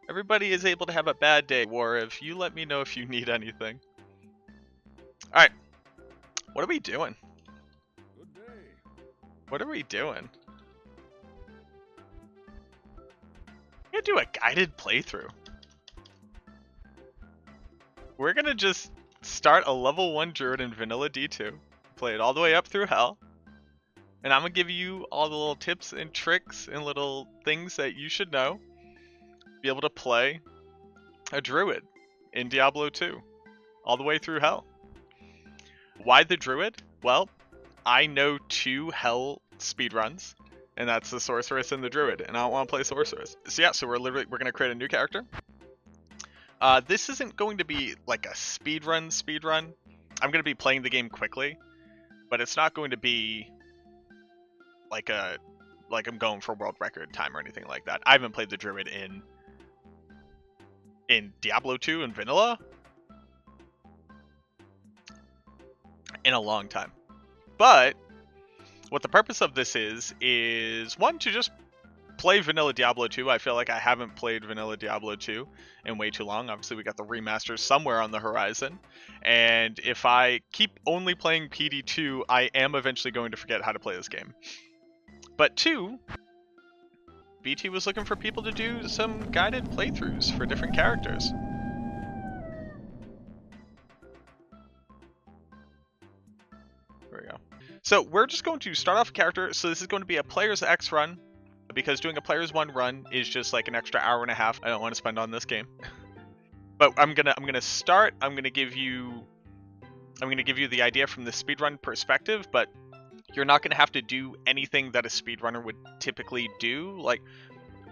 Everybody is able to have a bad day, War. If you let me know if you need anything. Alright. What are we doing? Good day. What are we doing? We're gonna do a guided playthrough. We're gonna just start a level 1 Druid in vanilla D2. Play it all the way up through Hell. And I'm gonna give you all the little tips and tricks and little things that you should know. Be able to play a Druid in Diablo 2. All the way through Hell. Why the Druid? Well, I know 2 Hell speedruns. And that's the Sorceress and the Druid. And I don't want to play Sorceress. So yeah, so we're going to create a new character. This isn't going to be like a speedrun. I'm going to be playing the game quickly. But it's not going to be like I'm going for world record time or anything like that. I haven't played the Druid in Diablo 2 and vanilla in a long time. But what the purpose of this is one, to just play vanilla Diablo 2. I feel like I haven't played vanilla Diablo 2 in way too long. Obviously, we got the remasters somewhere on the horizon. And if I keep only playing PD2, I am eventually going to forget how to play this game. But 2, BT was looking for people to do some guided playthroughs for different characters. There we go. So we're just going to start off a character. So this is going to be a player's X run, because doing a player's 1 run is just like an extra hour and a half I don't want to spend on this game. But I'm gonna start. I'm gonna give you the idea from the speedrun perspective, but you're not gonna have to do anything that a speedrunner would typically do. Like,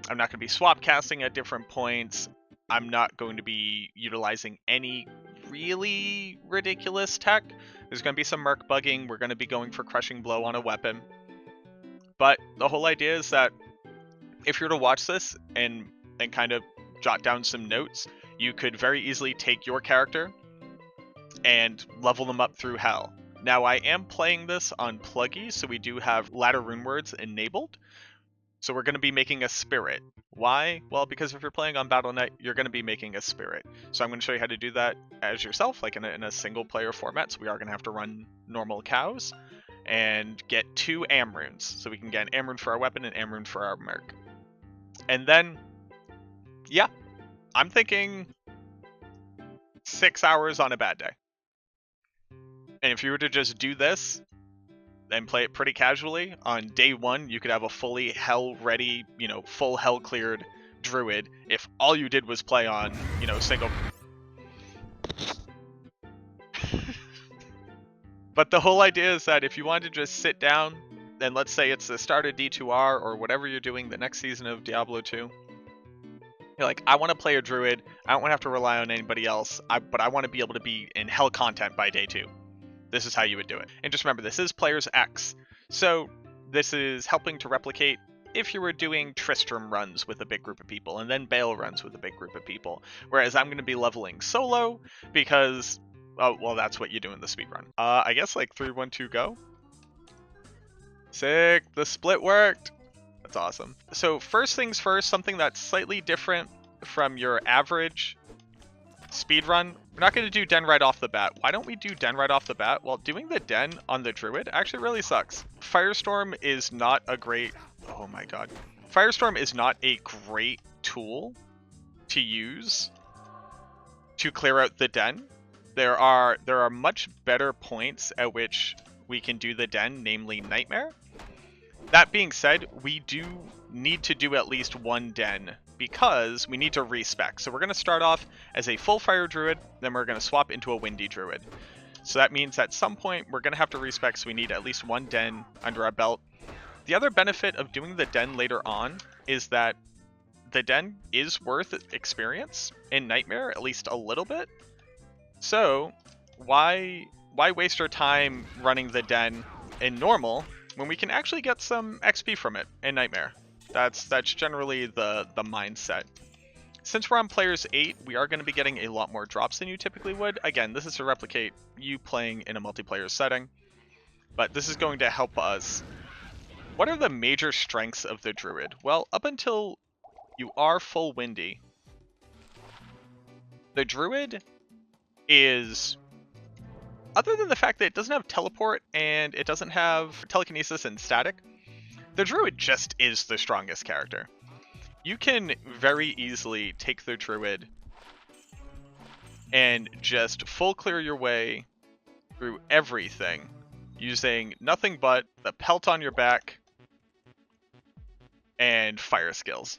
I'm not gonna be swap casting at different points. I'm not going to be utilizing any really ridiculous tech. There's going to be some merc bugging. We're going to be going for crushing blow on a weapon. But the whole idea is that if you're to watch this and kind of jot down some notes, you could very easily take your character and level them up through Hell. Now, I am playing this on pluggy, so we do have ladder rune words enabled. So we're going to be making a spirit. Why? Well, because if you're playing on Battle.net, you're going to be making a spirit. So I'm going to show you how to do that as yourself, like in a single player format. So we are going to have to run normal cows and get 2 am runes. So we can get an am rune for our weapon and am rune for our merc. And then, yeah, I'm thinking 6 hours on a bad day. And if you were to just do this and play it pretty casually, on day 1, you could have a fully Hell ready, full Hell cleared Druid if all you did was play on, single. But the whole idea is that if you wanted to just sit down, and let's say it's the start of D2R or whatever you're doing the next season of Diablo 2, you're like, I want to play a Druid, I don't want to have to rely on anybody else, but I want to be able to be in Hell content by day 2. This is how you would do it. And just remember, this is player's X. So this is helping to replicate if you were doing Tristram runs with a big group of people and then Baal runs with a big group of people. Whereas I'm going to be leveling solo because, oh, well, that's what you do in the speedrun. I guess like 3, 1, 2, go. Sick. The split worked. That's awesome. So first things first, something that's slightly different from your average speedrun. We're not going to do den right off the bat. Why don't we do den right off the bat? Well, doing the den on the Druid actually really sucks. Firestorm is not a great... Oh my god. Firestorm is not a great tool to use to clear out the den. There are much better points at which we can do the den, namely Nightmare. That being said, we do need to do at least 1 den because we need to respec. So we're going to start off as a full fire druid, then we're going to swap into a windy druid. So that means at some point we're going to have to respec, so we need at least 1 den under our belt. The other benefit of doing the den later on is that the den is worth experience in Nightmare, at least a little bit. So why waste our time running the den in normal when we can actually get some XP from it in Nightmare? That's generally the mindset. Since we're on players 8, we are going to be getting a lot more drops than you typically would. Again, this is to replicate you playing in a multiplayer setting, but this is going to help us. What are the major strengths of the Druid? Well, up until you are full windy, The Druid is, other than the fact that it doesn't have teleport and it doesn't have telekinesis and static, the Druid just is the strongest character. You can very easily take the Druid and just full clear your way through everything using nothing but the pelt on your back and fire skills.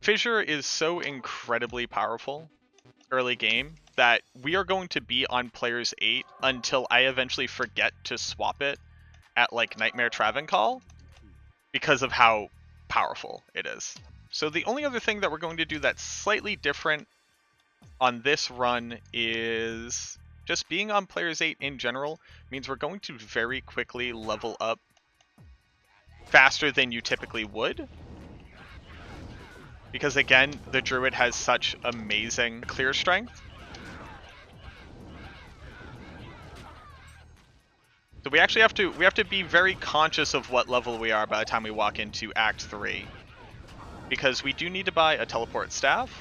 Fissure is so incredibly powerful early game that we are going to be on players 8 until I eventually forget to swap it at like Nightmare Travancore because of how powerful it is. So the only other thing that we're going to do that's slightly different on this run is just being on players 8 in general means we're going to very quickly level up faster than you typically would. Because again, the Druid has such amazing clear strength. So we actually have to be very conscious of what level we are by the time we walk into Act 3. Because we do need to buy a teleport staff.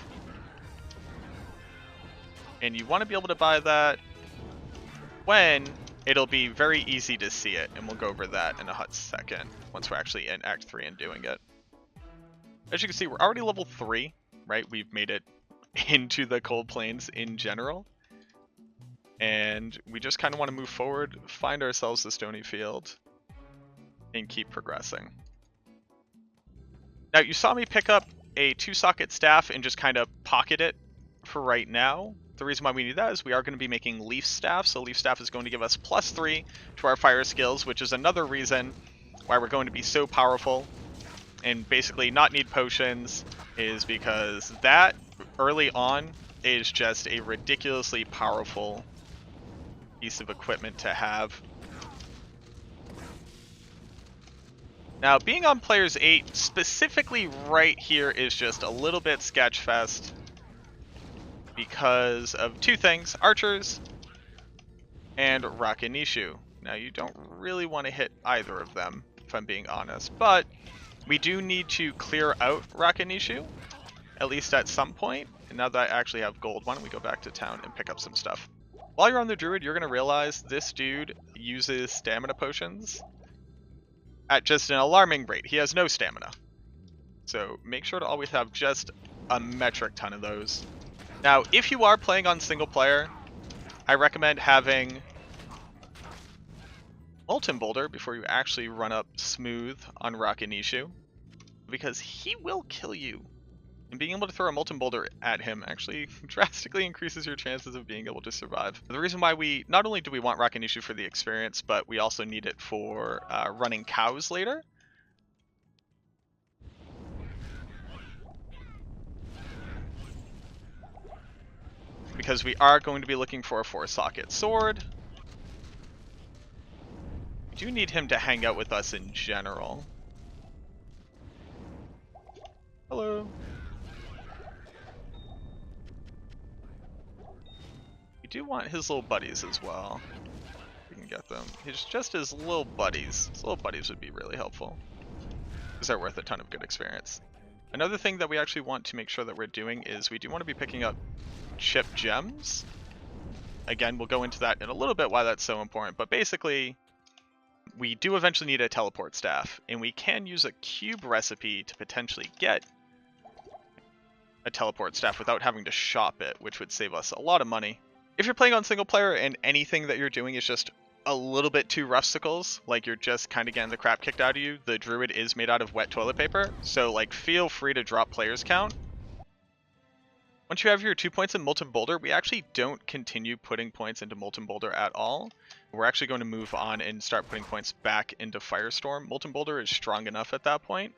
And you want to be able to buy that when it'll be very easy to see it. And we'll go over that in a hot second once we're actually in Act 3 and doing it. As you can see, we're already level 3, right? We've made it into the Cold Plains in general. And we just kind of want to move forward, find ourselves the Stony Field, and keep progressing. Now, you saw me pick up a 2-socket staff and just kind of pocket it for right now. The reason why we need that is we are going to be making Leaf Staff, so Leaf Staff is going to give us +3 to our fire skills, which is another reason why we're going to be so powerful and basically not need potions, is because that early on is just a ridiculously powerful piece of equipment to have. Now, being on players 8, specifically right here, is just a little bit sketchfest because of two things: archers and Rakanishu. Now, you don't really want to hit either of them, if I'm being honest, but we do need to clear out Rakanishu, at least at some point. And now that I actually have gold, why don't we go back to town and pick up some stuff. While you're on the Druid, you're going to realize this dude uses stamina potions at just an alarming rate. He has no stamina. So make sure to always have just a metric ton of those. Now, if you are playing on single player, I recommend having Molten Boulder before you actually run up smooth on Rakanishu, because he will kill you. And being able to throw a Molten Boulder at him actually drastically increases your chances of being able to survive. The reason why we, not only do we want Rakanishu for the experience, but we also need it for running cows later. Because we are going to be looking for a 4-socket sword. We do need him to hang out with us in general. Hello. We do want his little buddies as well. We can get them. He's just his little buddies. His little buddies would be really helpful, because they're worth a ton of good experience. Another thing that we actually want to make sure that we're doing is we do want to be picking up chip gems. Again, we'll go into that in a little bit why that's so important, but basically we do eventually need a teleport staff, and we can use a cube recipe to potentially get a teleport staff without having to shop it, which would save us a lot of money. If you're playing on single player and anything that you're doing is just a little bit too rusticals, like you're just kind of getting the crap kicked out of you, the Druid is made out of wet toilet paper, so like feel free to drop players count. Once you have your 2 points in Molten Boulder, we actually don't continue putting points into Molten Boulder at all. We're actually going to move on and start putting points back into Firestorm. Molten Boulder is strong enough at that point,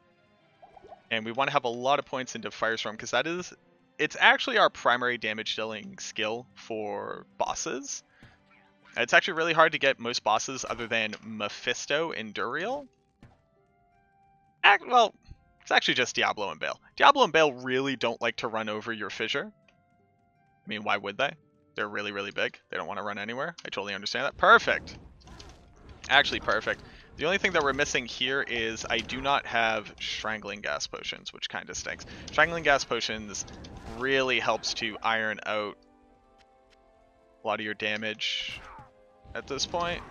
and we want to have a lot of points into Firestorm because it's actually our primary damage dealing skill for bosses. It's actually really hard to get most bosses other than Mephisto and Duriel. Well, it's actually just Diablo and Baal. Diablo and Baal really don't like to run over your fissure. I mean, why would they? They're really, really big. They don't want to run anywhere. I totally understand that. Perfect. Actually, perfect. The only thing that we're missing here is I do not have strangling gas potions, which kind of stinks. Strangling gas potions really helps to iron out a lot of your damage at this point.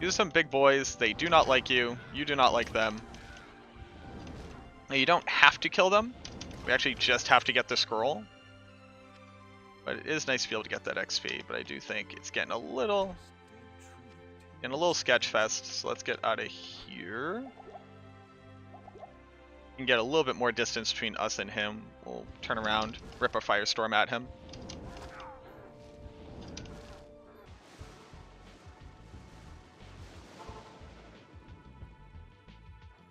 These are some big boys. They do not like you. You do not like them. Now, you don't have to kill them. We actually just have to get the scroll. But it is nice to be able to get that XP, but I do think it's getting a little sketch fest. So let's get out of here. We can get a little bit more distance between us and him. We'll turn around, rip a firestorm at him.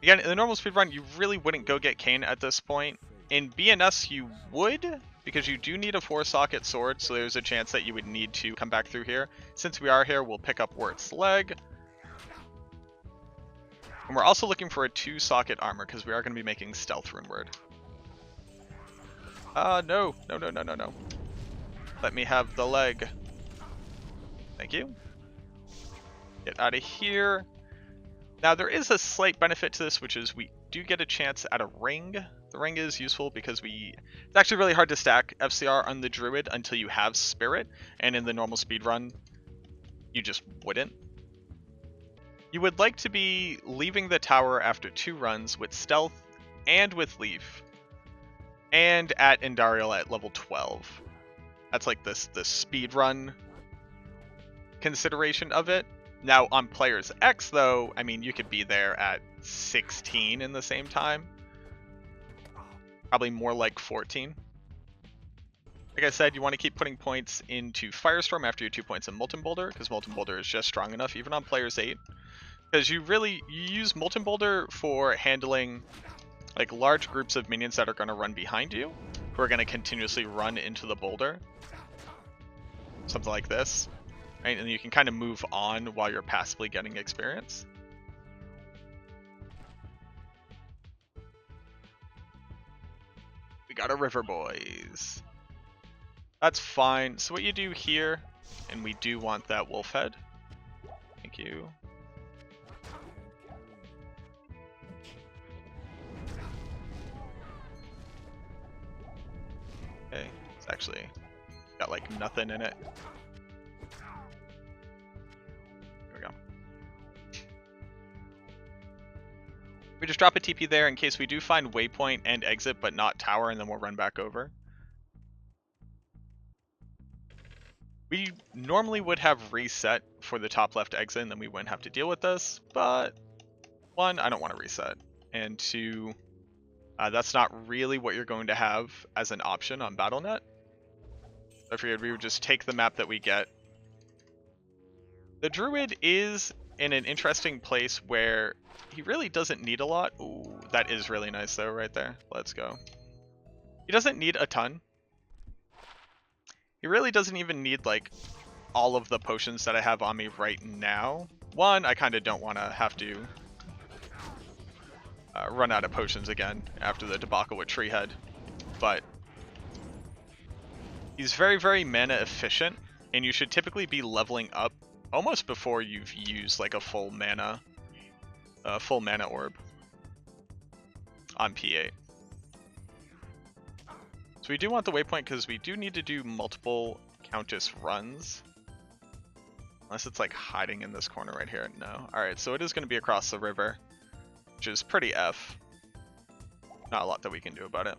Again, in the normal speedrun, you really wouldn't go get Kane at this point. In BNS, you would, because you do need a 4-socket sword, so there's a chance that you would need to come back through here. Since we are here, we'll pick up Wirt's leg. And we're also looking for a 2-socket armor, because we are going to be making Stealth Runeward. No. Let me have the leg. Thank you. Get out of here. Now, there is a slight benefit to this, which is we do get a chance at a ring. The ring is useful because it's actually really hard to stack FCR on the Druid until you have Spirit, and in the normal speedrun, you just wouldn't. You would like to be leaving the tower after 2 runs with Stealth and with Leaf, and at Endariel at level 12. That's like the speedrun consideration of it. Now, on Players X, though, I mean, you could be there at 16 in the same time. Probably more like 14. Like I said, you want to keep putting points into Firestorm after your 2 points in Molten Boulder, because Molten Boulder is just strong enough, even on Players 8. Because you use Molten Boulder for handling like large groups of minions that are going to run behind you, who are going to continuously run into the boulder. Something like this. Right? And you can kind of move on while you're passively getting experience. We got a river, boys. That's fine. So what you do here, and we do want that wolf head. Thank you. Okay, it's actually got like nothing in it. We just drop a TP there in case we do find waypoint and exit, but not tower, and then we'll run back over. We normally would have reset for the top left exit, and then we wouldn't have to deal with this, but 1, I don't want to reset, and 2, that's not really what you're going to have as an option on BattleNet. I figured we would just take the map that we get. The Druid is in an interesting place where he really doesn't need a lot. Ooh, that is really nice though, right there. Let's go. He doesn't need a ton. He really doesn't even need like all of the potions that I have on me right now. 1, I kind of don't want to have to run out of potions again after the debacle with Treehead. But he's very, very mana efficient, and you should typically be leveling up almost before you've used like a full mana orb on P8. So we do want the waypoint because we do need to do multiple Countess runs. Unless it's like hiding in this corner right here. No. Alright, so it is going to be across the river, which is pretty F. Not a lot that we can do about it.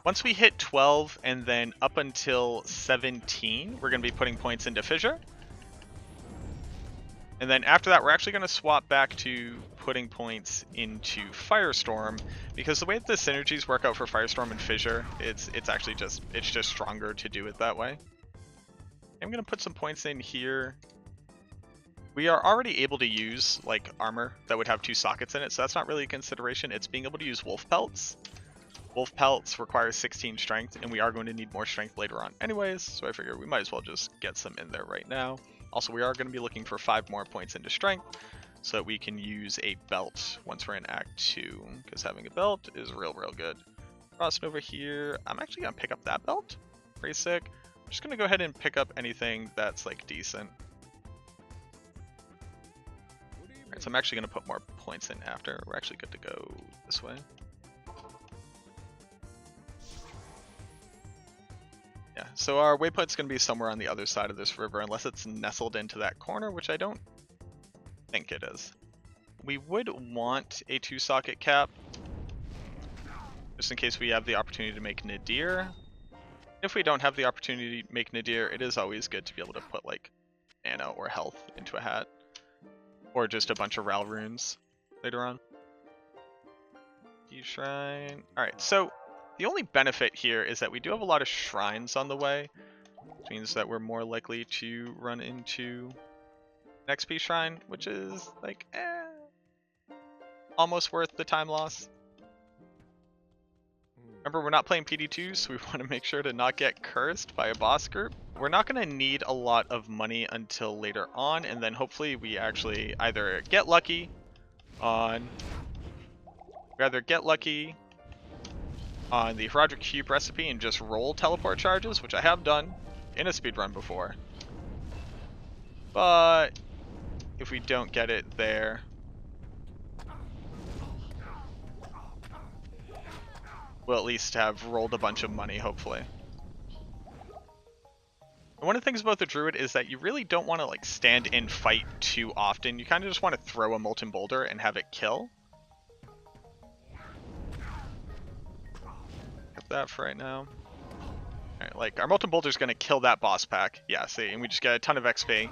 Once we hit 12 and then up until 17, we're going to be putting points into Fissure. And then after that, we're actually going to swap back to putting points into Firestorm, because the way that the synergies work out for Firestorm and Fissure, it's actually just stronger to do it that way. I'm going to put some points in here. We are already able to use like armor that would have 2 sockets in it, so that's not really a consideration. It's being able to use wolf pelts. Wolf pelts require 16 strength, and we are going to need more strength later on anyways, so I figure we might as well just get some in there right now. Also, we are going to be looking for 5 more points into strength so that we can use a belt once we're in Act 2, because having a belt is real good. Crossing over here, I'm actually going to pick up that belt. Pretty sick. I'm just gonna go ahead and pick up anything that's like decent. Alright, so I'm actually gonna put more points in after. We're actually good to go this way. Yeah, so our waypoint's gonna be somewhere on the other side of this river unless it's nestled into that corner, which I don't think it is. We would want a 2-socket cap, just in case we have the opportunity to make Nadir. If we don't have the opportunity to make Nadir, it is always good to be able to put like mana or health into a hat. Or just a bunch of Ral runes later on. Shrine. Alright, so the only benefit here is that we do have a lot of shrines on the way, which means that we're more likely to run into an XP shrine, which is like, almost worth the time loss. Remember, we're not playing PD2, so we want to make sure to not get cursed by a boss group. We're not going to need a lot of money until later on, and then hopefully we actually either get lucky on the Herodric Cube recipe and just roll teleport charges, which I have done in a speedrun before. But if we don't get it there, we'll at least have rolled a bunch of money, hopefully. And one of the things about the Druid is that you really don't want to like stand and fight too often. You kind of just want to throw a Molten Boulder and have it kill. Got that for right now. Alright, like our Molten Boulder is going to kill that boss pack. Yeah, see, and we just get a ton of XP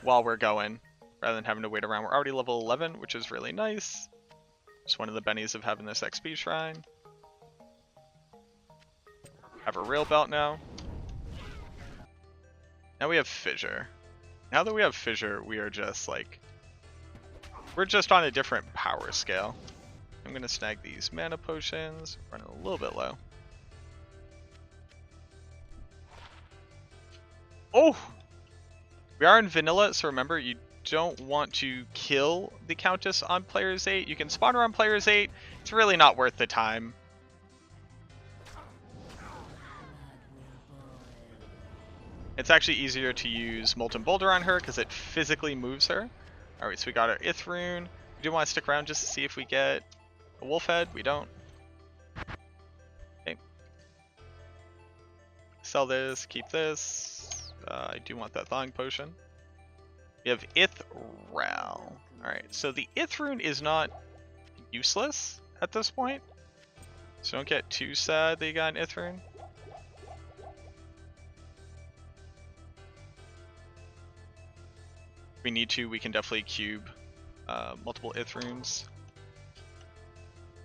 while we're going, rather than having to wait around. We're already level 11, which is really nice. Just one of the bennies of having this XP shrine. Have a rail belt now. Now we have fissure. Now that we have fissure, we are just like, we're just on a different power scale. I'm gonna snag these mana potions, running a little bit low. Oh! We are in vanilla, so remember, you don't want to kill the Countess on players 8. You can spawn her on players 8. It's really not worth the time. It's actually easier to use Molten Boulder on her because it physically moves her. Alright, so we got our Ith rune. We do want to stick around just to see if we get a wolf head. We don't. Okay. Sell this, keep this. I do want that thawing potion. We have Ith Ral. Alright, so the Ith rune is not useless at this point. So don't get too sad that you got an Ith rune. If we need to, we can definitely cube multiple Ith runes.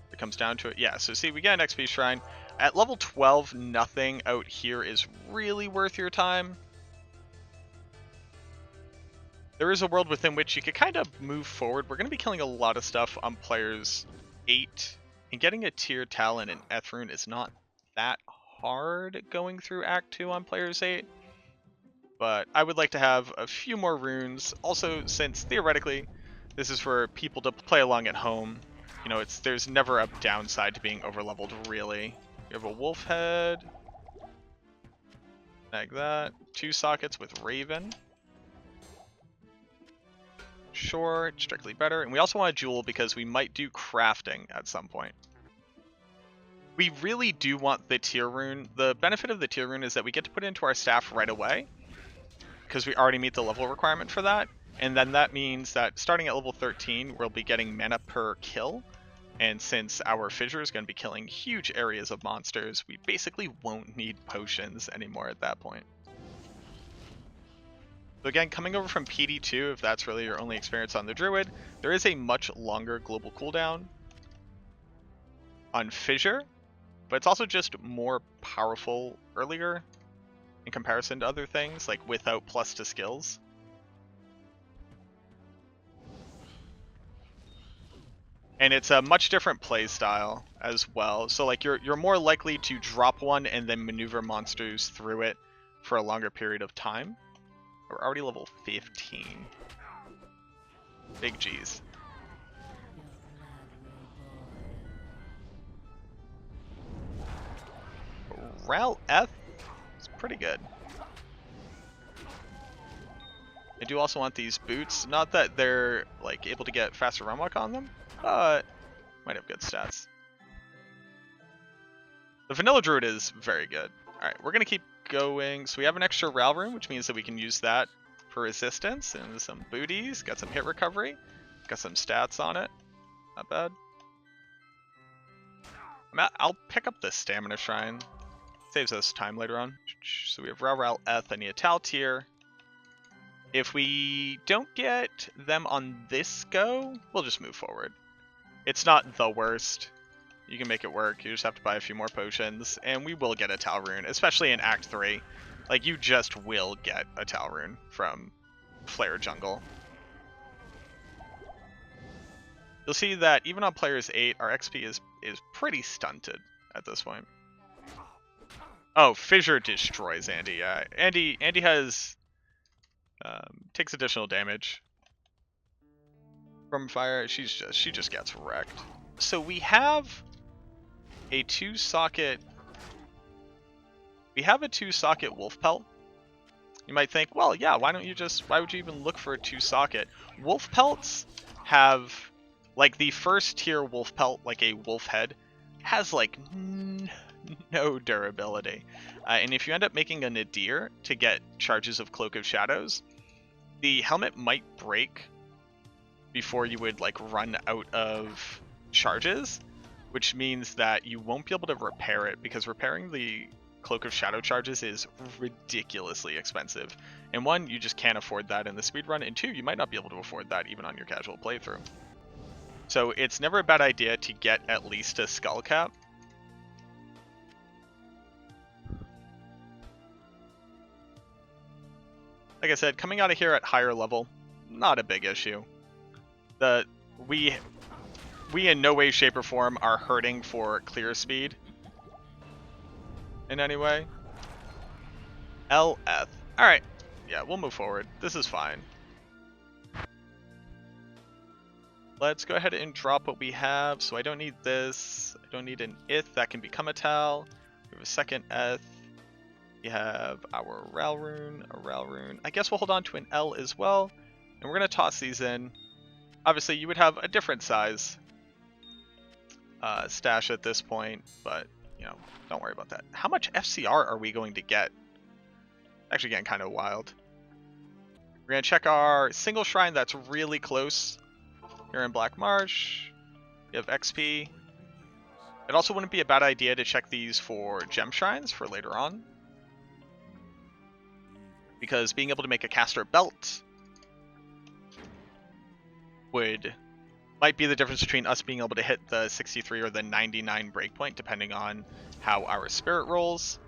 If it comes down to it. Yeah, so see, we get an XP shrine. At level 12, nothing out here is really worth your time. There is a world within which you could kind of move forward. We're going to be killing a lot of stuff on players 8. And getting a tier talent in Ith rune is not that hard going through Act 2 on players 8. But I would like to have a few more runes. Also, since theoretically, this is for people to play along at home. You know, there's never a downside to being overleveled, really. You have a wolf head. Like that. 2 sockets with Raven. Sure, strictly better. And we also want a jewel because we might do crafting at some point. We really do want the tier rune. The benefit of the tier rune is that we get to put it into our staff right away, because we already meet the level requirement for that. And then that means that starting at level 13, we'll be getting mana per kill. And since our fissure is going to be killing huge areas of monsters, we basically won't need potions anymore at that point. So again, coming over from PD2, if that's really your only experience on the Druid, there is a much longer global cooldown on fissure, but it's also just more powerful earlier in comparison to other things, like without plus to skills. And it's a much different play style as well. So like you're more likely to drop one and then maneuver monsters through it for a longer period of time. We're already level 15. Big G's. Ral F pretty good. I do also want these boots. Not that they're like able to get faster run walk on them, but might have good stats. The vanilla druid is very good. Alright, we're going to keep going. So we have an extra rail room, which means that we can use that for resistance and some booties. Got some hit recovery. Got some stats on it. Not bad. I'll pick up the stamina shrine. Saves us time later on. So we have Rel Eth. I need a Tal tier. If we don't get them on this go, we'll just move forward. It's not the worst. You can make it work. You just have to buy a few more potions, and we will get a Tal rune, especially in Act 3. Like, you just will get a Tal rune from Flare Jungle. You'll see that even on players 8, our XP is pretty stunted at this point. Oh, Fissure destroys Andy. Andy has takes additional damage from fire. She just gets wrecked. So we have a 2-socket. We have a 2-socket wolf pelt. You might think, well, yeah, why would you even look for a 2-socket? Wolf pelts have, like, the first tier wolf pelt, like a wolf head, has like no durability. And if you end up making a nadir to get charges of Cloak of Shadows, the helmet might break before you would like run out of charges, which means that you won't be able to repair it, because repairing the Cloak of Shadow charges is ridiculously expensive. And 1, you just can't afford that in the speedrun, and 2, you might not be able to afford that even on your casual playthrough. So it's never a bad idea to get at least a skull cap. Like I said, coming out of here at higher level, not a big issue. We in no way, shape, or form are hurting for clear speed in any way. LF. Alright. Yeah, we'll move forward. This is fine. Let's go ahead and drop what we have. So I don't need this. I don't need an Ith. That can become a Tal. We have a second Eth. We have our Rel rune, a Rel rune. I guess we'll hold on to an L as well. And we're going to toss these in. Obviously, you would have a different size stash at this point, but, you know, don't worry about that. How much FCR are we going to get? Actually getting kind of wild. We're going to check our single shrine that's really close. Here in Black Marsh, we have XP. It also wouldn't be a bad idea to check these for gem shrines for later on, because being able to make a caster belt might be the difference between us being able to hit the 63 or the 99 breakpoint, depending on how our spirit rolls.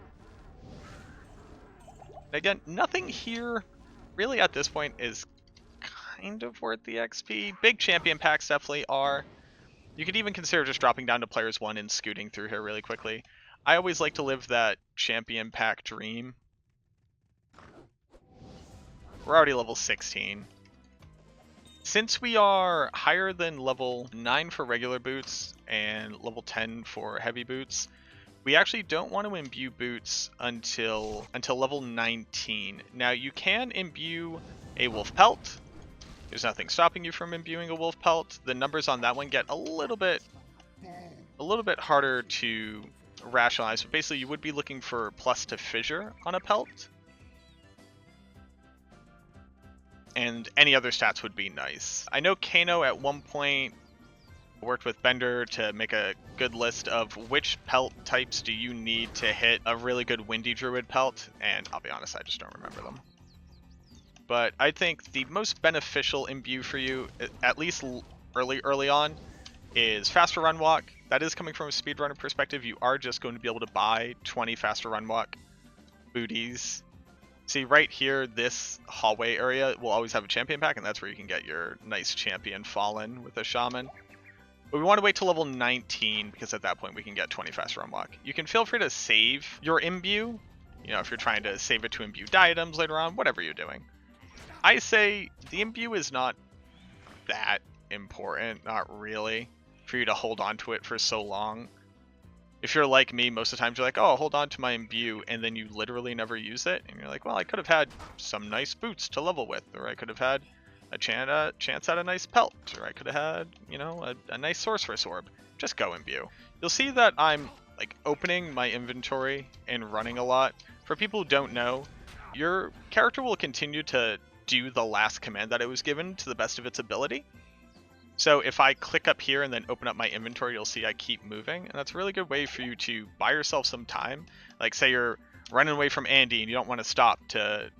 And again, nothing here really at this point is kind of worth the XP. Big champion packs definitely are. You could even consider just dropping down to players 1 and scooting through here really quickly. I always like to live that champion pack dream. We're already level 16. Since we are higher than level 9 for regular boots and level 10 for heavy boots, we actually don't want to imbue boots until level 19. Now you can imbue a wolf pelt. There's nothing stopping you from imbuing a wolf pelt. The numbers on that one get a little bit harder to rationalize, but basically you would be looking for plus to fissure on a pelt. And any other stats would be nice. I know Kano at one point worked with Bender to make a good list of which pelt types do you need to hit a really good Windy Druid pelt, and I'll be honest, I just don't remember them. But I think the most beneficial imbue for you, at least early on, is faster run walk. That is coming from a speedrunner perspective. You are just going to be able to buy 20 faster run walk booties. See right here, this hallway area will always have a champion pack, and that's where you can get your nice champion Fallen with a shaman. But we want to wait till level 19, because at that point we can get 20 faster run walk. You can feel free to save your imbue, you know, if you're trying to save it to imbue diadems later on, whatever you're doing. I say the imbue is not that important, not really, for you to hold on to it for so long. If you're like me, most of the times you're like, oh, I'll hold on to my imbue, and then you literally never use it. And you're like, well, I could have had some nice boots to level with, or I could have had a chance at a nice pelt, or I could have had, you know, a nice sorceress orb. Just go imbue. You'll see that I'm like opening my inventory and running a lot. For people who don't know, your character will continue to do the last command that it was given to the best of its ability. So if I click up here and then open up my inventory, you'll see I keep moving. And that's a really good way for you to buy yourself some time. Like say you're running away from Andy and you don't want to stop to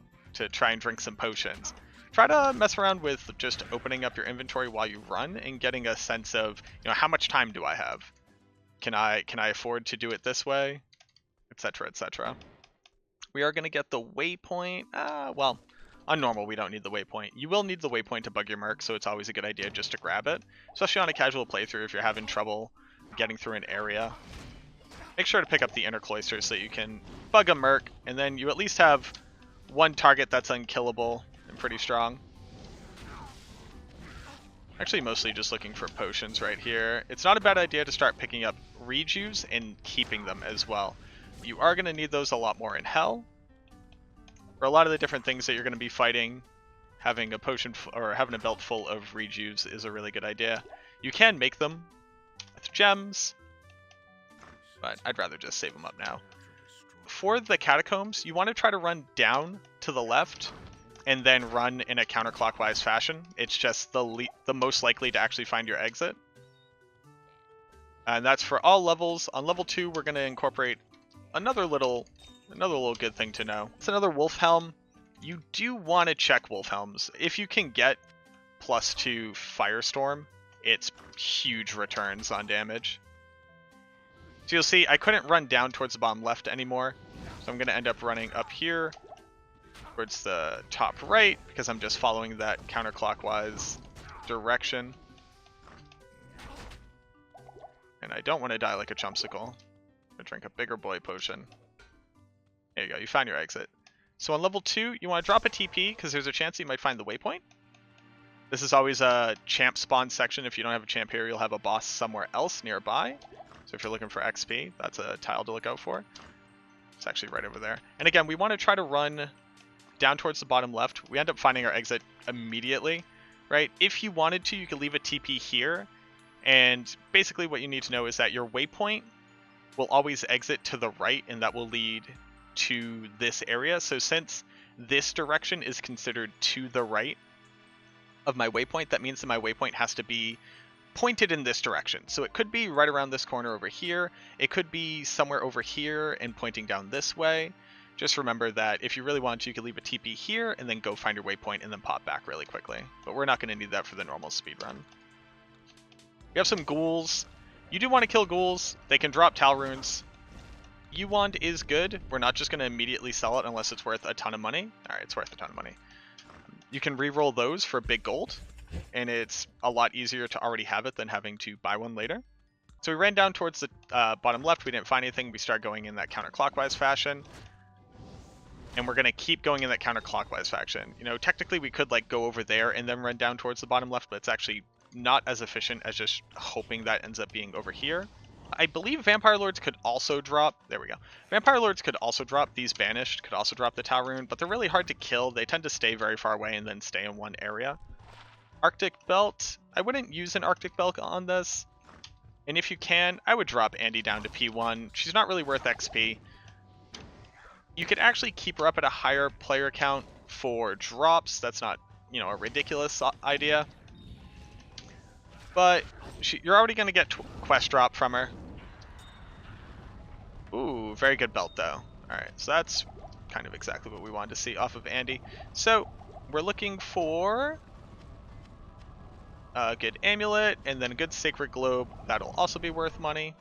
try and drink some potions. Try to mess around with just opening up your inventory while you run and getting a sense of, you know, how much time do I have? Can I afford to do it this way? Etc, etc. We are going to get the waypoint. Well, on normal, we don't need the waypoint. You will need the waypoint to bug your merc, so it's always a good idea just to grab it. Especially on a casual playthrough if you're having trouble getting through an area. Make sure to pick up the inner cloister so that you can bug a merc, and then you at least have one target that's unkillable and pretty strong. Actually, mostly just looking for potions right here. It's not a bad idea to start picking up rejuves and keeping them as well. You are going to need those a lot more in Hell. For a lot of the different things that you're going to be fighting, having a potion or having a belt full of rejuves is a really good idea. You can make them with gems, but I'd rather just save them up now. For the catacombs, you want to try to run down to the left and then run in a counterclockwise fashion. It's just the most likely to actually find your exit. And that's for all levels. On level 2, we're going to incorporate another little good thing to know. It's another wolf helm. You do want to check wolf helms. If you can get +2 firestorm, it's huge returns on damage. So you'll see I couldn't run down towards the bottom left anymore. So I'm going to end up running up here towards the top right because I'm just following that counterclockwise direction. And I don't want to die like a chumpsicle. I'm going to drink a bigger boy potion. There you go, you found your exit. So on level 2, you want to drop a TP because there's a chance that you might find the waypoint. This is always a champ spawn section. If you don't have a champ here, you'll have a boss somewhere else nearby. So if you're looking for XP, that's a tile to look out for. It's actually right over there. And again, we want to try to run down towards the bottom left. We end up finding our exit immediately, right? If you wanted to, you could leave a TP here. And basically what you need to know is that your waypoint will always exit to the right, and that will lead to this area. So since this direction is considered to the right of my waypoint, that means that my waypoint has to be pointed in this direction. So it could be right around this corner over here. It could be somewhere over here and pointing down this way. Just remember that if you really want to, you could leave a TP here and then go find your waypoint and then pop back really quickly. But we're not going to need that for the normal speedrun. We have some ghouls. You do want to kill ghouls. They can drop Tal runes. U-Wand is good. We're not just going to immediately sell it unless it's worth a ton of money. Alright, it's worth a ton of money. You can re-roll those for big gold, and it's a lot easier to already have it than having to buy one later. So we ran down towards the bottom left. We didn't find anything. We started going in that counterclockwise fashion. And we're going to keep going in that counterclockwise fashion. You know, technically we could like go over there and then run down towards the bottom left, but it's actually not as efficient as just hoping that ends up being over here. I believe Vampire Lords could also drop, there we go. Vampire Lords could also drop these Banished, could also drop the Tal rune, but they're really hard to kill. They tend to stay very far away and then stay in one area. Arctic Belt, I wouldn't use an Arctic Belt on this. And if you can, I would drop Andy down to P1. She's not really worth XP. You could actually keep her up at a higher player count for drops. That's not, you know, a ridiculous idea. But you're already going to get quest drop from her. Ooh, very good belt though. Alright, so that's kind of exactly what we wanted to see off of Andy. So we're looking for a good amulet and then a good sacred globe. That'll also be worth money.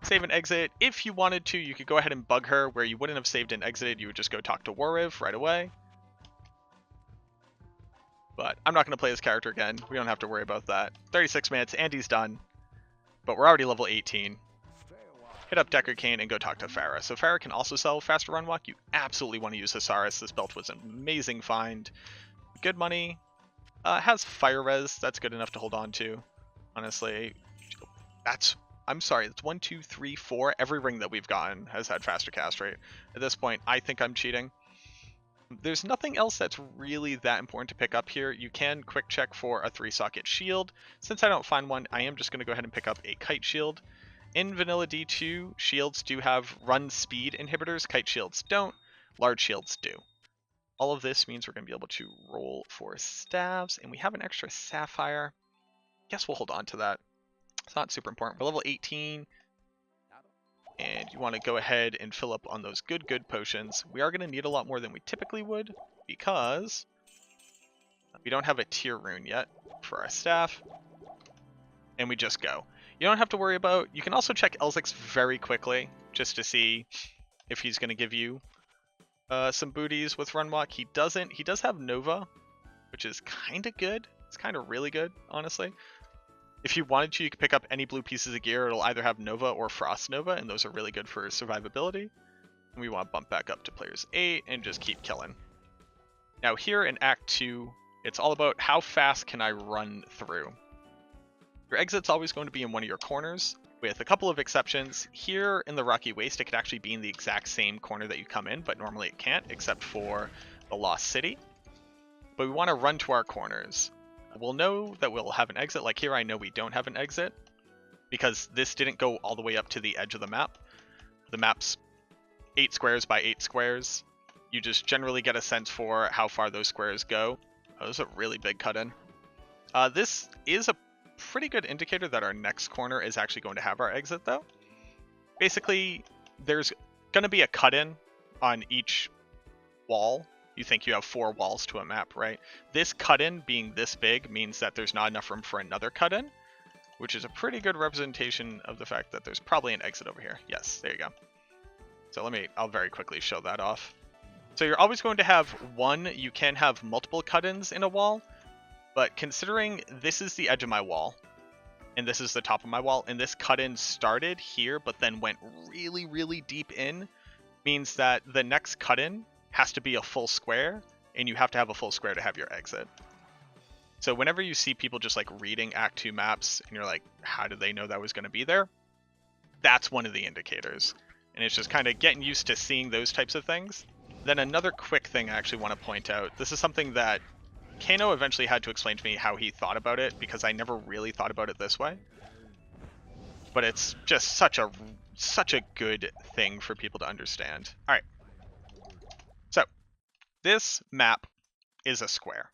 Save and exit. If you wanted to, you could go ahead and bug her where you wouldn't have saved and exited. You would just go talk to Wariv right away. But I'm not going to play this character again. We don't have to worry about that. 36 minutes, Andy's done. But we're already level 18. Hit up Decker Kane and go talk to Farah. So Farah can also sell faster run walk. You absolutely want to use Hasaris. This belt was an amazing find. Good money. Has fire res. That's good enough to hold on to. Honestly, that's I'm sorry, it's 1, 2, 3, 4. Every ring that we've gotten has had faster cast rate. At this point, I think I'm cheating. There's nothing else that's really that important to pick up here. You can quick check for a 3-socket shield. Since I don't find one, I am just going to go ahead and pick up a kite shield. In vanilla D2, shields do have run speed inhibitors. Kite shields don't. Large shields do. All of this means we're going to be able to roll for staves, and we have an extra sapphire. Guess we'll hold on to that. It's not super important. We're level 18. And you want to go ahead and fill up on those good potions. We are going to need a lot more than we typically would because we don't have a tier rune yet for our staff. And we just go. You don't have to worry about... You can also check Elzix very quickly just to see if he's going to give you some booties with Runwalk. He doesn't. He does have Nova, which is kind of good. It's kind of really good, honestly. If you wanted to, you could pick up any blue pieces of gear. It'll either have Nova or Frost Nova, and those are really good for survivability. And we want to bump back up to players 8 and just keep killing. Now here in Act 2, it's all about how fast can I run through. Your exit's always going to be in one of your corners, with a couple of exceptions. Here in the Rocky Waste, it could actually be in the exact same corner that you come in, but normally it can't, except for the Lost City. But we want to run to our corners. We'll know that we'll have an exit. Like here, I know we don't have an exit because this didn't go all the way up to the edge of the map. The map's 8 squares by 8 squares. You just generally get a sense for how far those squares go. Oh, there's a really big cut-in. This is a pretty good indicator that our next corner is actually going to have our exit, though. Basically, there's going to be a cut-in on each wall. You think you have 4 walls to a map, right? This cut-in being this big means that there's not enough room for another cut-in, which is a pretty good representation of the fact that there's probably an exit over here. Yes, there you go. So I'll very quickly show that off. So you're always going to have one. You can have multiple cut-ins in a wall, but considering this is the edge of my wall, and this is the top of my wall, and this cut-in started here, but then went really, really deep in, means that the next cut-in has to be a full square, and you have to have a full square to have your exit. So whenever you see people just like reading Act 2 maps, and you're like, how did they know that was going to be there? That's one of the indicators. And it's just kind of getting used to seeing those types of things. Then another quick thing I actually want to point out. This is something that Kano eventually had to explain to me how he thought about it, because I never really thought about it this way. But it's just such a good thing for people to understand. All right. So this map is a square.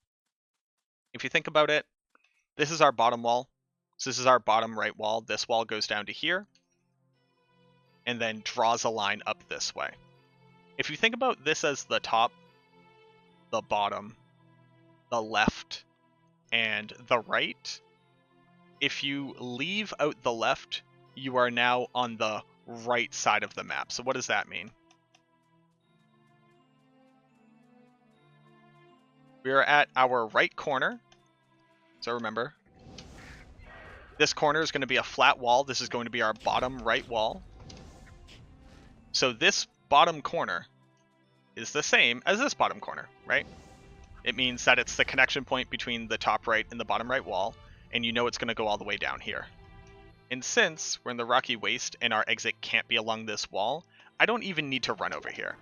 If you think about it, this is our bottom wall. So this is our bottom right wall. This wall goes down to here and then draws a line up this way. If you think about this as the top, the bottom, the left, and the right, if you leave out the left, you are now on the right side of the map. So what does that mean? We are at our right corner. So remember, this corner is going to be a flat wall. This is going to be our bottom right wall. So this bottom corner is the same as this bottom corner, right? It means that it's the connection point between the top right and the bottom right wall, and you know it's going to go all the way down here. And since we're in the Rocky Waste and our exit can't be along this wall, I don't even need to run over here.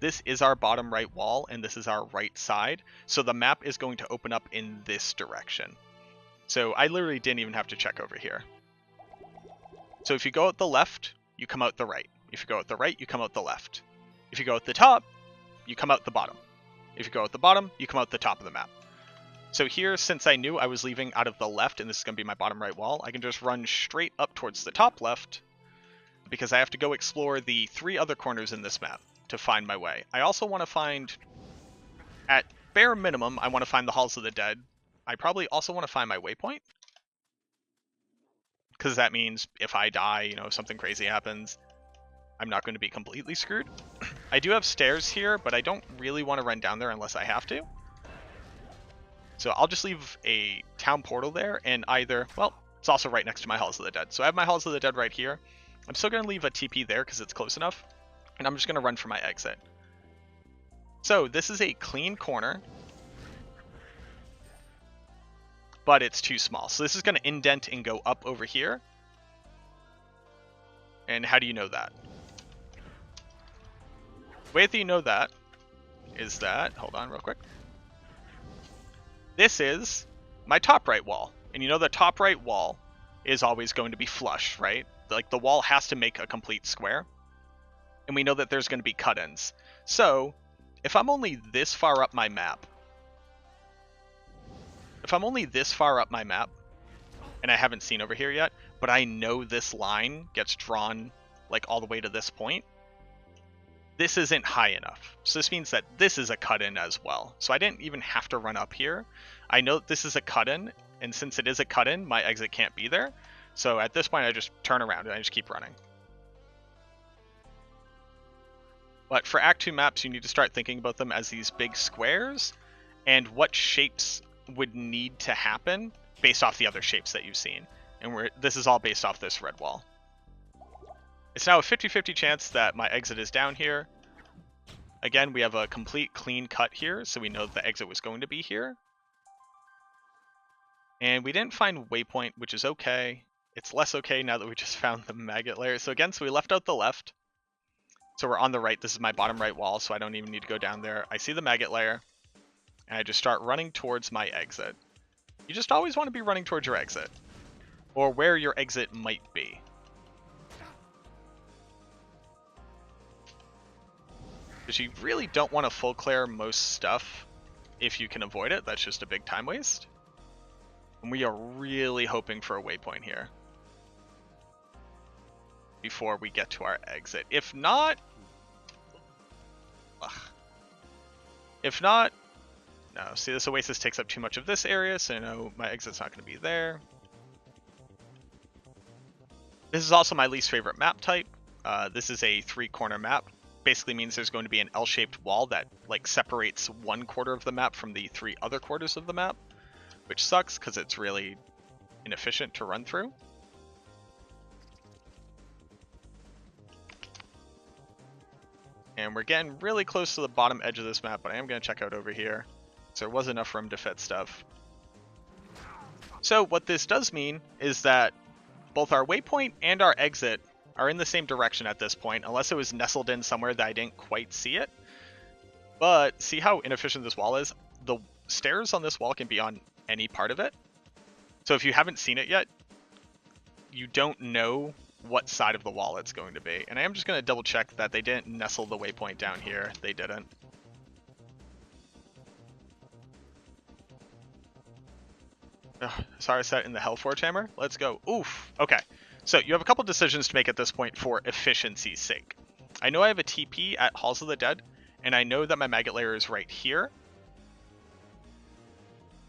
This is our bottom right wall, and this is our right side, so the map is going to open up in this direction. So I literally didn't even have to check over here. So if you go out the left, you come out the right. If you go out the right, you come out the left. If you go out the top, you come out the bottom. If you go out the bottom, you come out the top of the map. So here, since I knew I was leaving out of the left, and this is going to be my bottom right wall, I can just run straight up towards the top left, because I have to go explore the 3 other corners in this map to find my way. I also want to find, at bare minimum, I want to find the Halls of the Dead. I probably also want to find my waypoint, because that means if I die, you know, if something crazy happens, I'm not going to be completely screwed. I do have stairs here, but I don't really want to run down there unless I have to. So I'll just leave a town portal there, and either, well, it's also right next to my Halls of the Dead. So I have my Halls of the Dead right here. I'm still going to leave a TP there because it's close enough, and I'm just going to run for my exit. So this is a clean corner, but it's too small. So this is going to indent and go up over here. And how do you know that? The way that you know that is that, hold on real quick. This is my top right wall. And you know the top right wall is always going to be flush, right? Like the wall has to make a complete square. And we know that there's going to be cut-ins. So if I'm only this far up my map, and I haven't seen over here yet, but I know this line gets drawn like all the way to this point, this isn't high enough. So this means that this is a cut-in as well. So I didn't even have to run up here. I know that this is a cut-in, and since it is a cut-in, my exit can't be there. So at this point, I just turn around and I just keep running. But for Act 2 maps, you need to start thinking about them as these big squares, and what shapes would need to happen based off the other shapes that you've seen. And this is all based off this red wall. It's now a 50-50 chance that my exit is down here. Again, we have a complete clean cut here, so we know the exit was going to be here. And we didn't find waypoint, which is okay. It's less okay now that we just found the maggot layer. So again, so we left out the left. So we're on the right. This is my bottom right wall, so I don't even need to go down there. I see the maggot layer, and I just start running towards my exit. You just always want to be running towards your exit, or where your exit might be. Because you really don't want to full clear most stuff if you can avoid it. That's just a big time waste. And we are really hoping for a waypoint here before we get to our exit. If not, no. See, this oasis takes up too much of this area, so I know my exit's not going to be there. This is also my least favorite map type. This is a 3-corner map. Basically means there's going to be an L-shaped wall that like separates 1/4 of the map from the 3 other quarters of the map, which sucks because it's really inefficient to run through. And we're getting really close to the bottom edge of this map, but I am going to check out over here. So there was enough room to fit stuff. So what this does mean is that both our waypoint and our exit are in the same direction at this point, unless it was nestled in somewhere that I didn't quite see it. But see how inefficient this wall is? The stairs on this wall can be on any part of it. So if you haven't seen it yet, you don't know what side of the wall it's going to be. And I am just going to double check that they didn't nestle the waypoint down here. They didn't. Sorry, set in the Hellforge Hammer. Let's go. Oof. Okay. So you have a couple decisions to make at this point for efficiency's sake. I know I have a TP at Halls of the Dead, and I know that my maggot layer is right here.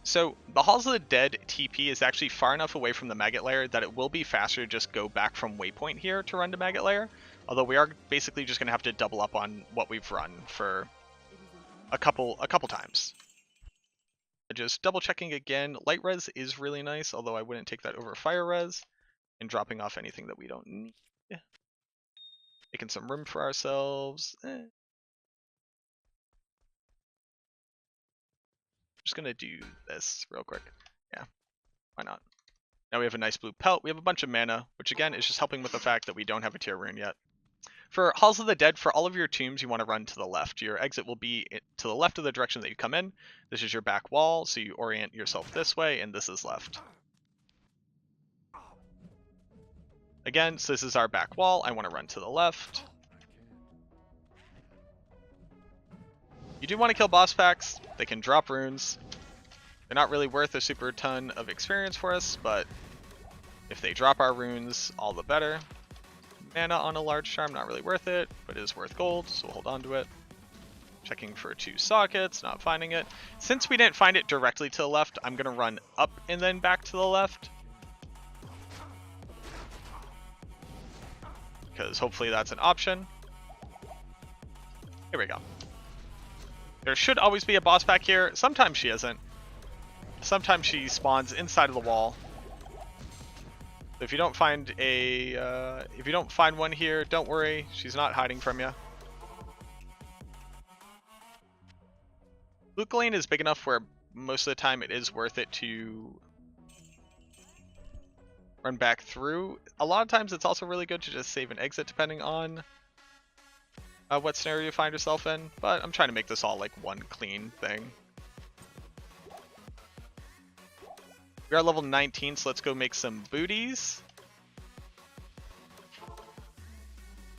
So the Halls of the Dead TP is actually far enough away from the maggot layer that it will be faster to just go back from waypoint here to run to maggot layer. Although we are basically just going to have to double up on what we've run for a couple times. Just double checking again. Light res is really nice, although I wouldn't take that over fire res. And dropping off anything that we don't need. Making some room for ourselves. Just gonna do this real quick. Yeah, why not? Now we have a nice blue pelt. We have a bunch of mana, which again is just helping with the fact that we don't have a tier rune yet. For Halls of the Dead, for all of your tombs, you want to run to the left. Your exit will be to the left of the direction that you come in. This is your back wall, so you orient yourself this way, and this is left. Again, so this is our back wall. I want to run to the left. You do want to kill boss packs. They can drop runes. They're not really worth a super ton of experience for us, but if they drop our runes, all the better. Mana on a large charm, not really worth it, but it is worth gold, so we'll hold on to it. Checking for 2 sockets, not finding it. Since we didn't find it directly to the left, I'm going to run up and then back to the left. Because hopefully that's an option. Here we go. There should always be a boss pack here. Sometimes she isn't. Sometimes she spawns inside of the wall. So if you don't find one here, don't worry. She's not hiding from you. Luke Lane is big enough where most of the time it is worth it to run back through. A lot of times it's also really good to just save and exit depending on what scenario you find yourself in, but I'm trying to make this all like one clean thing. We are level 19, so let's go make some booties.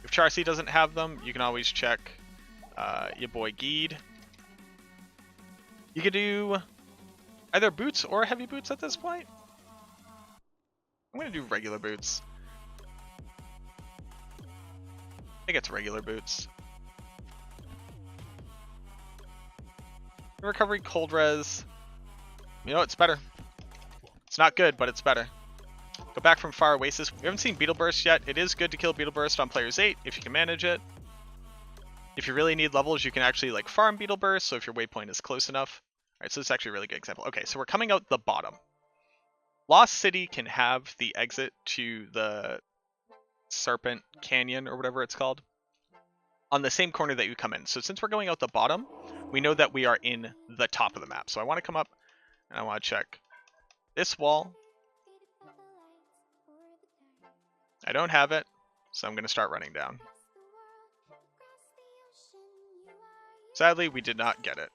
If Charcy doesn't have them, you can always check your boy Geed. You could do either boots or heavy boots at this point. I'm going to do regular boots. I think it's regular boots. Recovery cold res. You know, it's better. It's not good, but it's better. Go back from Fire Oasis. We haven't seen Beetle Burst yet. It is good to kill Beetle Burst on players 8 if you can manage it. If you really need levels, you can actually like farm Beetle Burst, so if your waypoint is close enough. Alright, so this is actually a really good example. Okay, so we're coming out the bottom. Lost City can have the exit to the Serpent Canyon, or whatever it's called, on the same corner that you come in. So since we're going out the bottom, we know that we are in the top of the map. So I want to come up and I want to check this wall. I don't have it, so I'm going to start running down. Sadly, we did not get it.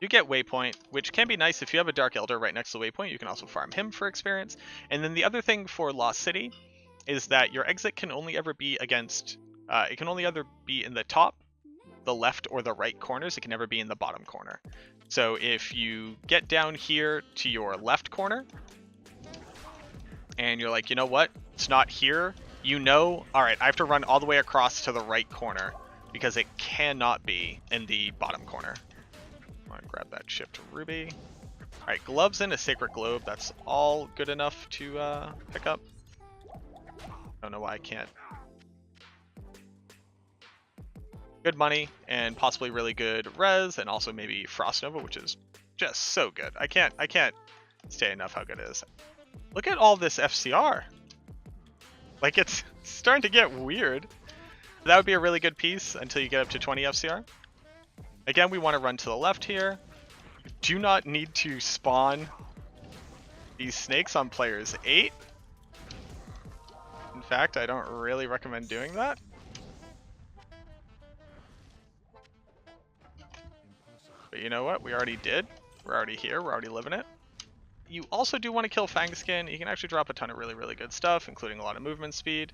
You get Waypoint, which can be nice if you have a Dark Elder right next to the Waypoint. You can also farm him for experience. And then the other thing for Lost City is that your exit can only ever be against, it can only either be in the top, the left, or the right corners. It can never be in the bottom corner. So if you get down here to your left corner, and you're like, you know what, it's not here, you know, alright, I have to run all the way across to the right corner, because it cannot be in the bottom corner. I'm gonna grab that shift ruby. Alright, gloves and a sacred globe, that's all good enough to pick up. Don't know why I can't. Good money, and possibly really good res, and also maybe Frost Nova, which is just so good. I can't say enough how good it is. Look at all this FCR. Like, it's starting to get weird. That would be a really good piece until you get up to 20 FCR. Again, we want to run to the left here. Do not need to spawn these snakes on players 8. In fact, I don't really recommend doing that. But you know what? We already did. We're already here. We're already living it. You also do want to kill Fangskin. You can actually drop a ton of really, really good stuff, including a lot of movement speed.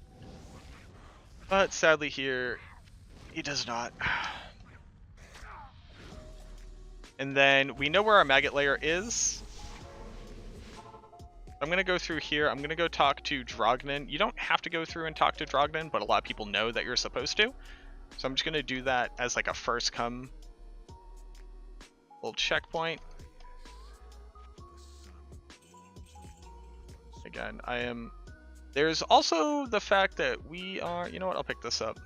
But sadly here, he does not. And then we know where our maggot layer is. I'm going to go through here. I'm going to go talk to Drognin. You don't have to go through and talk to Drognin, but a lot of people know that you're supposed to. So I'm just going to do that as like a first come little checkpoint. Again, there's also the fact that we are, you know what, I'll pick this up.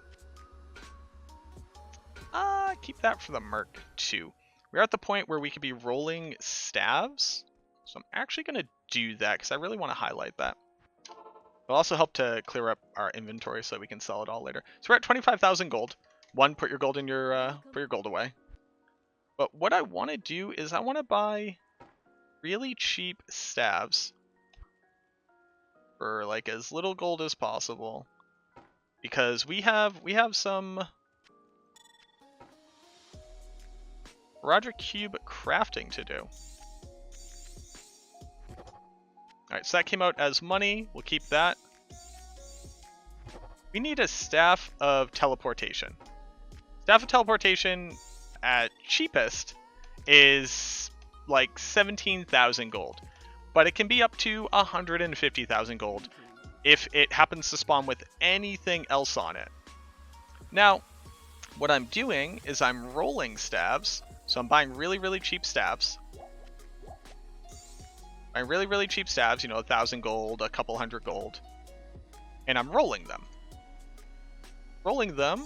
Keep that for the Merc too. We're at the point where we could be rolling staves. So I'm actually going to do that because I really want to highlight that. It'll also help to clear up our inventory so that we can sell it all later. So we're at 25,000 gold. One, put your gold in your, put your gold away. But what I want to do is I want to buy really cheap staves for like as little gold as possible, because we have some Roger Cube crafting to do. Alright, so that came out as money. We'll keep that. We need a Staff of Teleportation. Staff of Teleportation at cheapest is like 17,000 gold. But it can be up to 150,000 gold if it happens to spawn with anything else on it. Now, what I'm doing is I'm rolling staves. So I'm buying really, really cheap staves. Buying really, really cheap staves, you know, 1,000 gold, a couple hundred gold. And I'm rolling them. Rolling them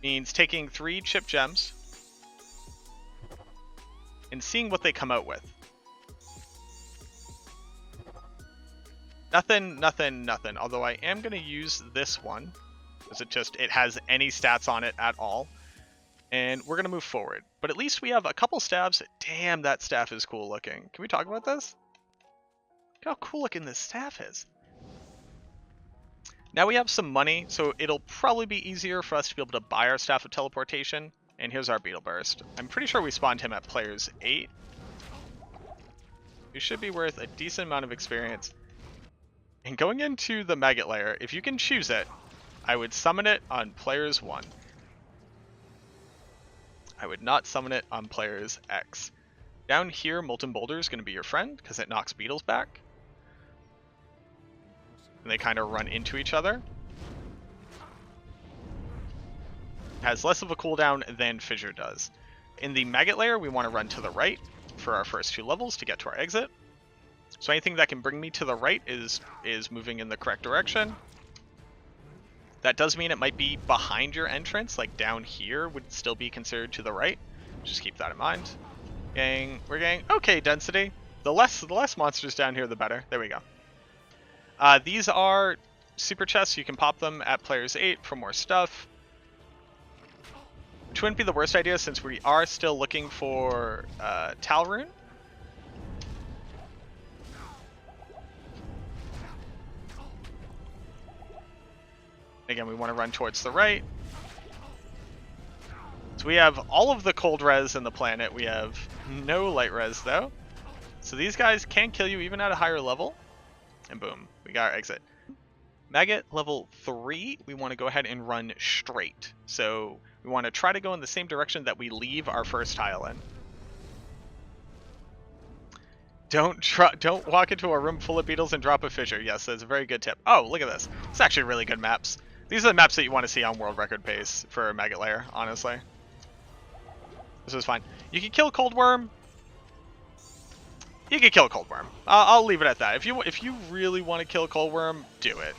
means taking 3 chip gems and seeing what they come out with. Nothing. Although I am going to use this one, because it has any stats on it at all. And we're going to move forward. But at least we have a couple staves. Damn, that staff is cool looking. Can we talk about this? Look how cool looking this staff is. Now we have some money, so it'll probably be easier for us to be able to buy our Staff of Teleportation. And here's our Beetle Burst. I'm pretty sure we spawned him at players 8. He should be worth a decent amount of experience. And going into the Maggot Lair, if you can choose it, I would summon it on players 1. I would not summon it on players X. Down here, Molten Boulder is going to be your friend, because it knocks beetles back. And they kind of run into each other. Has less of a cooldown than Fissure does. In the Maggot Lair, we want to run to the right for our first 2 levels to get to our exit. So anything that can bring me to the right is moving in the correct direction. That does mean it might be behind your entrance, like down here would still be considered to the right. Just keep that in mind. We're getting okay density. The less monsters down here, the better. There we go. These are super chests. You can pop them at players 8 for more stuff. Which wouldn't be the worst idea since we are still looking for Talrune. Again, we want to run towards the right. So we have all of the cold res in the planet. We have no light res though. So these guys can kill you even at a higher level. And boom, we got our exit. Maggot level 3, we want to go ahead and run straight. So we want to try to go in the same direction that we leave our first tile in. Don't walk into a room full of beetles and drop a fissure. Yes, that's a very good tip. Oh, look at this. It's actually really good maps. These are the maps that you want to see on world record pace for Maggot Lair, honestly. This is fine. You can kill Cold Worm. You can kill Cold Worm. I'll leave it at that. If you really want to kill Cold Worm, do it.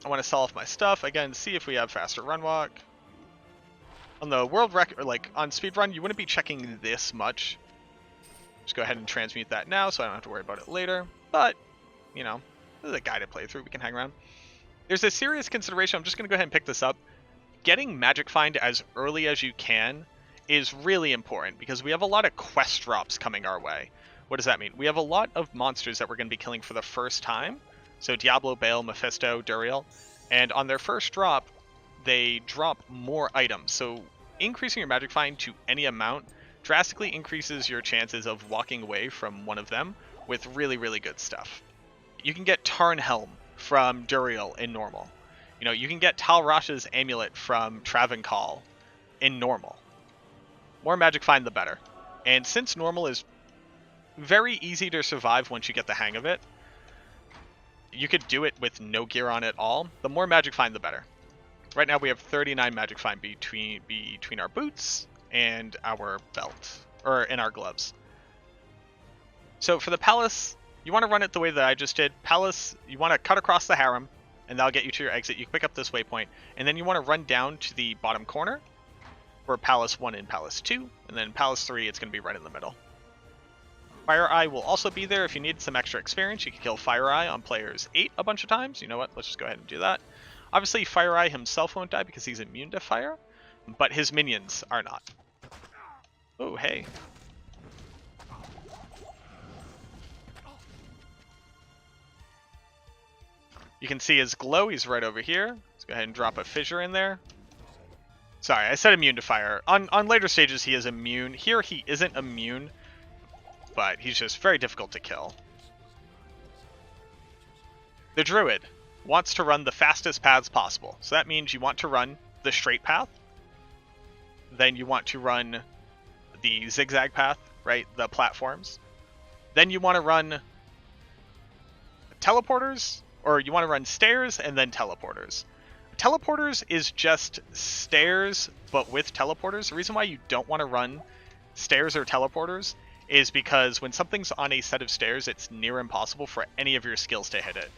I want to sell off my stuff. Again, see if we have faster run walk. On the world record, like on speedrun, you wouldn't be checking this much. Just go ahead and transmute that now so I don't have to worry about it later. But, you know, this is a guided playthrough. We can hang around. There's a serious consideration. I'm just going to go ahead and pick this up. Getting Magic Find as early as you can is really important because we have a lot of quest drops coming our way. What does that mean? We have a lot of monsters that we're going to be killing for the first time. So Diablo, Baal, Mephisto, Duriel. And on their first drop, they drop more items. So increasing your Magic Find to any amount drastically increases your chances of walking away from one of them with really, really good stuff. You can get Tarnhelm from Duriel in normal. You know, you can get Talrash's amulet from Travancal in normal. More Magic Find, the better. And since normal is very easy to survive once you get the hang of it, you could do it with no gear on at all. The more Magic Find, the better. Right now we have 39 Magic Find between our boots and our belt, or in our gloves. So for the palace, you want to run it the way that I just did. Palace, you want to cut across the harem, and that'll get you to your exit. You can pick up this waypoint, and then you want to run down to the bottom corner for Palace 1 and Palace 2, and then Palace 3, it's going to be right in the middle. Fire Eye will also be there if you need some extra experience. You can kill Fire Eye on players 8 a bunch of times. You know what? Let's just go ahead and do that. Obviously, Fire Eye himself won't die because he's immune to fire, but his minions are not. Oh, hey. You can see his glow. He's right over here. Let's go ahead and drop a fissure in there. Sorry, I said immune to fire. On later stages, he is immune. Here, he isn't immune, but he's just very difficult to kill. The Druid wants to run the fastest paths possible. So that means you want to run the straight path. Then you want to run the zigzag path, right? The platforms. Then you want to run teleporters, or you want to run stairs and then teleporters. Teleporters is just stairs, but with teleporters. The reason why you don't want to run stairs or teleporters is because when something's on a set of stairs, it's near impossible for any of your skills to hit it.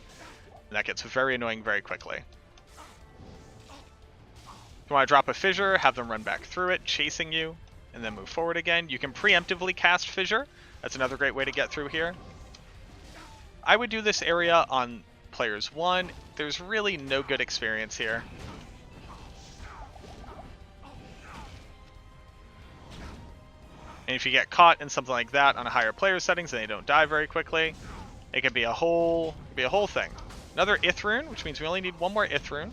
And that gets very annoying very quickly. If you want to drop a fissure, have them run back through it, chasing you, and then move forward again. You can preemptively cast fissure. That's another great way to get through here. I would do this area on players 1. There's really no good experience here. And if you get caught in something like that on a higher player settings, then they don't die very quickly. It could be a whole thing. Another Ith rune, which means we only need one more Ith rune.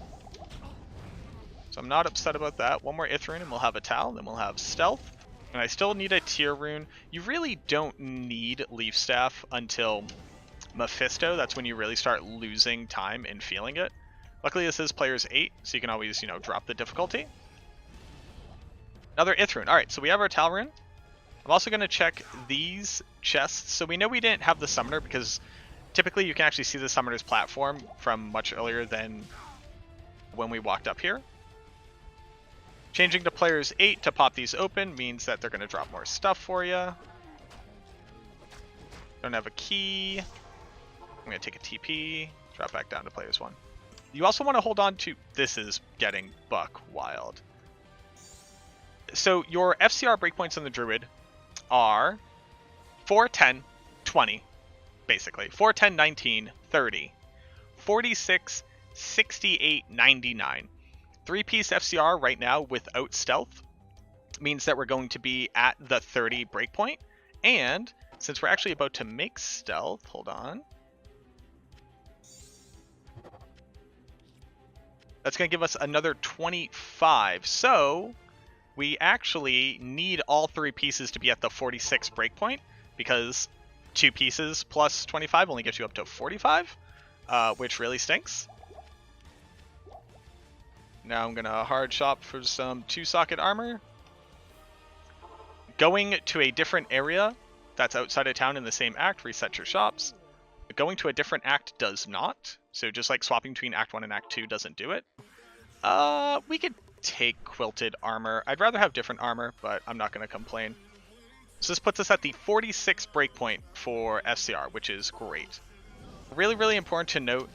So I'm not upset about that. One more Ith rune and we'll have a Tal, then we'll have Stealth. And I still need a Tier rune. You really don't need Leaf Staff until Mephisto. That's when you really start losing time and feeling it. Luckily this is players 8, so you can always, drop the difficulty. Another Ith rune. Alright, so we have our Tal rune. I'm also going to check these chests. So we know we didn't have the summoner because typically you can actually see the summoner's platform from much earlier than when we walked up here. Changing to players 8 to pop these open means that they're going to drop more stuff for you. Don't have a key. I'm going to take a TP, drop back down to players 1. You also want to hold on to... This is getting buck wild. So your FCR breakpoints on the Druid are 4, 10, 20, basically. 4, 10, 19, 30, 46, 68, 99. 3-piece FCR right now without stealth means that we're going to be at the 30 breakpoint. And since we're actually about to make stealth, hold on. That's going to give us another 25. So we actually need all 3 pieces to be at the 46 breakpoint because 2 pieces plus 25 only gets you up to 45, which really stinks. Now I'm going to hard shop for some 2-socket armor. Going to a different area that's outside of town in the same act, reset your shops. Going to a different act does not. So just like swapping between Act 1 and Act 2 doesn't do it. We could take quilted armor. I'd rather have different armor, but I'm not going to complain. So this puts us at the 46 breakpoint for FCR, which is great. Really, really important to note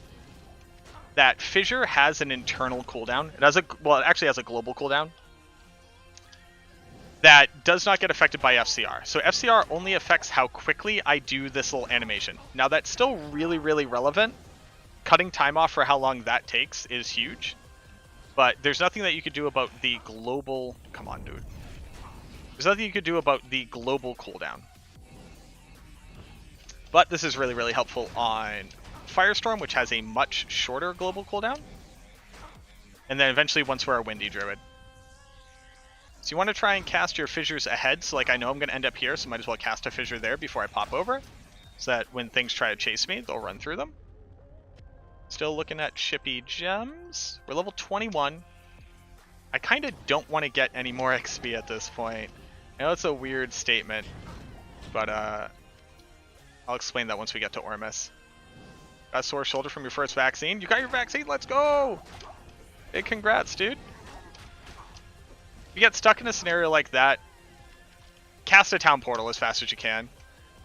that Fissure has an internal cooldown. It has it actually has a global cooldown that does not get affected by FCR. So FCR only affects how quickly I do this little animation. Now that's still really, really relevant. Cutting time off for how long that takes is huge. But there's nothing that you could do about the global... Come on, dude. There's nothing you could do about the global cooldown. But this is really, really helpful on Firestorm, which has a much shorter global cooldown. And then eventually once we're a Windy Druid. So you want to try and cast your fissures ahead. So like I know I'm going to end up here, so might as well cast a fissure there before I pop over. So that when things try to chase me, they'll run through them. Still looking at chippy gems. We're level 21. I kind of don't want to get any more XP at this point. I know it's a weird statement, but I'll explain that once we get to Ormus. Got a sore shoulder from your first vaccine. You got your vaccine? Let's go! Hey, congrats, dude. If you get stuck in a scenario like that, cast a town portal as fast as you can.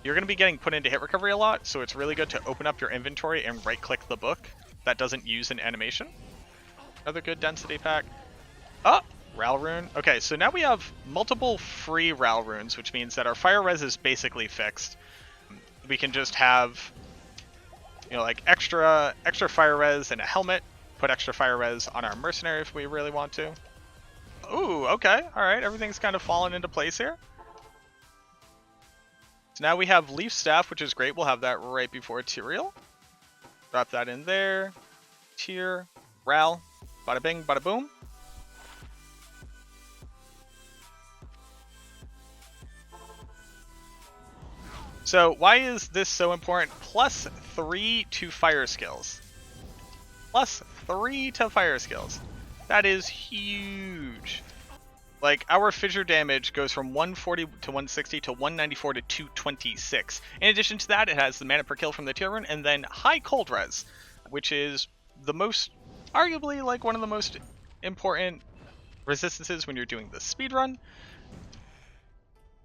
You're going to be getting put into hit recovery a lot, so it's really good to open up your inventory and right-click the book. That doesn't use an animation. Another good density pack. Oh, Ral rune. Okay, so now we have multiple free Ral runes, which means that our fire res is basically fixed. We can just have, like extra fire res and a helmet. Put extra fire res on our mercenary if we really want to. Ooh, okay, all right. Everything's kind of fallen into place here. So now we have Leaf Staff, which is great. We'll have that right before Tyrael. Drop that in there. Tyr, Ral, bada bing, bada boom. So why is this so important? Plus 3 to fire skills. Plus 3 to fire skills. That is huge. Like, our fissure damage goes from 140 to 160 to 194 to 226. In addition to that, it has the mana per kill from the Tier rune, and then high cold res, which is the most, arguably, like, one of the most important resistances when you're doing the speedrun.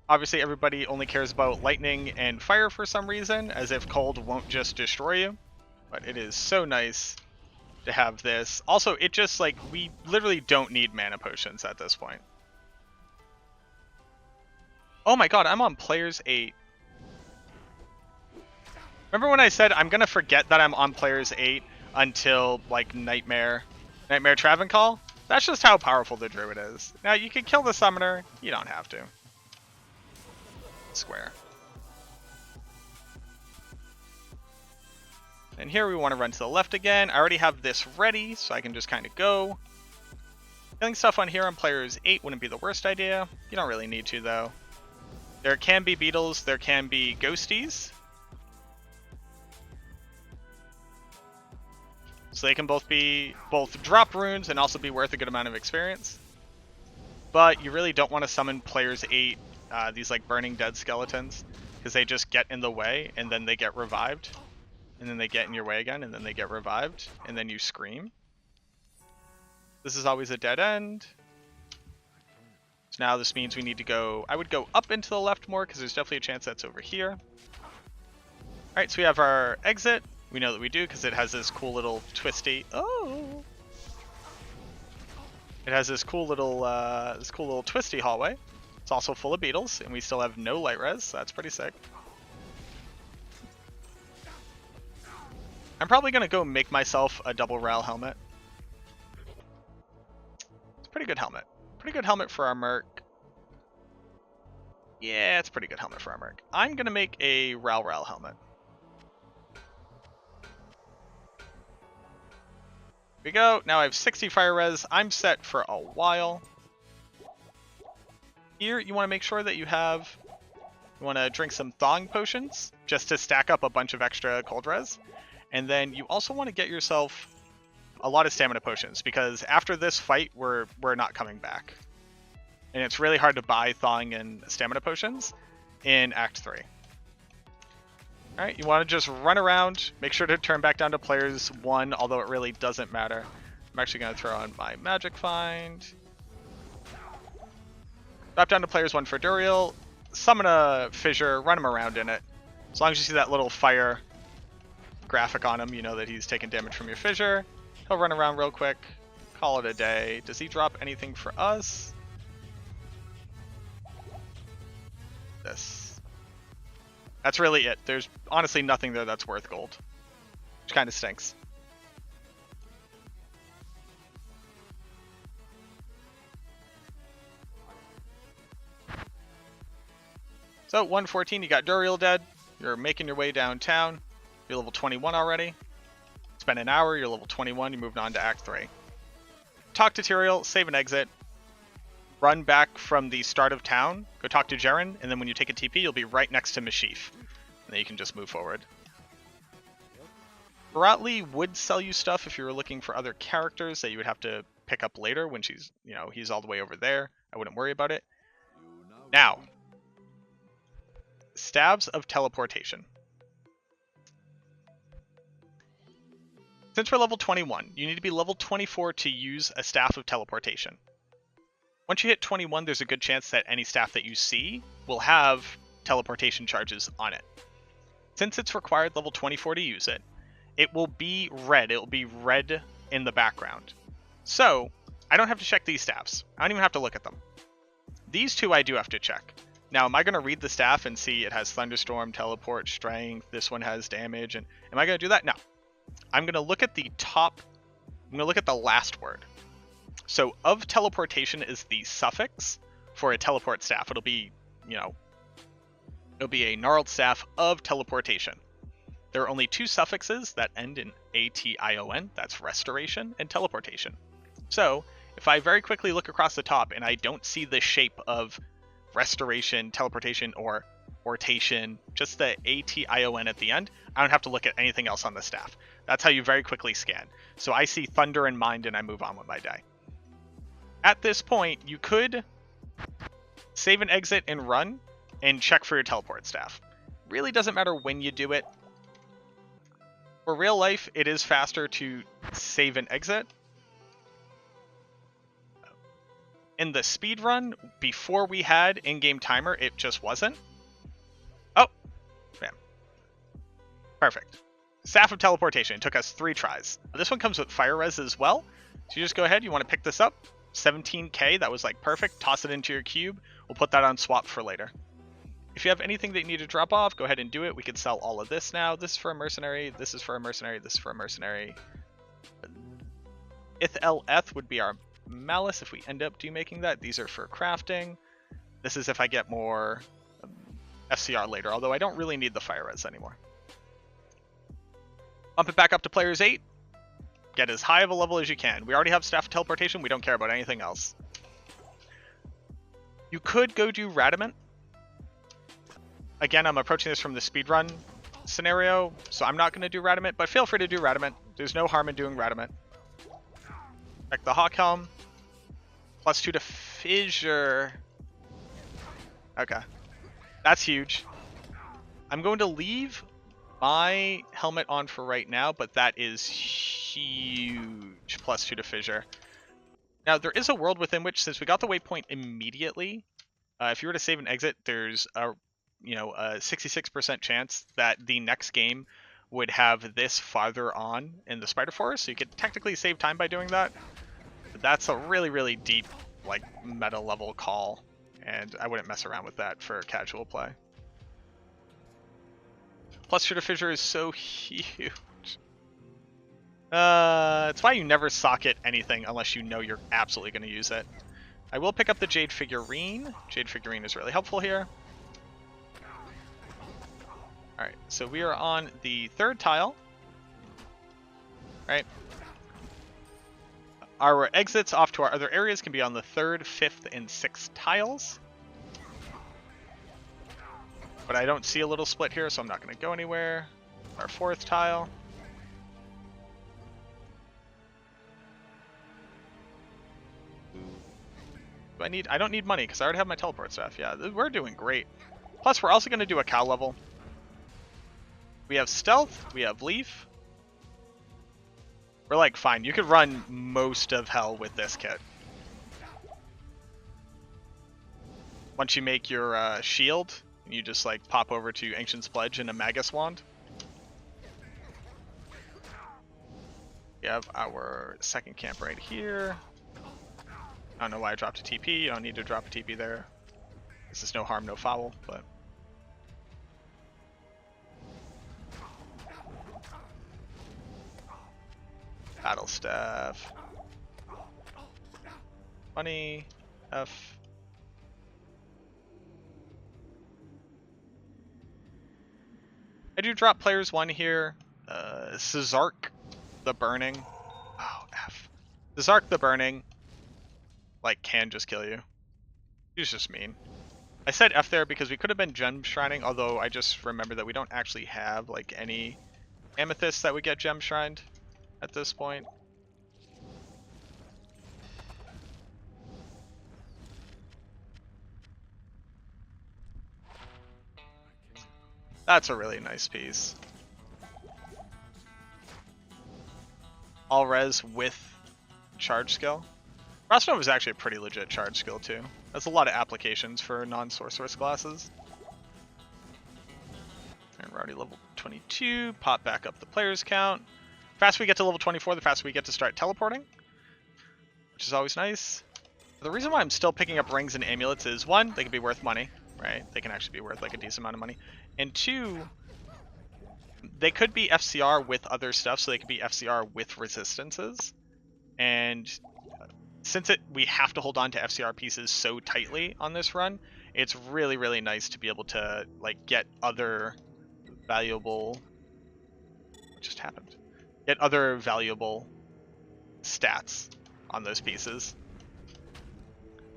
Obviously, everybody only cares about lightning and fire for some reason, as if cold won't just destroy you. But it is so nice to have this. Also, it just, like, we literally don't need mana potions at this point. Oh my god, I'm on players 8. Remember when I said I'm gonna forget that I'm on players 8 until, like, Nightmare Travencall? That's just how powerful the Druid is. Now, you can kill the Summoner, you don't have to. square. And here we want to run to the left again. I already have this ready, so I can just kind of go. Killing stuff on here on players 8 wouldn't be the worst idea. You don't really need to, though. There can be beetles, there can be ghosties. So they can both drop runes and also be worth a good amount of experience. But you really don't want to summon players 8, these like burning dead skeletons, because they just get in the way and then they get revived. And then they get in your way again, and then they get revived, and then you scream. This is always a dead end. So now this means we need to go... I would go up into the left more, because there's definitely a chance that's over here. Alright, so we have our exit. We know that we do, because it has this cool little twisty... Oh! It has this cool little twisty hallway. It's also full of beetles, and we still have no light res, so that's pretty sick. I'm probably going to go make myself a double rail helmet. It's a pretty good helmet. Pretty good helmet for our merc. Yeah, it's a pretty good helmet for our merc. I'm going to make a rail helmet. Here we go. Now I have 60 fire res. I'm set for a while. Here, you want to make sure that you want to drink some thawing potions just to stack up a bunch of extra cold res. And then you also want to get yourself a lot of stamina potions, because after this fight, we're not coming back. And it's really hard to buy thawing and stamina potions in Act 3. Alright, you want to just run around, make sure to turn back down to players 1, although it really doesn't matter. I'm actually going to throw on my magic find. Drop down to players 1 for Duriel, summon a fissure, run him around in it. As long as you see that little fire graphic on him, you know that he's taking damage from your fissure. He'll run around real quick, call it a day. Does he drop anything for us? This. That's really it. There's honestly nothing there that's worth gold, which kind of stinks. So 114, you got Duriel dead. You're making your way downtown. You're level 21 already. It's been an hour, you're level 21, you're moving on to Act 3. Talk to Tyrael, save and exit. Run back from the start of town, go talk to Jaren, and then when you take a TP, you'll be right next to Mashif. And then you can just move forward. Baratli would sell you stuff if you were looking for other characters that you would have to pick up later when he's all the way over there. I wouldn't worry about it. Now, Staves of Teleportation. Since we're level 21, you need to be level 24 to use a Staff of Teleportation. Once you hit 21, there's a good chance that any staff that you see will have teleportation charges on it. Since it's required level 24 to use it, it will be red. It will be red in the background. So, I don't have to check these staffs. I don't even have to look at them. These two I do have to check. Now, am I going to read the staff and see it has Thunderstorm, Teleport, Strength, this one has damage, and am I going to do that? No. I'm going to look at the top, I'm going to look at the last word. So, of teleportation is the suffix for a teleport staff. It'll be, it'll be a gnarled staff of teleportation. There are only two suffixes that end in ATION, that's restoration and teleportation. So, if I very quickly look across the top and I don't see the shape of restoration, teleportation, or ortation, just the ATION at the end, I don't have to look at anything else on the staff. That's how you very quickly scan. So I see Thunder in mind and I move on with my day. At this point, you could save and exit and run and check for your teleport staff. Really doesn't matter when you do it. For real life, it is faster to save and exit. In the speed run, before we had in-game timer, it just wasn't. Oh, bam. Perfect. Staff of Teleportation. It took us 3 tries. This one comes with Fire Res as well. So you just go ahead, you want to pick this up. 17k, that was like perfect. Toss it into your cube. We'll put that on swap for later. If you have anything that you need to drop off, go ahead and do it. We could sell all of this now. This is for a mercenary. This is for a mercenary. This is for a mercenary. Ith would be our Malice if we end up making that. These are for crafting. This is if I get more SCR later, although I don't really need the fire res anymore. Bump it back up to players 8. Get as high of a level as you can. We already have staff teleportation. We don't care about anything else. You could go do Radament. Again, I'm approaching this from the speedrun scenario, so I'm not going to do Radament, but feel free to do Radament. There's no harm in doing Radament. Check the Hawk Helm. +2 to Fissure. Okay. That's huge. I'm going to leave my helmet on for right now, but that is huge. +2 to Fissure. Now, there is a world within which, since we got the waypoint immediately, if you were to save and exit, there's a 66% chance that the next game would have this farther on in the Spider Forest, so you could technically save time by doing that. But that's a really, really deep, like, meta level call, and I wouldn't mess around with that for casual play. +2 to Fissure is so huge. It's why you never socket anything unless you know you're absolutely going to use it. I will pick up the Jade Figurine. Jade Figurine is really helpful here. Alright, so we are on the 3rd tile. Right? Our exits off to our other areas can be on the 3rd, 5th, and 6th tiles. But I don't see a little split here, so I'm not going to go anywhere. Our 4th tile. I don't need money because I already have my teleport stuff. Yeah, we're doing great. Plus, we're also going to do a cow level. We have stealth. We have leaf. We're like, fine. You could run most of hell with this kit. Once you make your shield, you just like pop over to Ancient's Pledge and a Magus Wand. We have our second camp right here. I don't know why I dropped a TP. You don't need to drop a TP there. This is no harm, no foul, but... Battle Staff. Money. F. I do drop players 1 here. Cesark the Burning. Oh, F. Cesark the Burning. Like, can just kill you. He's just mean. I said F there because we could have been gem shrining, although I just remember that we don't actually have, like, any amethysts that would get gem shrined at this point. That's a really nice piece. All res with charge skill. Frostnova is actually a pretty legit charge skill too. That's a lot of applications for non-sorceress classes. And we're already level 22. Pop back up the players count. The faster we get to level 24, the faster we get to start teleporting, which is always nice. The reason why I'm still picking up rings and amulets is 1, they can be worth money, right? They can actually be worth like a decent amount of money. And 2, they could be FCR with other stuff, so they could be FCR with resistances. And since we have to hold on to FCR pieces so tightly on this run, it's really, really nice to be able to like get other valuable... What just happened? Get other valuable stats on those pieces.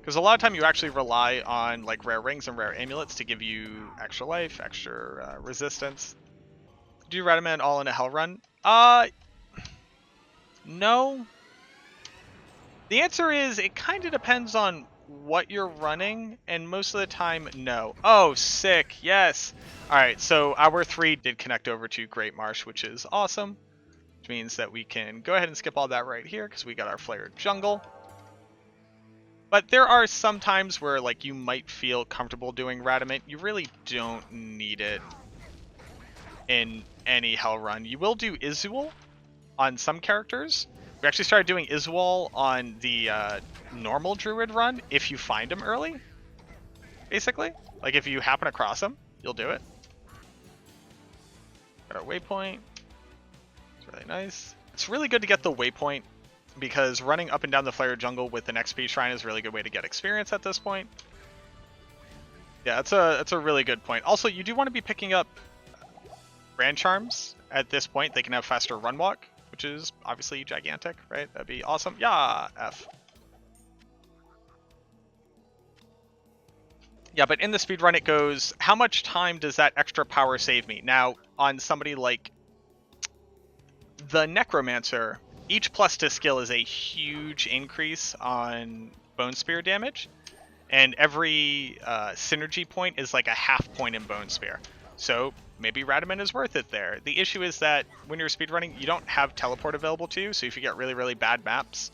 Because a lot of time you actually rely on like rare rings and rare amulets to give you extra life, extra resistance. Do you recommend all in a hell run? No. The answer is it kind of depends on what you're running, and most of the time, no. Oh, sick. Yes. All right, so our 3 did connect over to Great Marsh, which is awesome. Which means that we can go ahead and skip all that right here because we got our Flared Jungle. But there are some times where like you might feel comfortable doing Radament. You really don't need it in any hell run. You will do Izual on some characters. We actually started doing Izual on the normal Druid run if you find him early, basically. Like if you happen across him, you'll do it. Got our waypoint. It's really nice. It's really good to get the waypoint because running up and down the Flare Jungle with an XP Shrine is a really good way to get experience at this point. Yeah, that's a really good point. Also, you do want to be picking up Grand Charms at this point. They can have faster run walk, which is obviously gigantic, right? That'd be awesome. Yeah, F. Yeah, but in the speedrun it goes, how much time does that extra power save me? Now, on somebody like the Necromancer, each plus to skill is a huge increase on Bone Spear damage, and every synergy point is like a half point in Bone Spear. So maybe Radaman is worth it there. The issue is that when you're speedrunning, you don't have teleport available to you, so if you get really, really bad maps,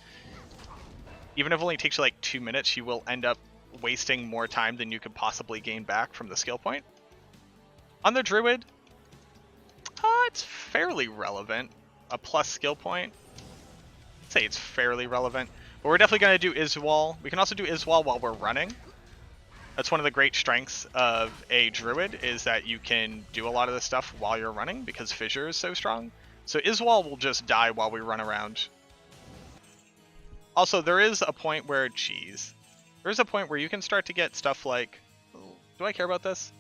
even if it only takes you like 2 minutes, you will end up wasting more time than you could possibly gain back from the skill point. On the Druid, it's fairly relevant. A plus skill point. I'd say it's fairly relevant. But we're definitely going to do Iswal. We can also do Iswal while we're running. That's one of the great strengths of a Druid, is that you can do a lot of this stuff while you're running because Fissure is so strong. So Iswal will just die while we run around. Also, there is a point where, there's a point where you can start to get stuff like, do I care about this?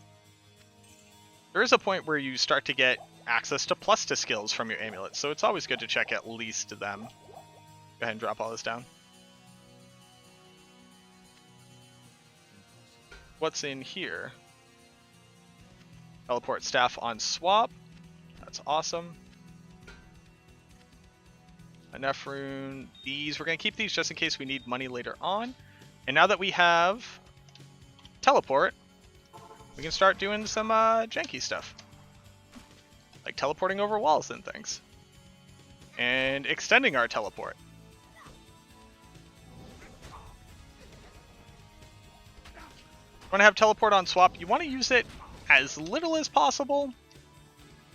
There is a point where you start to get access to plus to skills from your amulets, so it's always good to check at least them. Go ahead and drop all this down. What's in here? Teleport staff on swap. That's awesome. A Nephrune. These, we're going to keep these just in case we need money later on. And now that we have teleport, we can start doing some janky stuff. Like teleporting over walls and things. And extending our teleport. You want to have teleport on swap. You want to use it as little as possible,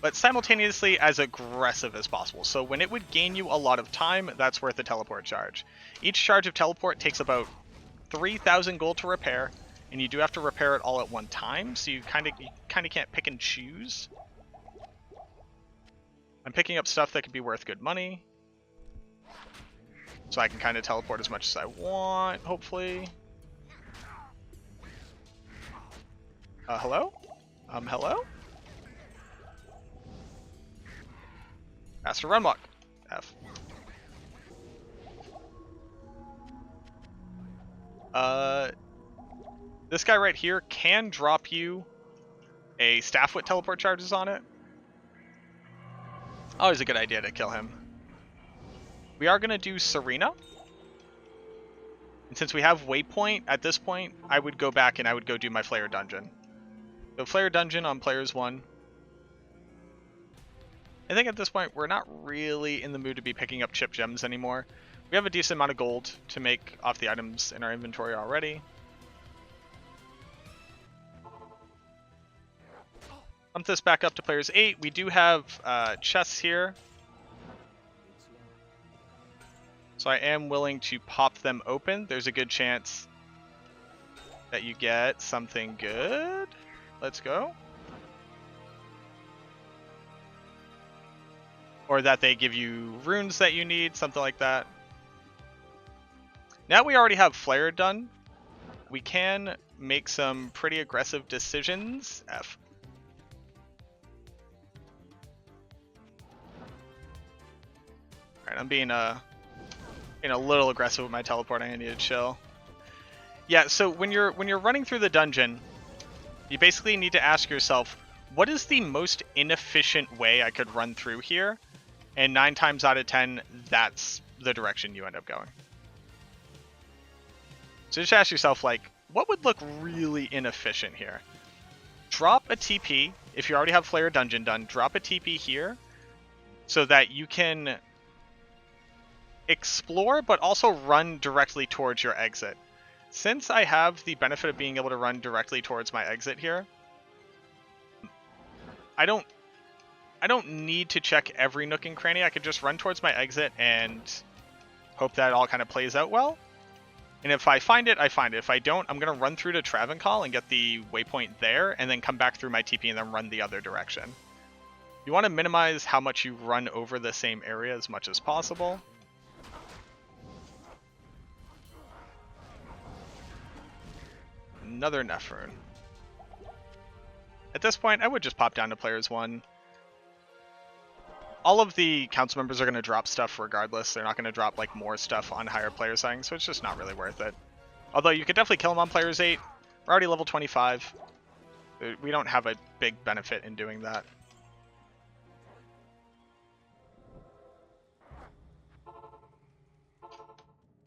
but simultaneously as aggressive as possible. So when it would gain you a lot of time, that's worth the teleport charge. Each charge of teleport takes about 3,000 gold to repair, and you do have to repair it all at one time, so you kind of can't pick and choose. I'm picking up stuff that could be worth good money, so I can kind of teleport as much as I want, hopefully. Hello? Hello? Faster run walk. F. This guy right here can drop you a staff with teleport charges on it. Always a good idea to kill him. We are going to do Serena. And since we have Waypoint, at this point, I would go back and I would go do my Flare Dungeon. So Flare Dungeon on players 1. I think at this point, we're not really in the mood to be picking up chip gems anymore. We have a decent amount of gold to make off the items in our inventory already. Bump this back up to players 8. We do have chests here. So I am willing to pop them open. There's a good chance that you get something good. Let's go. Or that they give you runes that you need, something like that. Now we already have Flare done. We can make some pretty aggressive decisions. F. Alright, I'm being a little aggressive with my teleporting. I need to chill. Yeah, so when you're running through the dungeon, you basically need to ask yourself, what is the most inefficient way I could run through here? And 9 times out of 10, that's the direction you end up going. So just ask yourself, like, what would look really inefficient here? Drop a TP. If you already have Flare Dungeon done, drop a TP here so that you can explore, but also run directly towards your exit. Since I have the benefit of being able to run directly towards my exit here, I don't need to check every nook and cranny. I could just run towards my exit and hope that it all kind of plays out well. And if I find it, I find it. If I don't, I'm going to run through to Travancore and get the waypoint there, and then come back through my TP and then run the other direction. You want to minimize how much you run over the same area as much as possible. Another Nephrune. At this point, I would just pop down to players 1. All of the council members are going to drop stuff regardless. They're not going to drop like more stuff on higher player settings, so it's just not really worth it. Although you could definitely kill them on players 8. We're already level 25. We don't have a big benefit in doing that.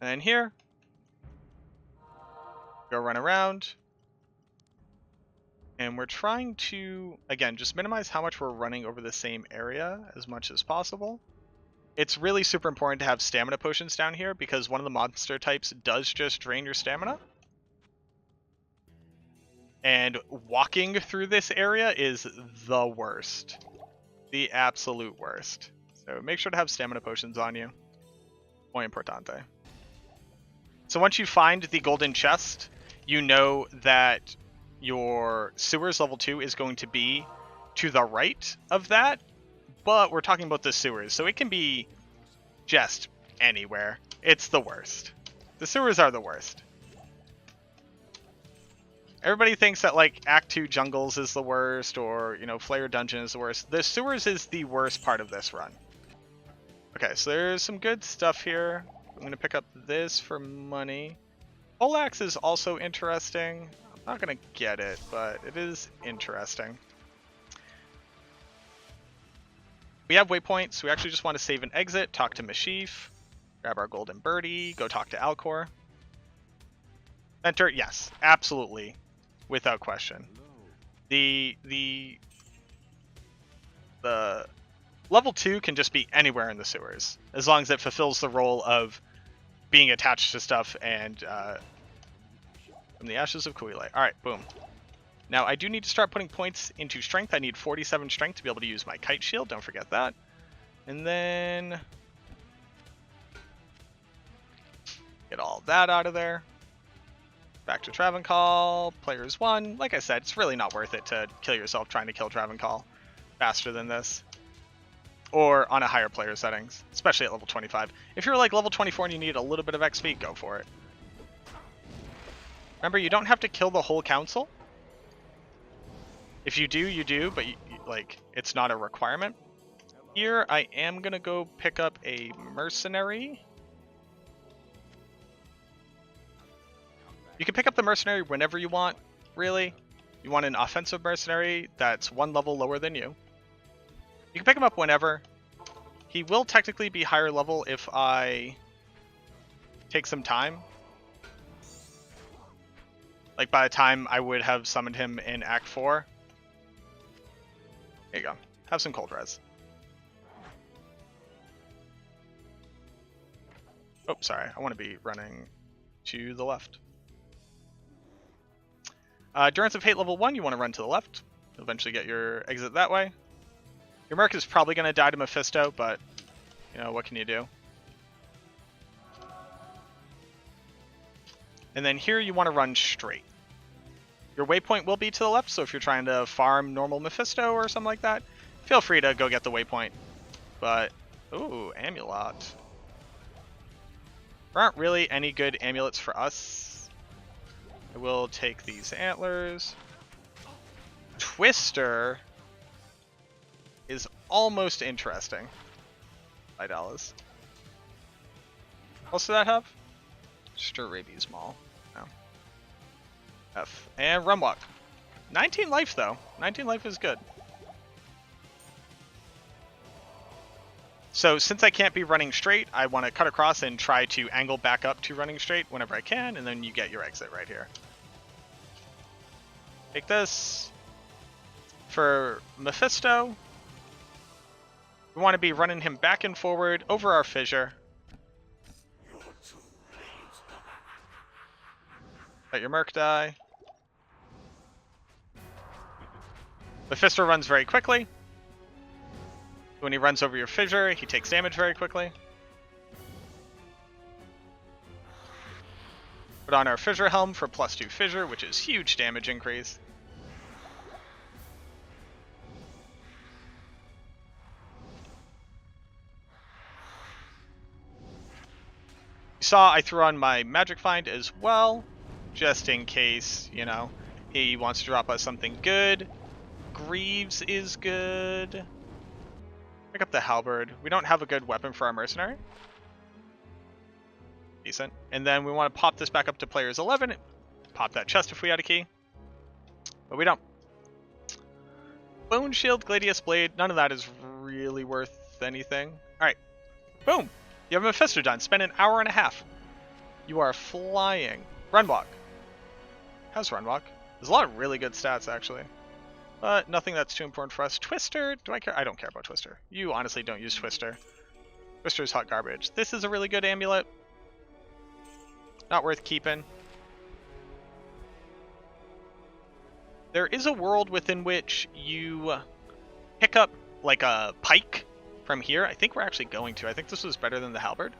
And then here, go run around. And we're trying to, again, just minimize how much we're running over the same area as much as possible. It's really super important to have stamina potions down here because one of the monster types does just drain your stamina. And walking through this area is the worst. The absolute worst. So make sure to have stamina potions on you. Muy importante. So once you find the golden chest, you know that your sewers level 2 is going to be to the right of that, but we're talking about the sewers, so it can be just anywhere. It's the worst. The sewers are the worst. Everybody thinks that like Act 2 jungles is the worst, or you know, Flare Dungeon is the worst. The sewers is the worst part of this run. Okay, so there's some good stuff here. I'm going to pick up this for money. Poleaxe is also interesting. I'm not going to get it, but it is interesting. We have waypoints. We actually just want to save and exit, talk to Mashif, grab our golden birdie, go talk to Alcor. Enter, yes, absolutely, without question. The level 2 can just be anywhere in the sewers, as long as it fulfills the role of being attached to stuff and from the ashes of Kuile. Alright, boom. Now, I do need to start putting points into strength. I need 47 strength to be able to use my kite shield. Don't forget that. And then get all that out of there. Back to Travancal. Players 1. Like I said, it's really not worth it to kill yourself trying to kill Travancal faster than this. Or on a higher player settings, especially at level 25. If you're like level 24 and you need a little bit of XP, go for it. Remember, you don't have to kill the whole council. If you do, you do, but like it's not a requirement. Here, I am gonna go pick up a mercenary. You can pick up the mercenary whenever you want, really. You want an offensive mercenary that's 1 level lower than you. You can pick him up whenever. He will technically be higher level if I take some time. Like by the time I would have summoned him in Act 4. There you go. Have some cold res. Oh, sorry. I want to be running to the left. Endurance of Hate level 1, you want to run to the left. You'll eventually get your exit that way. Your Merc is probably going to die to Mephisto, but, you know, what can you do? And then here you want to run straight. Your waypoint will be to the left, so if you're trying to farm normal Mephisto or something like that, feel free to go get the waypoint. But, ooh, Amulet. There aren't really any good amulets for us. I will take these antlers. Twister is almost interesting. $5. What else did that have? Just a Rabies Maul. No. F. And Rumwalk. 19 life though. 19 life is good. So since I can't be running straight, I want to cut across and try to angle back up to running straight whenever I can, and then you get your exit right here. Take this. For Mephisto, we want to be running him back and forward over our fissure. Let your Merc die. Mephisto runs very quickly. When he runs over your fissure, he takes damage very quickly. Put on our fissure helm for +2 fissure, which is huge damage increase. You saw I threw on my Magic Find as well, just in case, you know, he wants to drop us something good. Greaves is good. Pick up the halberd. We don't have a good weapon for our mercenary. Decent. And then we want to pop this back up to players 11. Pop that chest if we had a key. But we don't. Bone shield, gladius blade. None of that is really worth anything. Alright. Boom! You have a Mephisto done. Spend an hour and a half. You are flying. Run walk. How's run walk? There's a lot of really good stats, actually. But nothing that's too important for us. Twister? Do I care? I don't care about Twister. You honestly don't use Twister. Twister is hot garbage. This is a really good amulet. Not worth keeping. There is a world within which you pick up like a pike from here. I think we're actually going to. I think this was better than the halberd.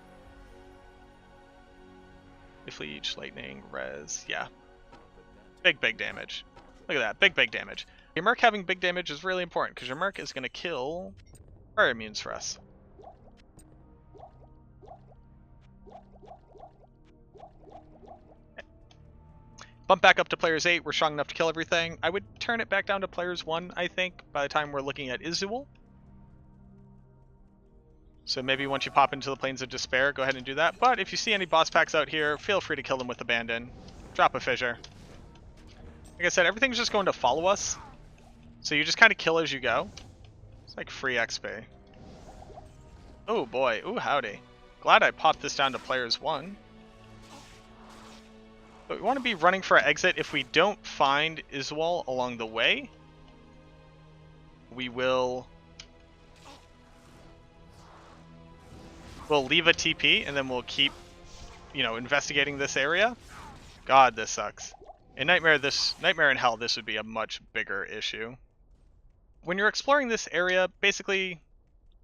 If leech, lightning, res, yeah. Big damage. Look at that, big damage. Your merc having big damage is really important because your merc is going to kill fire immunes for us. Bump back up to players 8. We're strong enough to kill everything. I would turn it back down to players 1, I think, by the time we're looking at Izuul. So maybe once you pop into the Plains of Despair, go ahead and do that. But if you see any boss packs out here, feel free to kill them with Abandon. Drop a fissure. Like I said, everything's just going to follow us. So you just kind of kill as you go. It's like free XP. Oh boy, ooh howdy. Glad I popped this down to players 1. But we want to be running for our exit. If we don't find Izuul along the way, we'll leave a TP and then we'll keep, investigating this area. God, this sucks. In Nightmare and Hell, this would be a much bigger issue. When you're exploring this area, basically,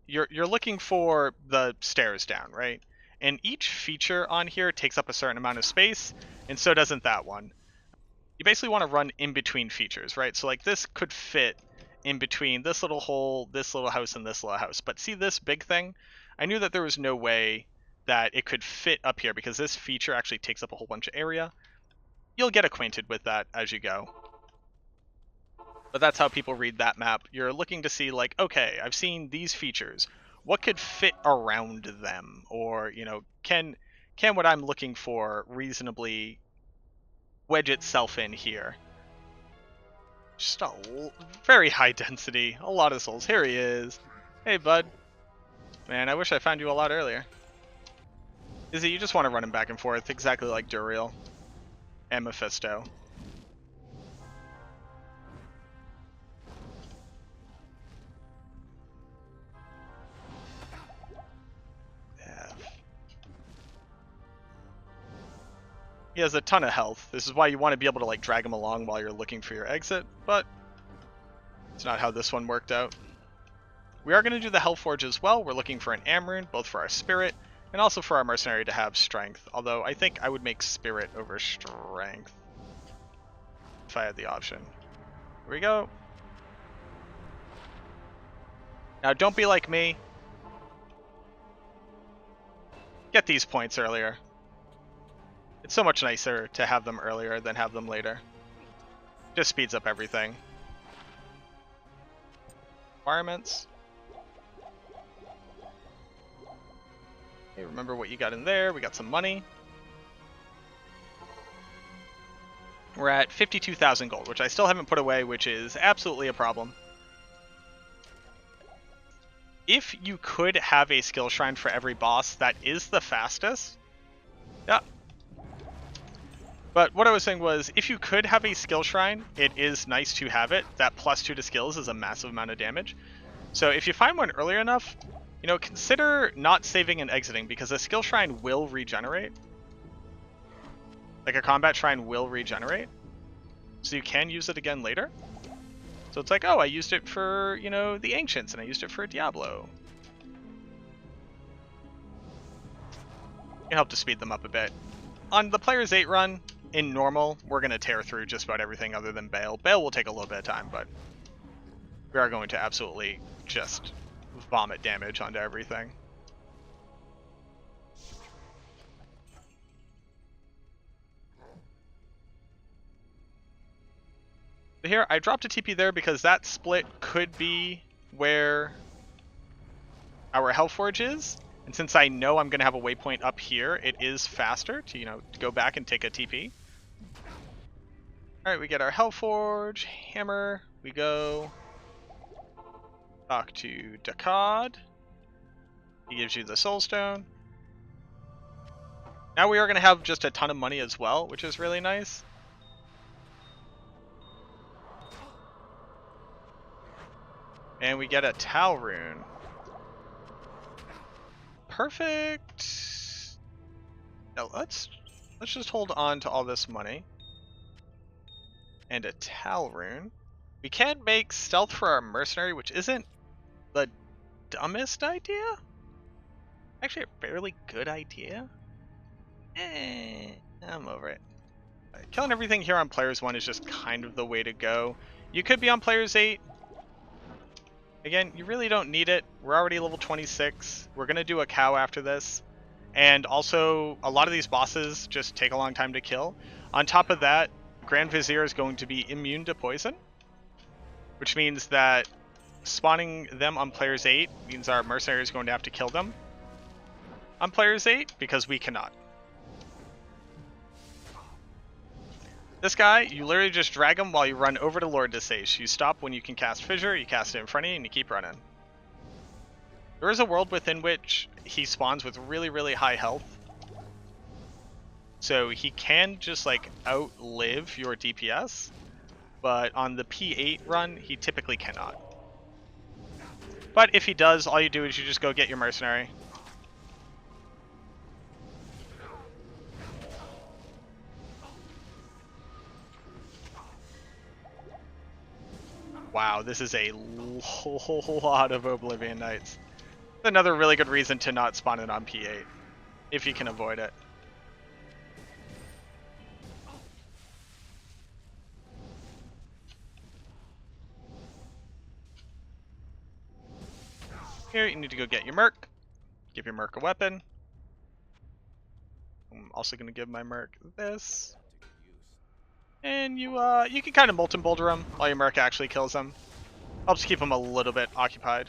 you're looking for the stairs down, right? And each feature on here takes up a certain amount of space, and so doesn't that one. You basically want to run in between features, right? So like this could fit in between this little hole, this little house, and this little house. But see this big thing? I knew that there was no way that it could fit up here because this feature actually takes up a whole bunch of area. You'll get acquainted with that as you go. But that's how people read that map. You're looking to see like, okay, I've seen these features. What could fit around them? Or, can what I'm looking for reasonably wedge itself in here? Just a very high density, a lot of souls. Here he is. Hey, bud. Man, I wish I found you a lot earlier. Izzy, you just want to run him back and forth, exactly like Duriel and Mephisto. He has a ton of health. This is why you want to be able to like drag him along while you're looking for your exit, but it's not how this one worked out. We are going to do the Hellforge as well. We're looking for an Amrune, both for our spirit and also for our mercenary to have strength. Although I think I would make spirit over strength if I had the option. Here we go. Now don't be like me. Get these points earlier. It's so much nicer to have them earlier than have them later. Just speeds up everything. Requirements. Okay, remember what you got in there. We got some money. We're at 52,000 gold, which I still haven't put away, which is absolutely a problem. If you could have a skill shrine for every boss, that is the fastest. Yeah. But what I was saying was, if you could have a skill shrine, it is nice to have it. That +2 to skills is a massive amount of damage. So if you find one earlier enough, consider not saving and exiting, because a skill shrine will regenerate. Like a combat shrine will regenerate. So you can use it again later. So it's like, oh, I used it for, the Ancients, and I used it for Diablo. It can help to speed them up a bit. On the Players 8 run, in normal, we're going to tear through just about everything other than Baal. Baal will take a little bit of time, but we are going to absolutely just vomit damage onto everything. Here, I dropped a TP there because that split could be where our Hellforge is. And since I know I'm going to have a waypoint up here, it is faster to, to go back and take a TP. Alright, we get our Hellforge, hammer, we go talk to Dakad. He gives you the Soulstone. Now we are going to have just a ton of money as well, which is really nice. And we get a Tal Rune. Perfect. Now let's just hold on to all this money. And a Tal Rune. We can make stealth for our mercenary, which isn't the dumbest idea. Actually a fairly good idea. I'm over it. Right, killing everything here on players 1 is just kind of the way to go. You could be on players 8. Again, you really don't need it. We're already level 26. We're going to do a cow after this. And also, a lot of these bosses just take a long time to kill. On top of that, Grand Vizier is going to be immune to poison. Which means that spawning them on players 8 means our mercenary is going to have to kill them on players 8 because we cannot. This guy, you literally just drag him while you run over to Lord Desace. You stop when you can cast Fissure, you cast it in front of you, and you keep running. There is a world within which he spawns with really, really high health. So he can just like outlive your DPS, but on the P8 run, he typically cannot. But if he does, all you do is you just go get your mercenary. Wow, this is a whole lot of Oblivion Knights. Another really good reason to not spawn it on P8, if you can avoid it. Here, you need to go get your Merc. Give your Merc a weapon. I'm also going to give my Merc this. And you can kind of Molten Boulder him while your Merc actually kills him. Helps keep him a little bit occupied.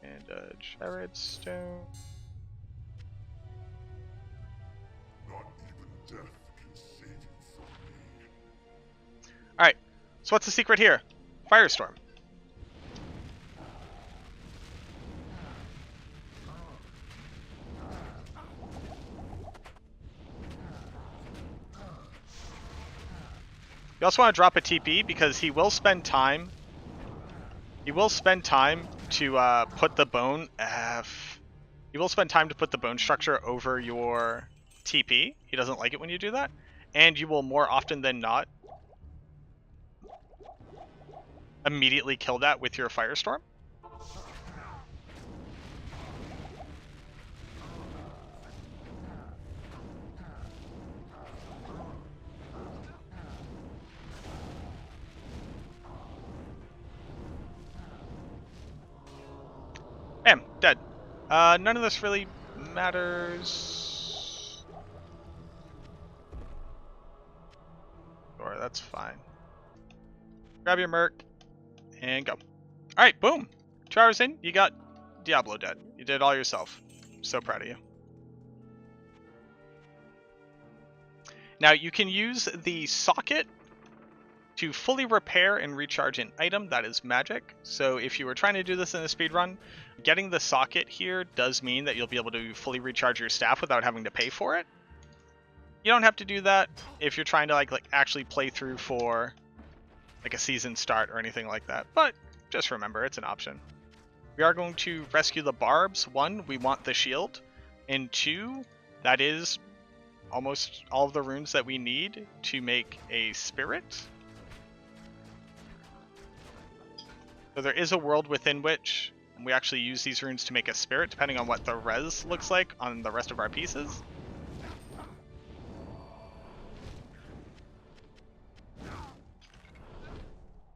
And a Jared Stone. Not even death can save you from me. Alright, so what's the secret here? Firestorm. You also want to drop a TP because he will spend time. He will spend time to put the bone. He will spend time to put the bone structure over your TP. He doesn't like it when you do that, and you will more often than not immediately kill that with your Firestorm. Bam, dead. None of this really matters. Sure, that's fine. Grab your Merc and go. Alright, boom. 2 hours in, you got Diablo dead. You did it all yourself. I'm so proud of you. Now, you can use the socket to fully repair and recharge an item that is magic. So if you were trying to do this in a speedrun, getting the socket here does mean that you'll be able to fully recharge your staff without having to pay for it. You don't have to do that if you're trying to like actually play through for like a season start or anything like that, but just remember it's an option. We are going to rescue the barbs. 1, we want the shield, and 2, that is almost all of the runes that we need to make a spirit. So there is a world within which we actually use these runes to make a spirit, depending on what the res looks like on the rest of our pieces.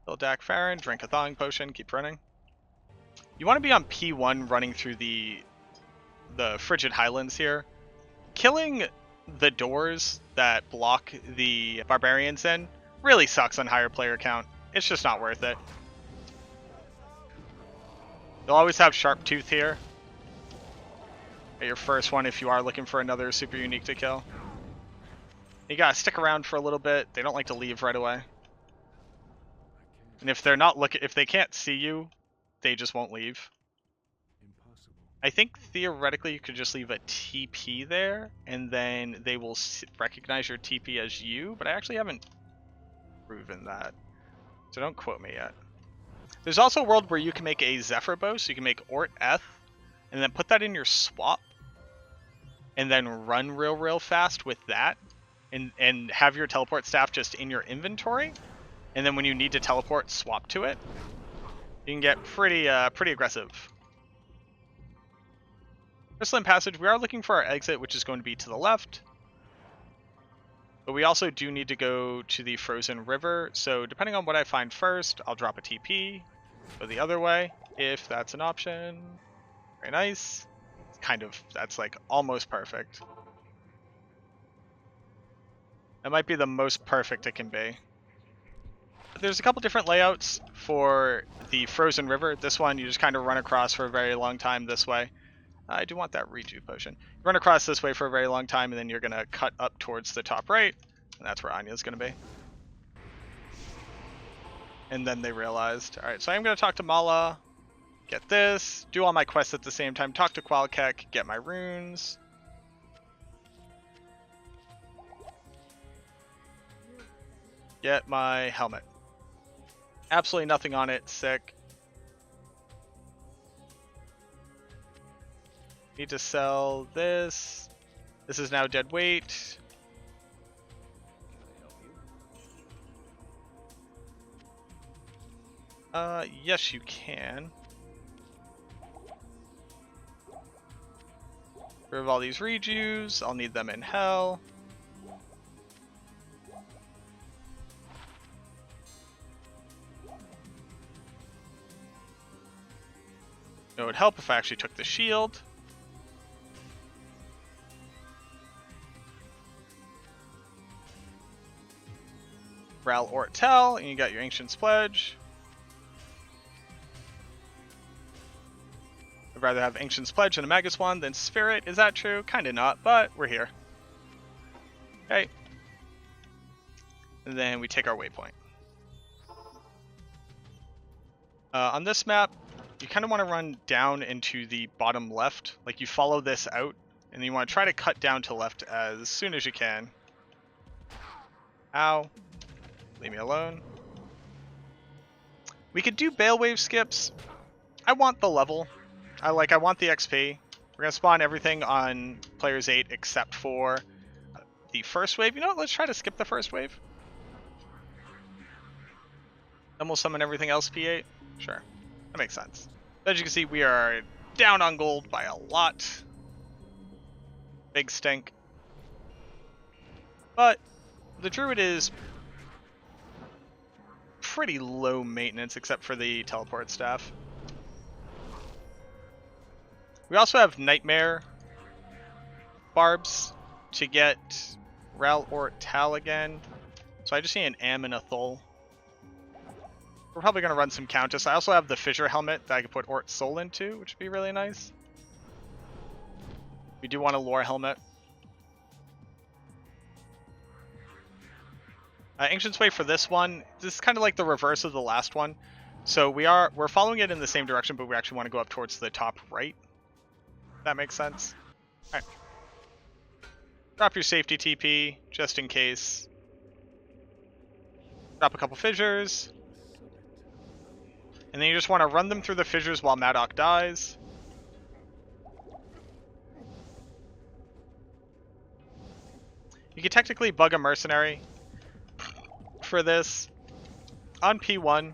Kill Dak Farron, drink a thawing potion, keep running. You want to be on P1 running through the Frigid Highlands here. Killing the doors that block the barbarians in really sucks on higher player count. It's just not worth it. You'll always have Sharp Tooth here at your first one if you are looking for another super unique to kill. You gotta stick around for a little bit. They don't like to leave right away. And if they're not if they can't see you, they just won't leave. I think theoretically you could just leave a TP there, and then they will recognize your TP as you, but I actually haven't proven that. So don't quote me yet. There's also a world where you can make a Zephyr bow, so you can make Ort Eth, and then put that in your swap, and then run real fast with that, and have your teleport staff just in your inventory, and then when you need to teleport, swap to it. You can get pretty aggressive. Crystalline Passage, we are looking for our exit, which is going to be to the left. But we also do need to go to the Frozen River, so depending on what I find first, I'll drop a TP, go the other way, if that's an option. Very nice. Kind of, that's like almost perfect. That might be the most perfect it can be. There's a couple different layouts for the Frozen River. This one, you just kind of run across for a very long time this way. I do want that reju potion. You run across this way for a very long time, and then you're going to cut up towards the top right, and that's where Anya's going to be. And then they realized, alright, so I'm going to talk to Mala, get this, do all my quests at the same time, talk to Qualkek, get my runes. Get my helmet. Absolutely nothing on it, sick. Need to sell this. This is now dead weight. Yes, you can. Remove all these rejus. I'll need them in hell. It would help if I actually took the shield. Ral Ortel, and you got your Ancient's Pledge. I'd rather have Ancient's Pledge and a Magus Wand than Spirit. Is that true? Kinda not, but we're here. Okay. And then we take our waypoint. On this map, you kind of want to run down into the bottom left. Like you follow this out, and you want to try to cut down to left as soon as you can. Ow. Leave me alone. We could do Bale Wave skips. I want the level. I want the XP. We're going to spawn everything on players 8 except for the first wave. You know what? Let's try to skip the first wave. Then we'll summon everything else P8. Sure. That makes sense. As you can see, we are down on gold by a lot. Big stink. But the Druid is pretty low maintenance except for the teleport staff. We also have Nightmare Barbs to get Ral or Tal again. So I just need an Am and a Thul. We're probably going to run some Countess. I also have the Fissure helmet that I could put Ort Soul into, which would be really nice. We do want a Lore helmet. Ancient's Way for this one, this is kind of like the reverse of the last one. So we're following it in the same direction, but we actually want to go up towards the top right. If that makes sense. Alright. Drop your safety TP, just in case. Drop a couple fissures. And then you just want to run them through the fissures while Madoc dies. You could technically bug a mercenary for this on P1.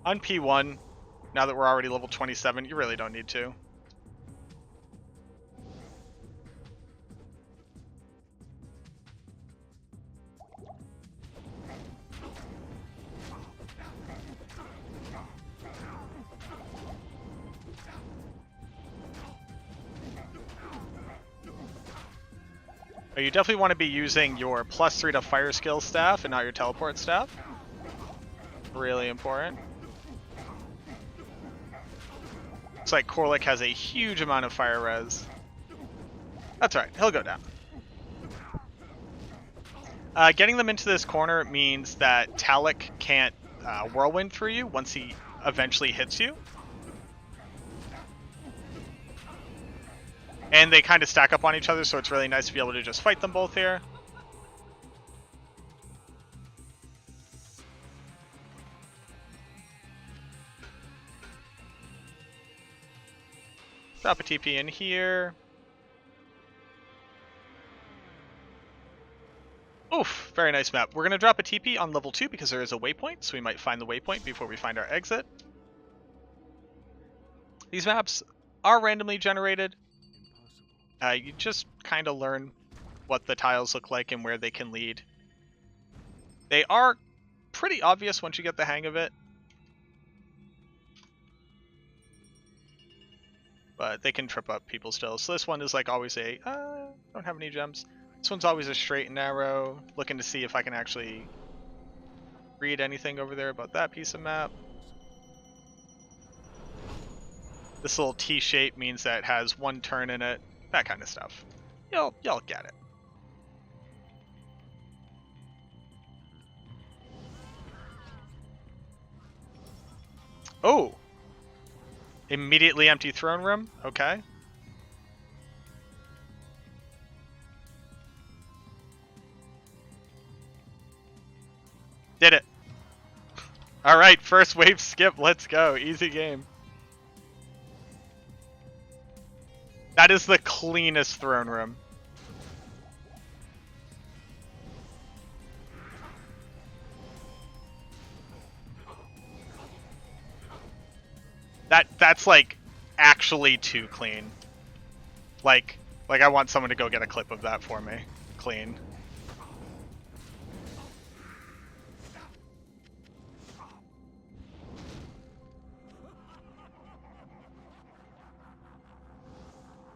On P1, now that we're already level 27, you really don't need to. But you definitely want to be using your +3 to fire skill staff and not your teleport staff. Really important. Looks like Korlik has a huge amount of fire res. That's alright, he'll go down. Getting them into this corner means that Talik can't whirlwind through you once he eventually hits you. And they kind of stack up on each other, so it's really nice to be able to just fight them both here. Drop a TP in here. Oof, very nice map. We're going to drop a TP on level 2 because there is a waypoint, so we might find the waypoint before we find our exit. These maps are randomly generated. You just kind of learn what the tiles look like and where they can lead. They are pretty obvious once you get the hang of it. But they can trip up people still. So this one is like always a, don't have any gems. This one's always a straight and narrow, looking to see if I can actually read anything over there about that piece of map. This little T shape means that it has one turn in it, that kind of stuff. Y'all get it. Oh! Immediately empty throne room? Okay. Did it. Alright, first wave skip, let's go. Easy game. That is the cleanest throne room. That's like actually too clean. Like I want someone to go get a clip of that for me. Clean.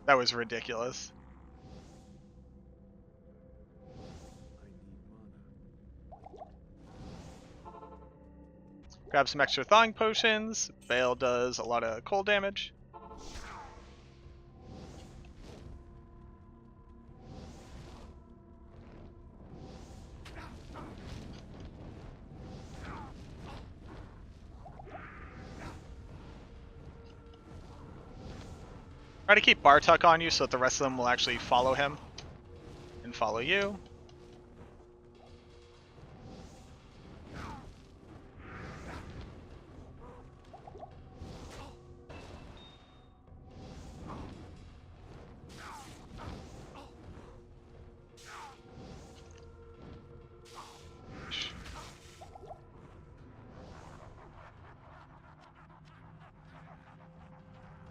That was ridiculous. Grab some extra thawing potions. Baal does a lot of cold damage. Try to keep Bartuk on you so that the rest of them will actually follow him and follow you.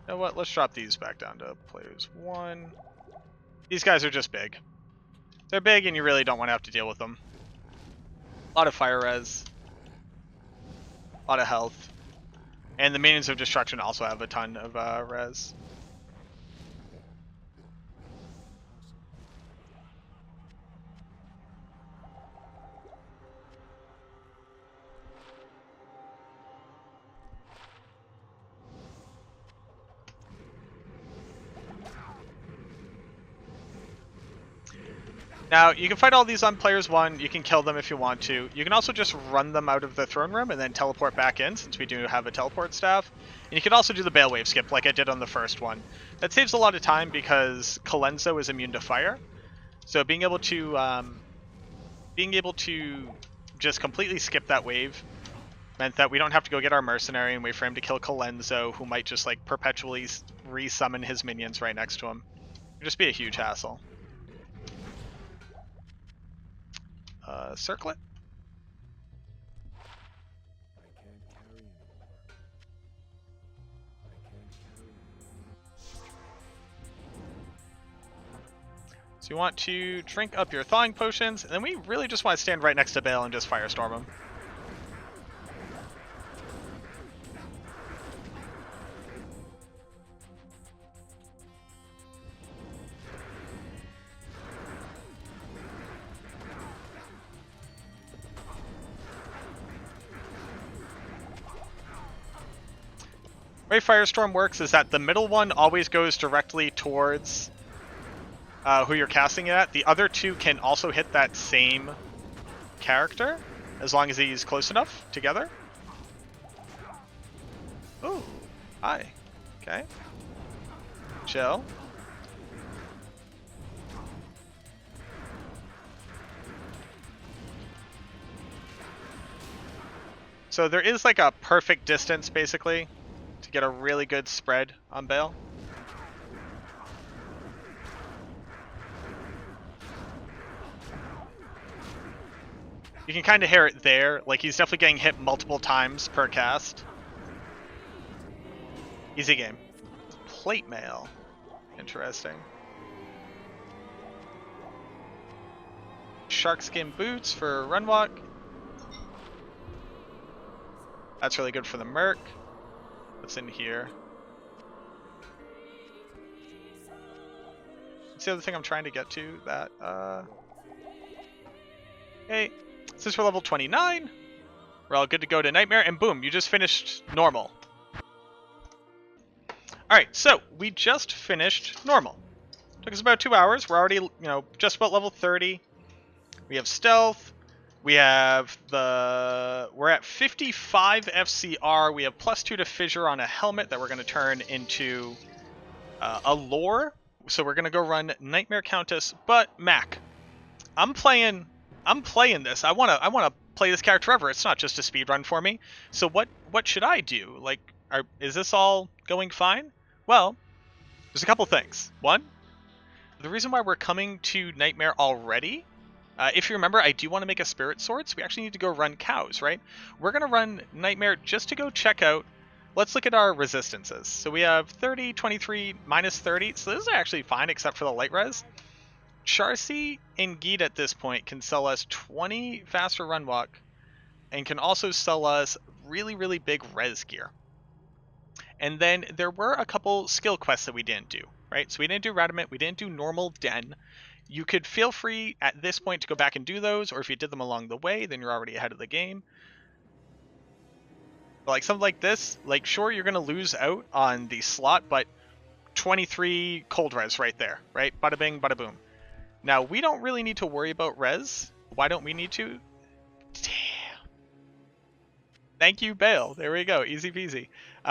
You know what? Let's drop these back down to players 1. These guys are just big. They're big and you really don't want to have to deal with them. A lot of fire res. A lot of health. And the Minions of Destruction also have a ton of res. Now, you can fight all these on players 1, you can kill them if you want to. You can also just run them out of the throne room and then teleport back in, since we do have a teleport staff. And you can also do the Baal wave skip like I did on the first one. That saves a lot of time because Kalenzo is immune to fire. So being able to just completely skip that wave meant that we don't have to go get our mercenary and wait for him to kill Kalenzo, who might just like perpetually resummon his minions right next to him. It would just be a huge hassle. Circlet. So you want to drink up your thawing potions, and then we really just want to stand right next to Baal and just firestorm him. The way Firestorm works is that the middle one always goes directly towards who you're casting it at. The other two can also hit that same character, as long as he's close enough together. Ooh, hi. Okay. Chill. So there is like a perfect distance, basically, to get a really good spread on Baal. You can kind of hear it there. Like, he's definitely getting hit multiple times per cast. Easy game. Plate mail. Interesting. Sharkskin boots for run walk. That's really good for the Merc. What's in here? What's the other thing I'm trying to get to? That, Hey, since we're level 29, we're all good to go to Nightmare, and boom, you just finished normal. Alright, so we just finished normal. Took us about 2 hours. We're already, just about level 30. We have stealth. We have we're at 55 FCR. We have +2 to fissure on a helmet that we're going to turn into a lore. So we're going to go run Nightmare Countess. But Mac, I'm playing this. I want to play this character forever. It's not just a speed run for me. So what should I do? Like, is this all going fine? Well, there's a couple things. One, the reason why we're coming to Nightmare already, if you remember, I do want to make a spirit sword, so we actually need to go run cows, right? We're going to run Nightmare just to go check out. Let's look at our resistances. So we have 30, 23, -30. So this is actually fine, except for the light res. Charcy and Geet at this point can sell us 20 faster run walk, and can also sell us really, really big res gear. And then there were a couple skill quests that we didn't do, right? So we didn't do Radamant, we didn't do Normal Den. You could feel free at this point to go back and do those, or if you did them along the way, then you're already ahead of the game. But like something like this, like sure, you're going to lose out on the slot, but 23 cold res right there, right? Bada bing, bada boom. Now, we don't really need to worry about res. Why don't we need to? Damn. Thank you, Baal. There we go. Easy peasy.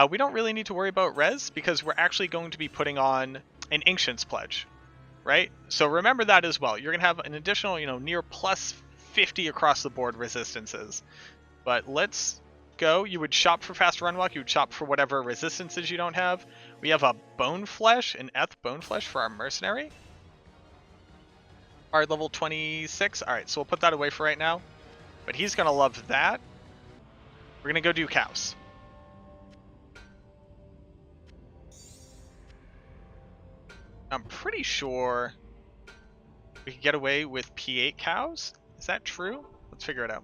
We don't really need to worry about res because we're actually going to be putting on an Ancient's Pledge, right? So remember that as well. You're going to have an additional, near +50 across the board resistances. But let's go. You would shop for fast run walk. You would shop for whatever resistances you don't have. We have a Bone Flesh, an Eth Bone Flesh for our Mercenary. Our level 26. Alright, so we'll put that away for right now. But he's going to love that. We're going to go do cows. I'm pretty sure we could get away with P8 cows. Is that true? Let's figure it out.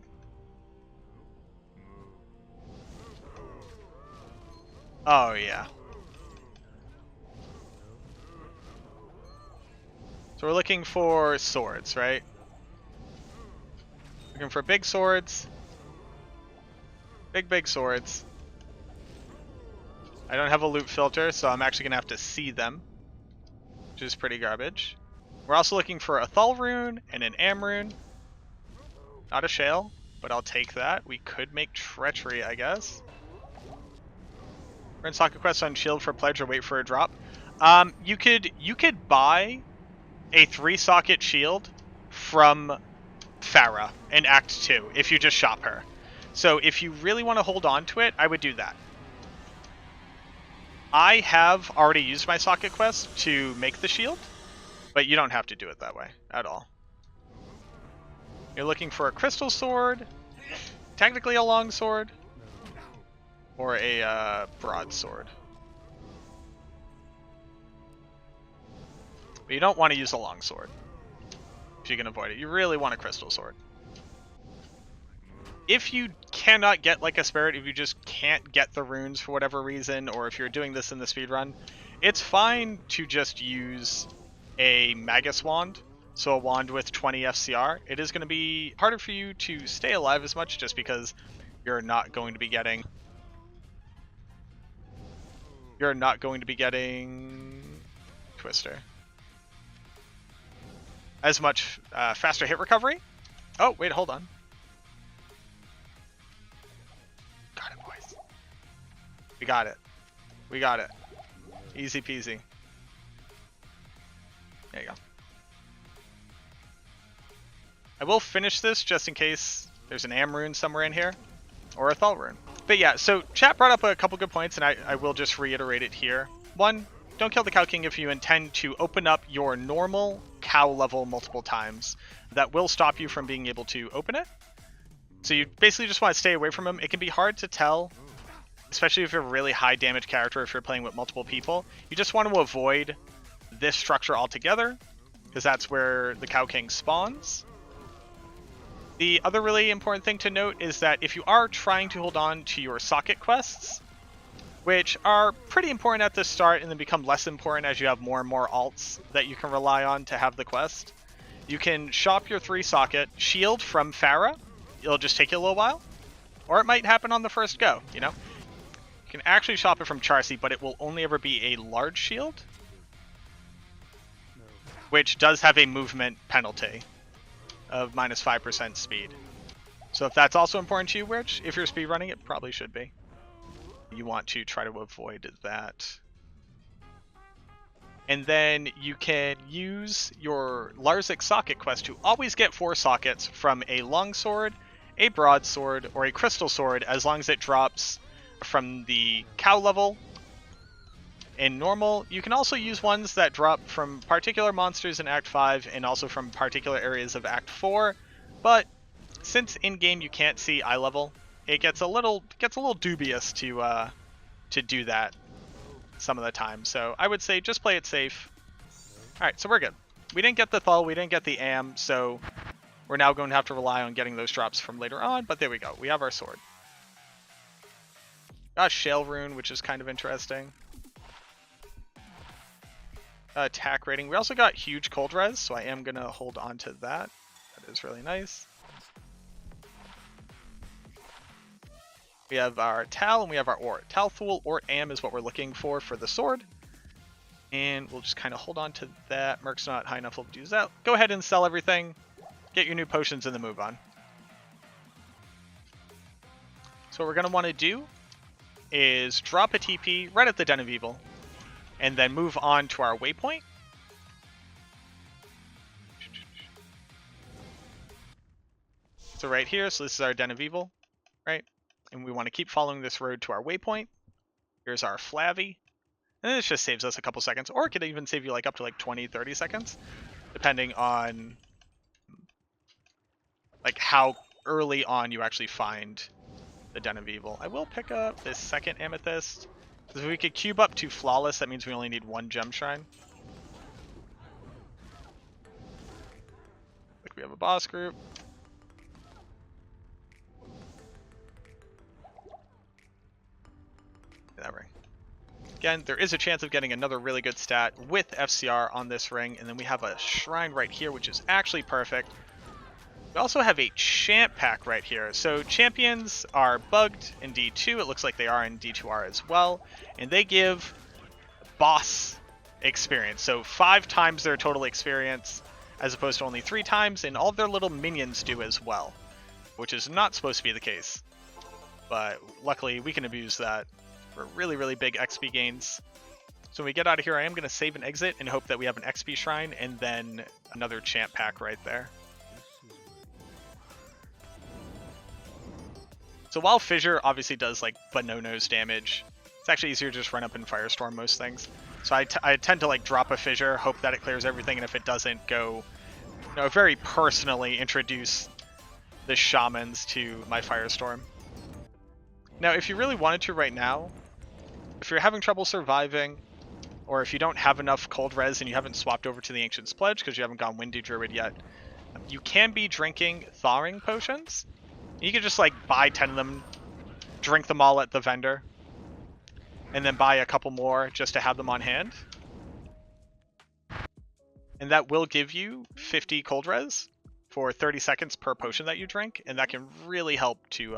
Oh, yeah. So we're looking for swords, right? Looking for big swords. Big swords. I don't have a loot filter, so I'm actually going to have to see them, which is pretty garbage. We're also looking for a Thal rune and an Am rune. Not a shale, but I'll take that. We could make treachery, I guess. Run socket quest on shield for pledge or wait for a drop. You could buy a 3-socket shield from Farah in Act 2 if you just shop her. So if you really want to hold on to it, I would do that. I have already used my socket quest to make the shield, but you don't have to do it that way at all. You're looking for a crystal sword, technically a long sword, or a broadsword. But you don't want to use a longsword if you can avoid it. You really want a crystal sword. If you cannot get like a spirit, if you just can't get the runes for whatever reason, or if you're doing this in the speedrun, it's fine to just use a Magus wand, so a wand with 20 FCR. It is going to be harder for you to stay alive as much just because you're not going to be getting you're not going to be getting Twister. As much faster hit recovery. Oh, wait, hold on. Got it, boys. We got it. We got it. Easy peasy. There you go. I will finish this just in case there's an Am rune somewhere in here. Or a Thal rune. But yeah, so chat brought up a couple good points, and I will just reiterate it here. One, don't kill the Cow King if you intend to open up your normal cow level multiple times. That will stop you from being able to open it. So you basically just want to stay away from him. It can be hard to tell, especially if you're a really high damage character, if you're playing with multiple people. You just want to avoid this structure altogether, because that's where the Cow King spawns. The other really important thing to note is that if you are trying to hold on to your socket quests, which are pretty important at the start and then become less important as you have more and more alts that you can rely on to have the quest, you can shop your 3 socket, shield from Farah. It'll just take you a little while, or it might happen on the first go, you know? You can actually shop it from Charcy, but it will only ever be a large shield, which does have a movement penalty of minus 5% speed. So if that's also important to you, which if you're speedrunning, it probably should be, you want to try to avoid that. And then you can use your Larzik socket quest to always get 4 sockets from a longsword, a broadsword, or a crystal sword, as long as it drops from the cow level in normal. You can also use ones that drop from particular monsters in Act 5 and also from particular areas of Act 4, but since in-game you can't see eye level, it gets a little dubious to do that some of the time. So I would say just play it safe. Alright, so we're good. We didn't get the Thal, we didn't get the Am, so we're now going to have to rely on getting those drops from later on, but there we go. We have our sword. Got a Shale Rune, which is kind of interesting. Attack rating. We also got huge cold res, so I am going to hold on to that. That is really nice. We have our Tal and we have our Ort. Tal, Thul, Ort, Am is what we're looking for the sword. And we'll just kind of hold on to that. Merc's not high enough level to use that. Go ahead and sell everything. Get your new potions and then move on. So what we're going to want to do is drop a TP right at the Den of Evil. And then move on to our waypoint. So right here, so this is our Den of Evil, right? And we want to keep following this road to our waypoint. Here's our Flavy. And this just saves us a couple seconds, or it could even save you like up to like 20, 30 seconds, depending on like how early on you actually find the Den of Evil. I will pick up this second Amethyst. If we could cube up to Flawless, that means we only need 1 Gem Shrine. Like we have a boss group. That ring. Again, there is a chance of getting another really good stat with FCR on this ring, and then we have a shrine right here, which is actually perfect. We also have a champ pack right here. So champions are bugged in D2. It looks like they are in D2R as well. And they give boss experience. So 5 times their total experience as opposed to only 3 times. And all of their little minions do as well, which is not supposed to be the case. But luckily we can abuse that for really, really big XP gains. So when we get out of here, I am going to save and exit and hope that we have an XP shrine and then another champ pack right there. So while Fissure obviously does like bananas damage, it's actually easier to just run up and Firestorm most things. So I tend to like drop a Fissure, hope that it clears everything, and if it doesn't, go, you know, very personally introduce the Shamans to my Firestorm. Now, if you really wanted to right now, if you're having trouble surviving, or if you don't have enough cold res and you haven't swapped over to the Ancient's Pledge because you haven't gone Windy Druid yet, you can be drinking thawing potions. You can just like buy 10 of them, drink them all at the vendor, and then buy a couple more just to have them on hand. And that will give you 50 cold res for 30 seconds per potion that you drink, and that can really help to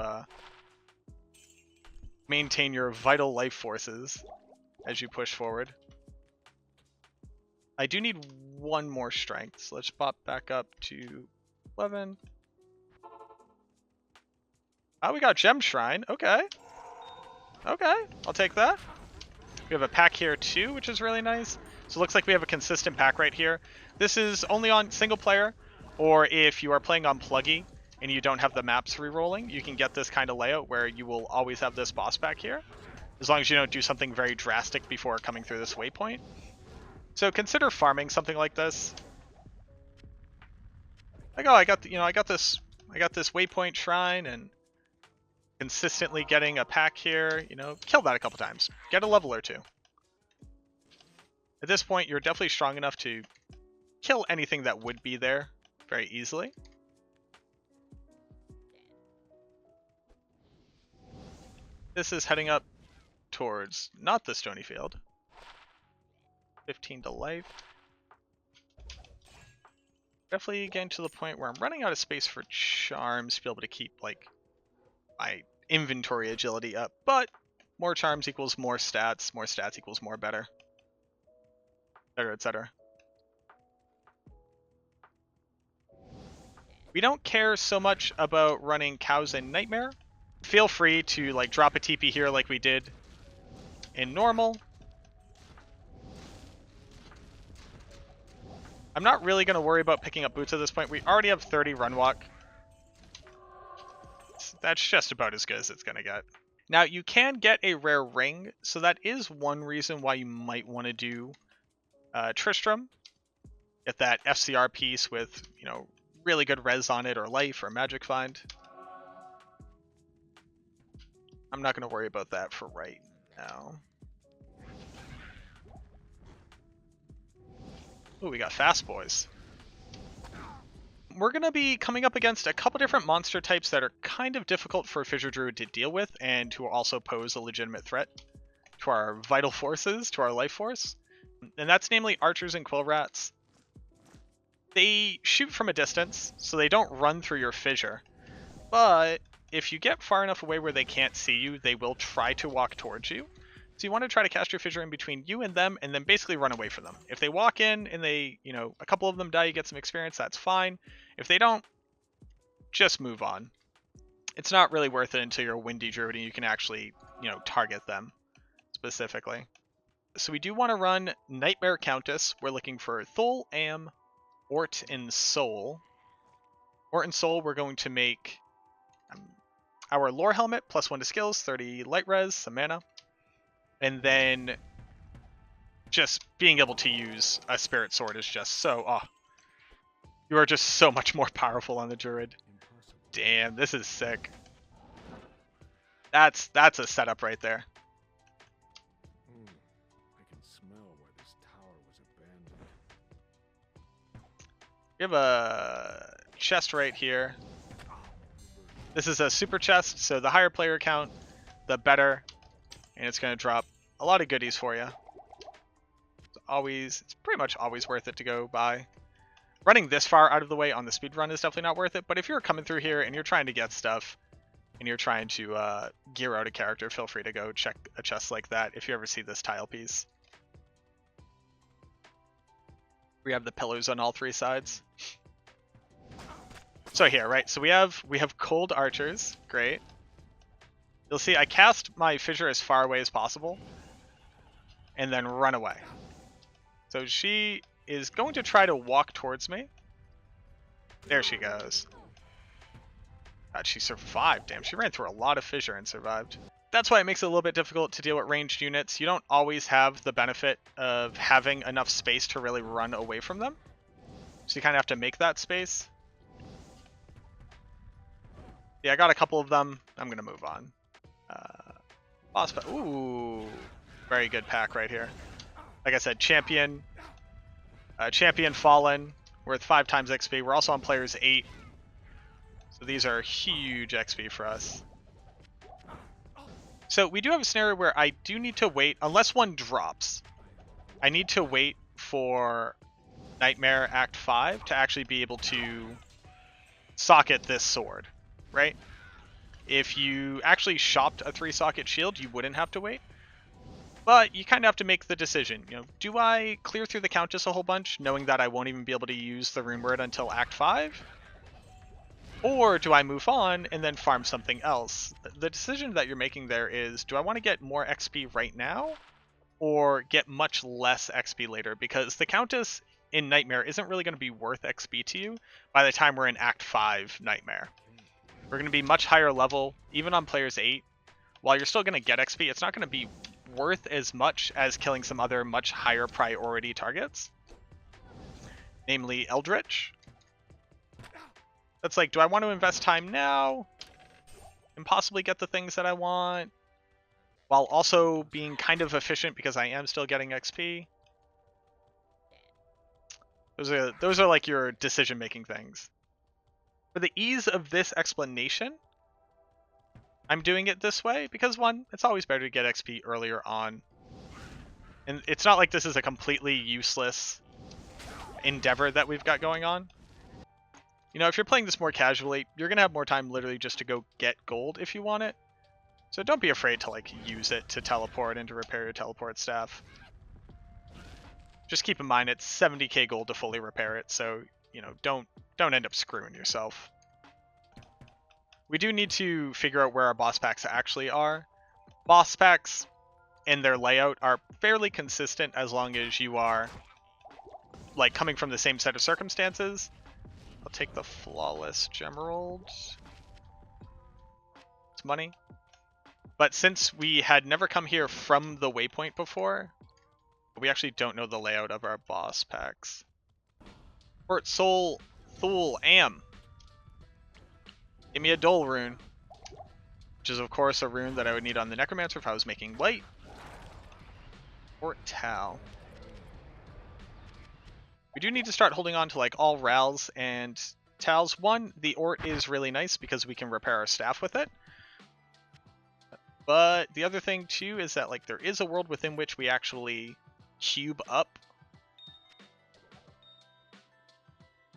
maintain your vital life forces. as you push forward. I do need one more strength, so let's pop back up to 11. Oh, we got Gem Shrine. Okay. Okay, I'll take that. We have a pack here too, which is really nice. So it looks like we have a consistent pack right here. This is only on single player, or if you are playing on pluggy and you don't have the maps re-rolling, you can get this kind of layout where you will always have this boss pack here, as long as you don't do something very drastic before coming through this waypoint. So consider farming something like this. Like, oh, I got this waypoint shrine and consistently getting a pack here, kill that a couple times. Get a level or two. At this point, you're definitely strong enough to kill anything that would be there very easily. This is heading up towards not the stony field. 15 to life. Definitely getting to the point where I'm running out of space for charms to be able to keep like my inventory agility up, but more charms equals more stats equals more better, etc. We don't care so much about running cows in Nightmare. Feel free to like drop a TP here like we did in normal. I'm not really going to worry about picking up boots at this point. We already have 30 run walk. That's just about as good as it's going to get. Now, you can get a rare ring, so that is one reason why you might want to do Tristram. Get that FCR piece with, really good res on it, or life, or magic find. I'm not going to worry about that for right now. Ooh, we got fast boys. We're going to be coming up against a couple different monster types that are kind of difficult for a Fissure Druid to deal with, and who also pose a legitimate threat to our vital forces, to our life force. And that's namely archers and quill rats. They shoot from a distance, so they don't run through your fissure. But if you get far enough away where they can't see you, they will try to walk towards you. So you want to try to cast your fissure in between you and them, and then basically run away from them. If they walk in and they, a couple of them die, you get some experience, that's fine. If they don't, just move on. It's not really worth it until you're a windy druid and you can actually, target them specifically. So we do want to run Nightmare Countess. We're looking for Thul, Am, Ort, and Soul. Ort and Soul, we're going to make our Lore Helmet, +1 to skills, 30 light res, some mana. And then just being able to use a Spirit Sword is just so... you are just so much more powerful on the Druid. Damn, this is sick. That's a setup right there. I can smell where this tower was abandoned. We have a chest right here. This is a super chest, so the higher player count, the better. And it's going to drop a lot of goodies for you. It's pretty much always worth it to go by. Running this far out of the way on the speed run is definitely not worth it, but if you're coming through here and you're trying to get stuff, and you're trying to gear out a character, feel free to go check a chest like that if you ever see this tile piece. We have the pillars on all three sides. So here, right, so we have cold archers, great. You'll see I cast my fissure as far away as possible, and then run away. So she is going to try to walk towards me. There she goes. God, she survived. Damn, she ran through a lot of fissure and survived. That's why it makes it a little bit difficult to deal with ranged units. You don't always have the benefit of having enough space to really run away from them. So you kind of have to make that space. Yeah, I got a couple of them. I'm going to move on. Boss pack. Ooh, very good pack right here. Like I said, champion fallen, worth 5 times XP. We're also on players 8. So these are huge XP for us. So we do have a scenario where I do need to wait, unless one drops. I need to wait for Nightmare Act 5 to actually be able to socket this sword, right? If you actually shopped a 3-socket shield, you wouldn't have to wait. But you kind of have to make the decision, you know, do I clear through the Countess a whole bunch, knowing that I won't even be able to use the rune word until Act 5? Or do I move on and then farm something else? The decision that you're making there is, do I want to get more XP right now, or get much less XP later? Because the Countess in Nightmare isn't really going to be worth XP to you by the time we're in Act 5 Nightmare. We're going to be much higher level, even on Players 8. While you're still going to get XP, it's not going to be worth as much as killing some other much higher priority targets. Namely Eldritch. That's like, do I want to invest time now and possibly get the things that I want, while also being kind of efficient because I am still getting XP? Those are like your decision-making things. For the ease of this explanation, I'm doing it this way because, one, it's always better to get XP earlier on. And it's not like this is a completely useless endeavor that we've got going on. You know, if you're playing this more casually, you're going to have more time literally just to go get gold if you want it. So don't be afraid to, like, use it to teleport and to repair your teleport staff. Just keep in mind it's 70k gold to fully repair it, so, you know, don't end up screwing yourself. We do need to figure out where our boss packs actually are. Boss packs and their layout are fairly consistent as long as you are, like, coming from the same set of circumstances. I'll take the flawless Gemerald. It's money. But since we had never come here from the waypoint before, we actually don't know the layout of our boss packs. Port Soul Thul Am. Give me a Dole rune. Which is of course a rune that I would need on the Necromancer if I was making light. Port Tal. We do need to start holding on to like all Rals and Tals. One, the Ort is really nice because we can repair our staff with it. But the other thing too is that like there is a world within which we actually cube up.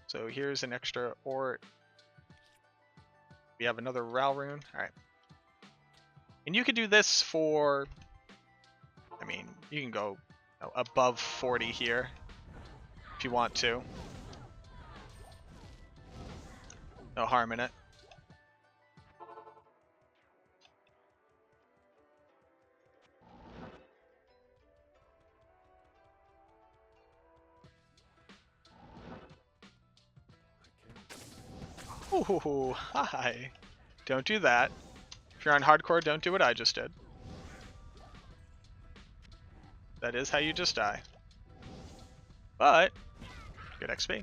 So here's an extra Ort. We have another Ral rune. Alright. And you could do this for, I mean, you can go above 40 here if you want to. No harm in it. Ooh, hi. Don't do that. If you're on hardcore, don't do what I just did. That is how you just die. But, good XP.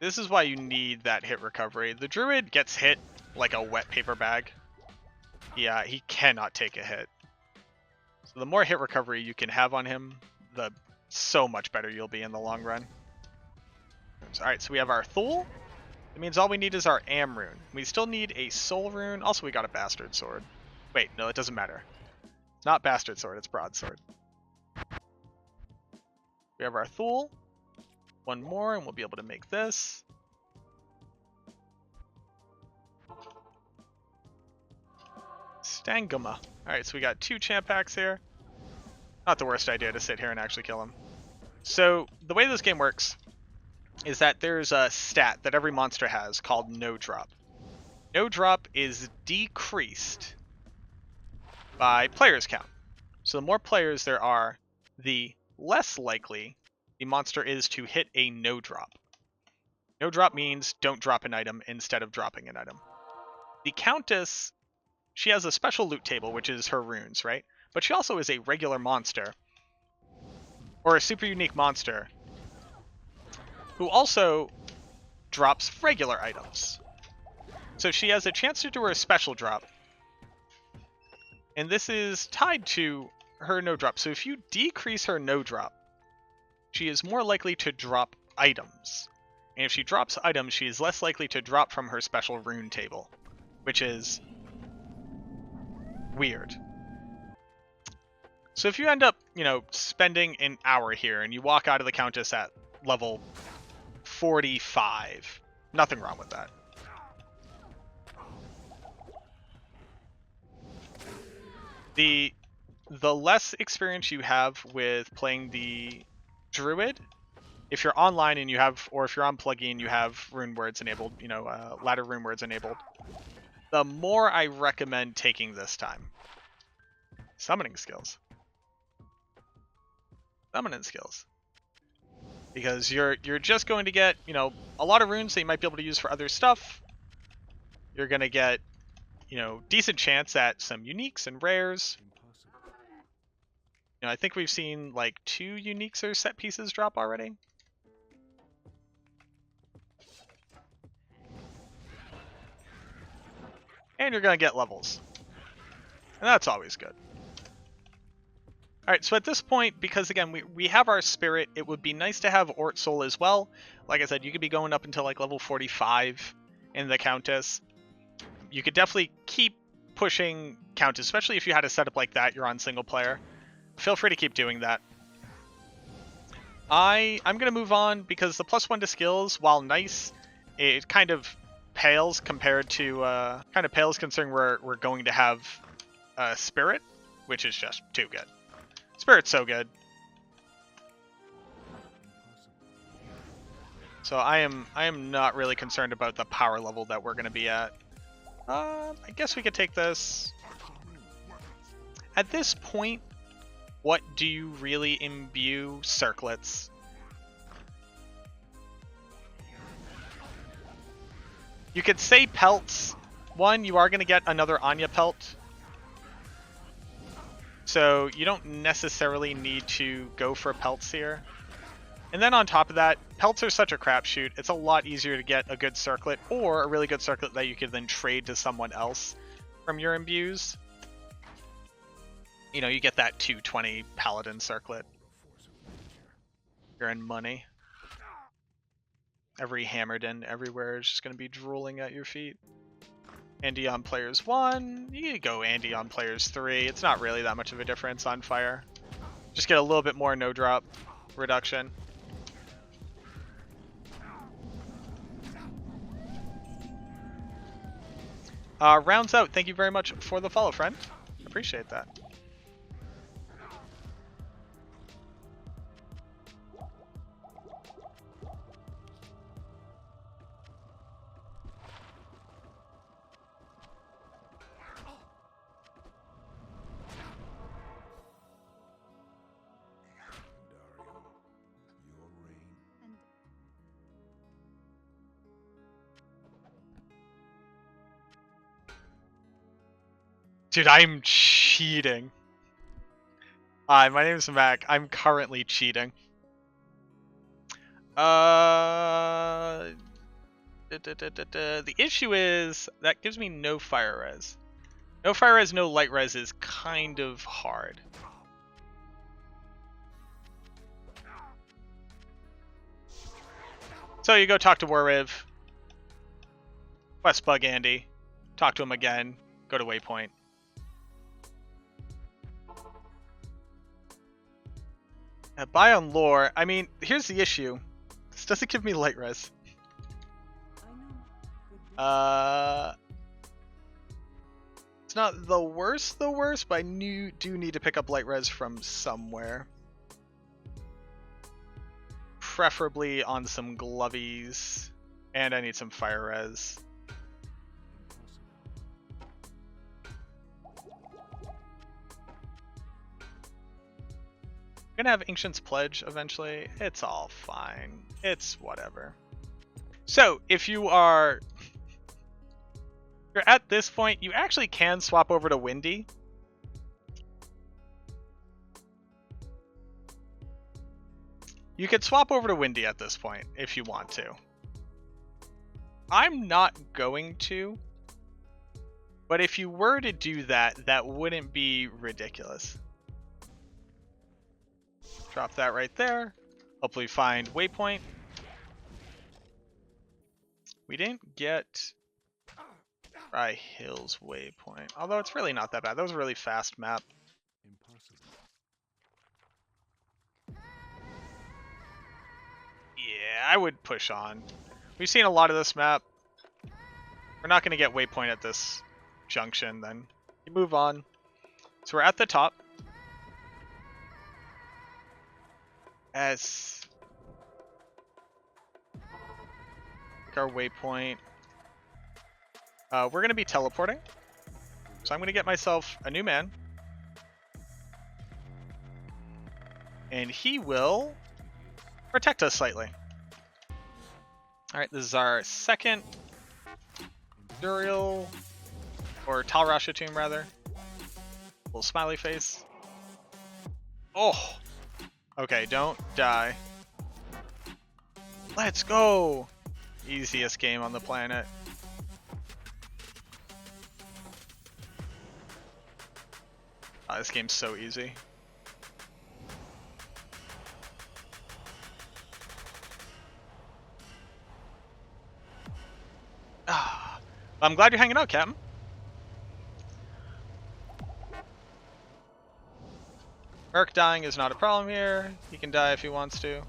This is why you need that hit recovery. The Druid gets hit like a wet paper bag. Yeah, he cannot take a hit. So the more hit recovery you can have on him, the so much better you'll be in the long run. Alright, so we have our Thul. That means all we need is our Am rune. We still need a Soul rune. Also, we got a Bastard Sword. Wait, no, it doesn't matter. It's not Bastard Sword, it's Broadsword. We have our Thul. One more, and we'll be able to make this. Stangama. Alright, so we got 2 champ packs here. Not the worst idea to sit here and actually kill him. So, the way this game works is that there's a stat that every monster has called No Drop. No Drop is decreased by players count. So the more players there are, the less likely the monster is to hit a No Drop. No Drop means don't drop an item instead of dropping an item. The Countess, she has a special loot table, which is her runes, right? But she also is a regular monster, or a super unique monster, who also drops regular items. So she has a chance to do her special drop. And this is tied to her no drop. So if you decrease her no drop, she is more likely to drop items. And if she drops items, she is less likely to drop from her special rune table, which is weird. So if you end up, you know, spending an hour here and you walk out of the Countess at level 45, nothing wrong with that. The less experience you have with playing the Druid, if you're online and you have, or if you're on plugin, you have rune words enabled, you know, ladder rune words enabled, the more I recommend taking this time. Summoning skills. Summoning skills. Because you're just going to get, you know, a lot of runes that you might be able to use for other stuff. You're going to get, you know, decent chance at some uniques and rares. You know, I think we've seen like 2 uniques or set pieces drop already. And you're going to get levels. And that's always good. Alright, so at this point, because again, we have our spirit, it would be nice to have Ort Soul as well. Like I said, you could be going up until like level 45 in the Countess. You could definitely keep pushing Countess, especially if you had a setup like that, you're on single player. Feel free to keep doing that. I'm going to move on because the +1 to skills, while nice, it kind of pales compared to, considering we're going to have Spirit, which is just too good. Spirit's so good. So I am not really concerned about the power level that we're going to be at. I guess we could take this. At this point, what do you really imbue? Circlets. You could say pelts. One, you are going to get another Anya pelt. So you don't necessarily need to go for pelts here. And then on top of that, pelts are such a crapshoot. It's a lot easier to get a good circlet or a really good circlet that you could then trade to someone else from your imbues. You know, you get that 220 paladin circlet. You're in money. Every Hammerden everywhere is just going to be drooling at your feet. Andy on players 1, you could go Andy on players 3. It's not really that much of a difference on fire. Just get a little bit more no drop reduction. Rounds out, thank you very much for the follow, friend. Appreciate that. Dude, I'm cheating. Hi, my name is Mac. I'm currently cheating. The issue is that gives me no fire res. No fire res, no light res is kind of hard. So you go talk to Warriv. Quest bug Andy. Talk to him again. Go to Waypoint. Buy on lore. I mean, here's the issue. This doesn't give me light res. It's not the worst, but I do need to pick up light res from somewhere. Preferably on some glovies. And I need some fire res. I'm gonna have Ancient's Pledge eventually. It's all fine. It's whatever. So, if you're at this point, you actually can swap over to Windy. You could swap over to Windy at this point, if you want to. I'm not going to. But if you were to do that, that wouldn't be ridiculous. Drop that right there. Hopefully find Waypoint. We didn't get Rye Hills Waypoint. Although it's really not that bad. That was a really fast map. Yeah, I would push on. We've seen a lot of this map. We're not going to get Waypoint at this junction, then you move on. So we're at the top. As our waypoint. We're going to be teleporting. So I'm going to get myself a new man. And he will protect us slightly. Alright, this is our second Duriel, or Talrasha tomb rather. Little smiley face. Oh! Okay, don't die. Let's go! Easiest game on the planet. Oh, this game's so easy. Ah, I'm glad you're hanging out, Captain. Merc dying is not a problem here. He can die if he wants to.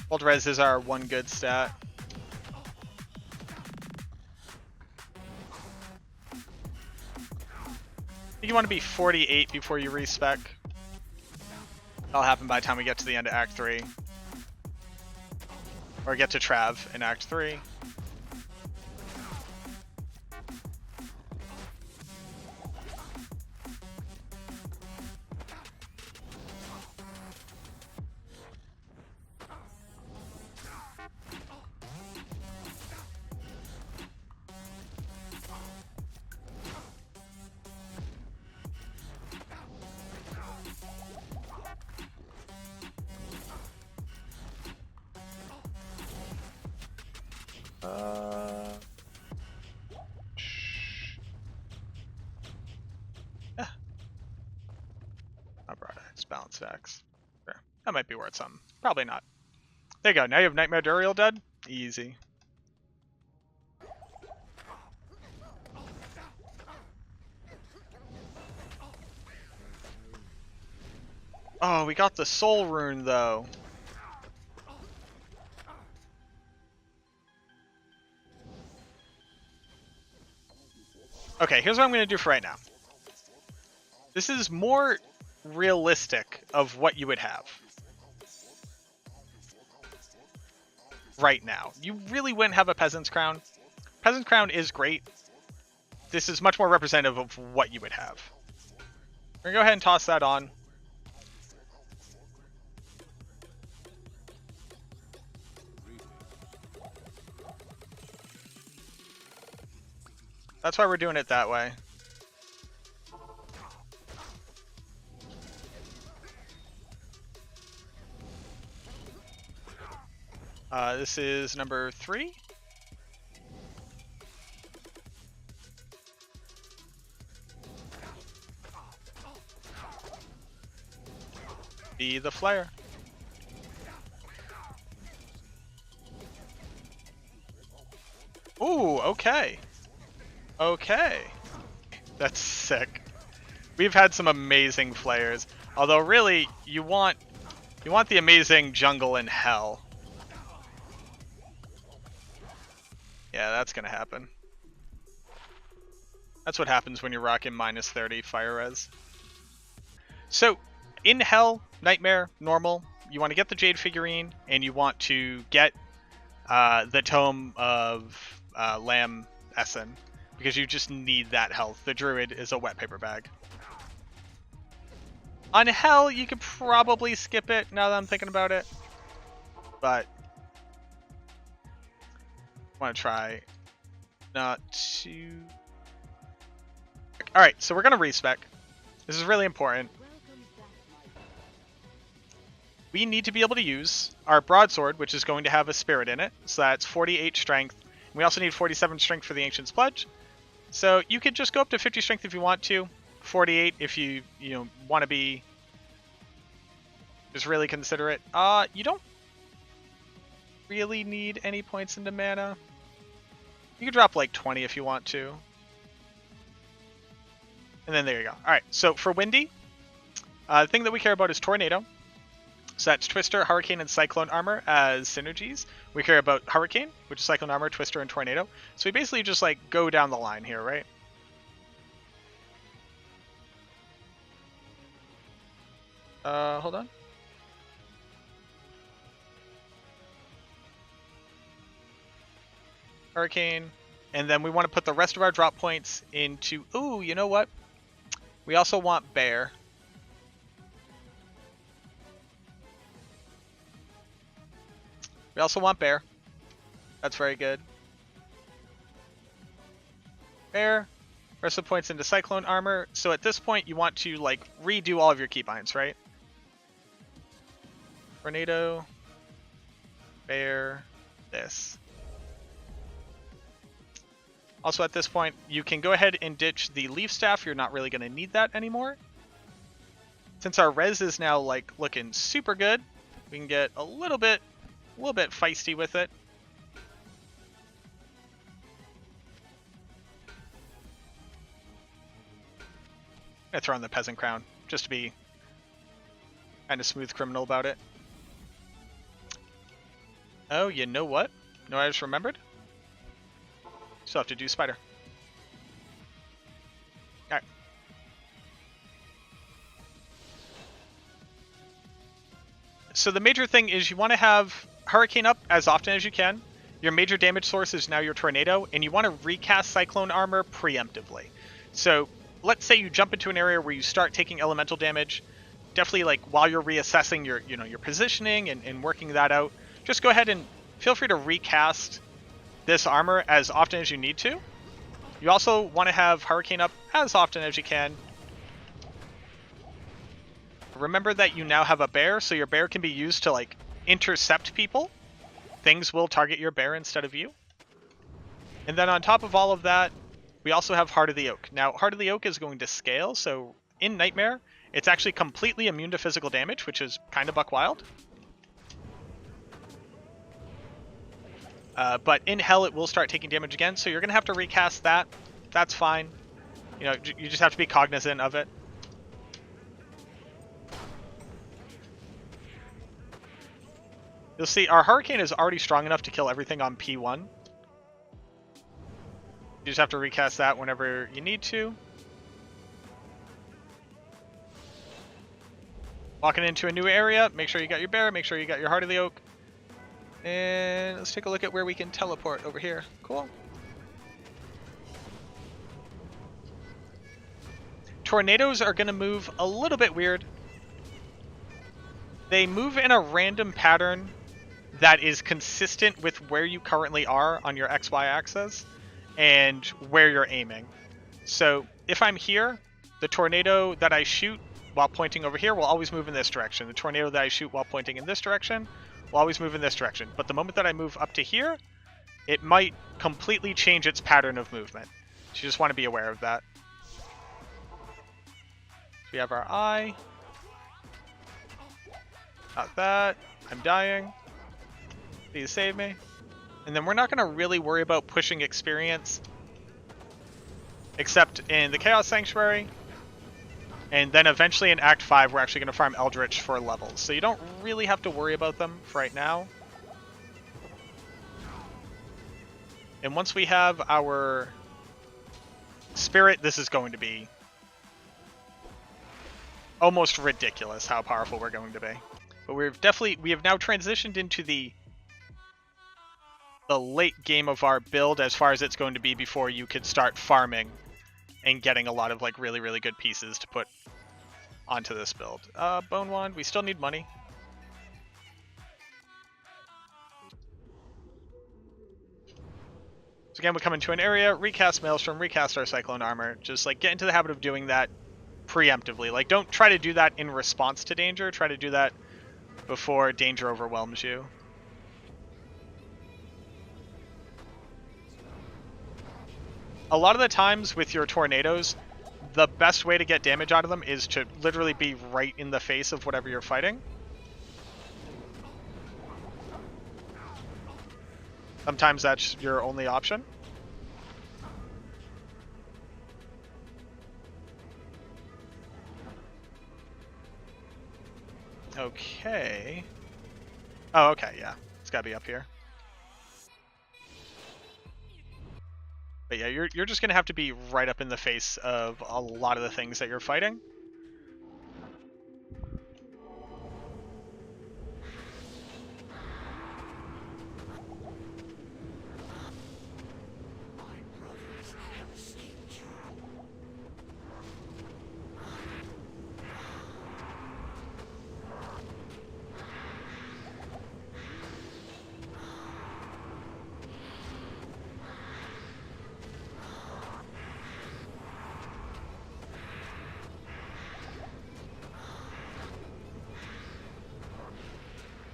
Old res is our one good stat. I think you want to be 48 before you respec. That'll happen by the time we get to the end of Act 3. Or get to Trav in Act 3. Yeah. I brought X, balanced X. Sure. That might be worth something. Probably not. There you go. Now you have Nightmare Duriel dead. Easy. Oh, we got the soul rune though. Okay, here's what I'm going to do for right now. This is more realistic of what you would have. Right now. You really wouldn't have a Peasant's Crown. Peasant's Crown is great. This is much more representative of what you would have. We're going to go ahead and toss that on. That's why we're doing it that way. This is number 3. Be the flare. Ooh, okay. Okay. That's sick. We've had some amazing flares. Although really, you want the amazing jungle in hell. Yeah, that's gonna happen. That's what happens when you're rocking minus 30 fire res. So, in hell, nightmare, normal, you want to get the jade figurine, and you want to get the tome of Lamb Essen. Because you just need that health. The Druid is a wet paper bag. On Hell, you could probably skip it now that I'm thinking about it. But I want to try not to... Alright, so we're going to respec. This is really important. We need to be able to use our broadsword, which is going to have a spirit in it. So that's 48 strength. We also need 47 strength for the Ancient's Pledge. So you could just go up to 50 strength if you want to, 48 if you want to be just really considerate. You don't really need any points into mana. You could drop like 20 if you want to. And then there you go. All right, so for Windy, The thing that we care about is Tornado. So that's Twister, Hurricane, and Cyclone Armor as synergies. We care about Hurricane, which is Cyclone Armor, Twister, and Tornado. So we basically just like go down the line here, right? Hold on. Hurricane. And then we want to put the rest of our drop points into... Ooh, you know what? We also want Bear. We also want Bear. That's very good. Bear. Rest of the points into Cyclone Armor. So at this point, you want to like redo all of your keybinds, right? Tornado. Bear. This. Also at this point, you can go ahead and ditch the Leaf Staff. You're not really going to need that anymore. Since our res is now like looking super good, we can get a little bit feisty with it. I'm gonna throw in the Peasant Crown just to be kind of smooth criminal about it. Oh, you know what? No, I just remembered. Still have to do Spider. Alright. So the major thing is you want to have Hurricane up as often as you can. Your major damage source is now your Tornado, and you want to recast Cyclone Armor preemptively. So let's say you jump into an area where you start taking elemental damage. Definitely, like, while you're reassessing your positioning and working that out, just go ahead and feel free to recast this armor as often as you need to. You also want to have Hurricane up as often as you can. Remember that you now have a Bear, so your Bear can be used to like intercept people. Things will target your Bear instead of you. And then on top of all of that, we also have Heart of the Oak. Now, Heart of the Oak is going to scale, so in Nightmare, it's actually completely immune to physical damage, which is kind of buck wild. But in Hell, it will start taking damage again, so you're going to have to recast that. That's fine. You know, you just have to be cognizant of it. You'll see our Hurricane is already strong enough to kill everything on P1. You just have to recast that whenever you need to. Walking into a new area, make sure you got your Bear, make sure you got your Heart of the Oak. And let's take a look at where we can teleport over here. Cool. Tornadoes are going to move a little bit weird. They move in a random pattern that is consistent with where you currently are on your XY axis and where you're aiming. So if I'm here, the tornado that I shoot while pointing over here will always move in this direction. The tornado that I shoot while pointing in this direction will always move in this direction. But the moment that I move up to here, it might completely change its pattern of movement. So you just want to be aware of that. So we have our eye. Not that. I'm dying. Please save me. And then we're not going to really worry about pushing experience, except in the Chaos Sanctuary. And then eventually in Act 5, we're actually going to farm Eldritch for levels. So you don't really have to worry about them for right now. And once we have our Spirit, this is going to be almost ridiculous how powerful we're going to be. But we have now transitioned into the late game of our build as far as it's going to be before you could start farming and getting a lot of like really, really good pieces to put onto this build. Bone Wand, we still need money. So again, we come into an area, recast Maelstrom, recast our Cyclone Armor. Just like get into the habit of doing that preemptively. Like don't try to do that in response to danger. Try to do that before danger overwhelms you. A lot of the times with your tornadoes, the best way to get damage out of them is to literally be right in the face of whatever you're fighting. Sometimes that's your only option. Okay. Oh, okay, yeah. It's gotta be up here. But yeah, you're just gonna have to be right up in the face of a lot of the things that you're fighting.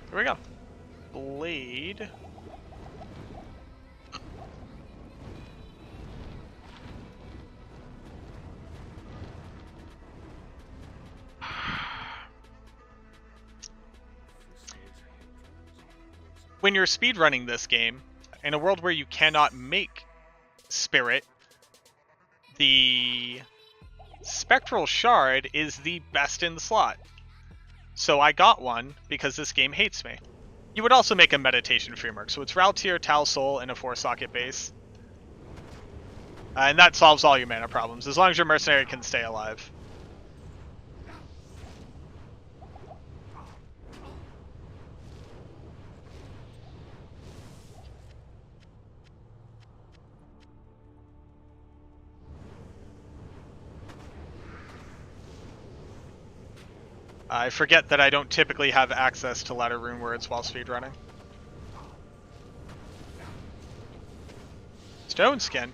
Here we go. Blade. When you're speedrunning this game, in a world where you cannot make spirit, the spectral shard is the best in the slot. So I got one because this game hates me. You would also make a meditation framework, so it's Raltier, Tal Soul, and a 4-socket base. And that solves all your mana problems, as long as your mercenary can stay alive. I forget that I don't typically have access to ladder rune words while speedrunning. Stone skin.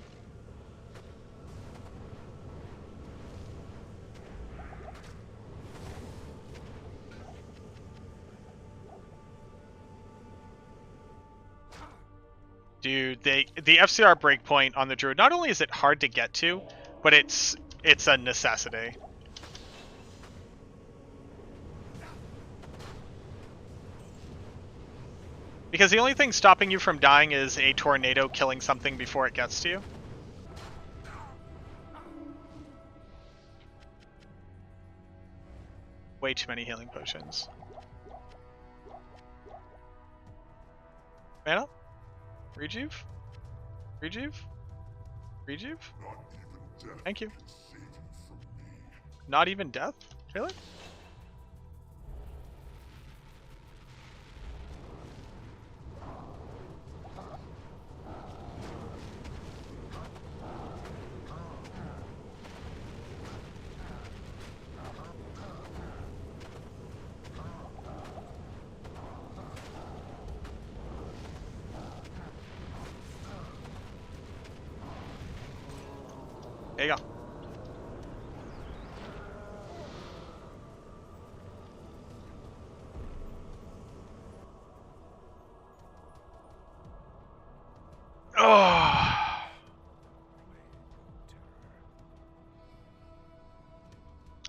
Dude, the FCR breakpoint on the Druid, not only is it hard to get to, but it's a necessity. Because the only thing stopping you from dying is a tornado killing something before it gets to you. Way too many healing potions. Mana? Rejuve? Rejuve? Rejuve? Thank you. Not even death? Really? There you go. Oh.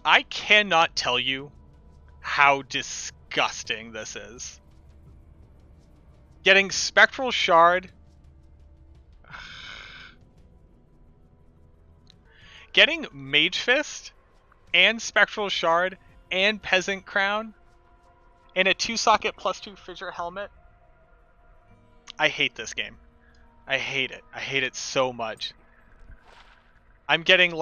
I cannot tell you how disgusting this is. Getting Spectral Shard. Getting Mage Fist and Spectral Shard and Peasant Crown and a 2-socket +2 fissure helmet. I hate this game. I hate it. I hate it so much. I'm getting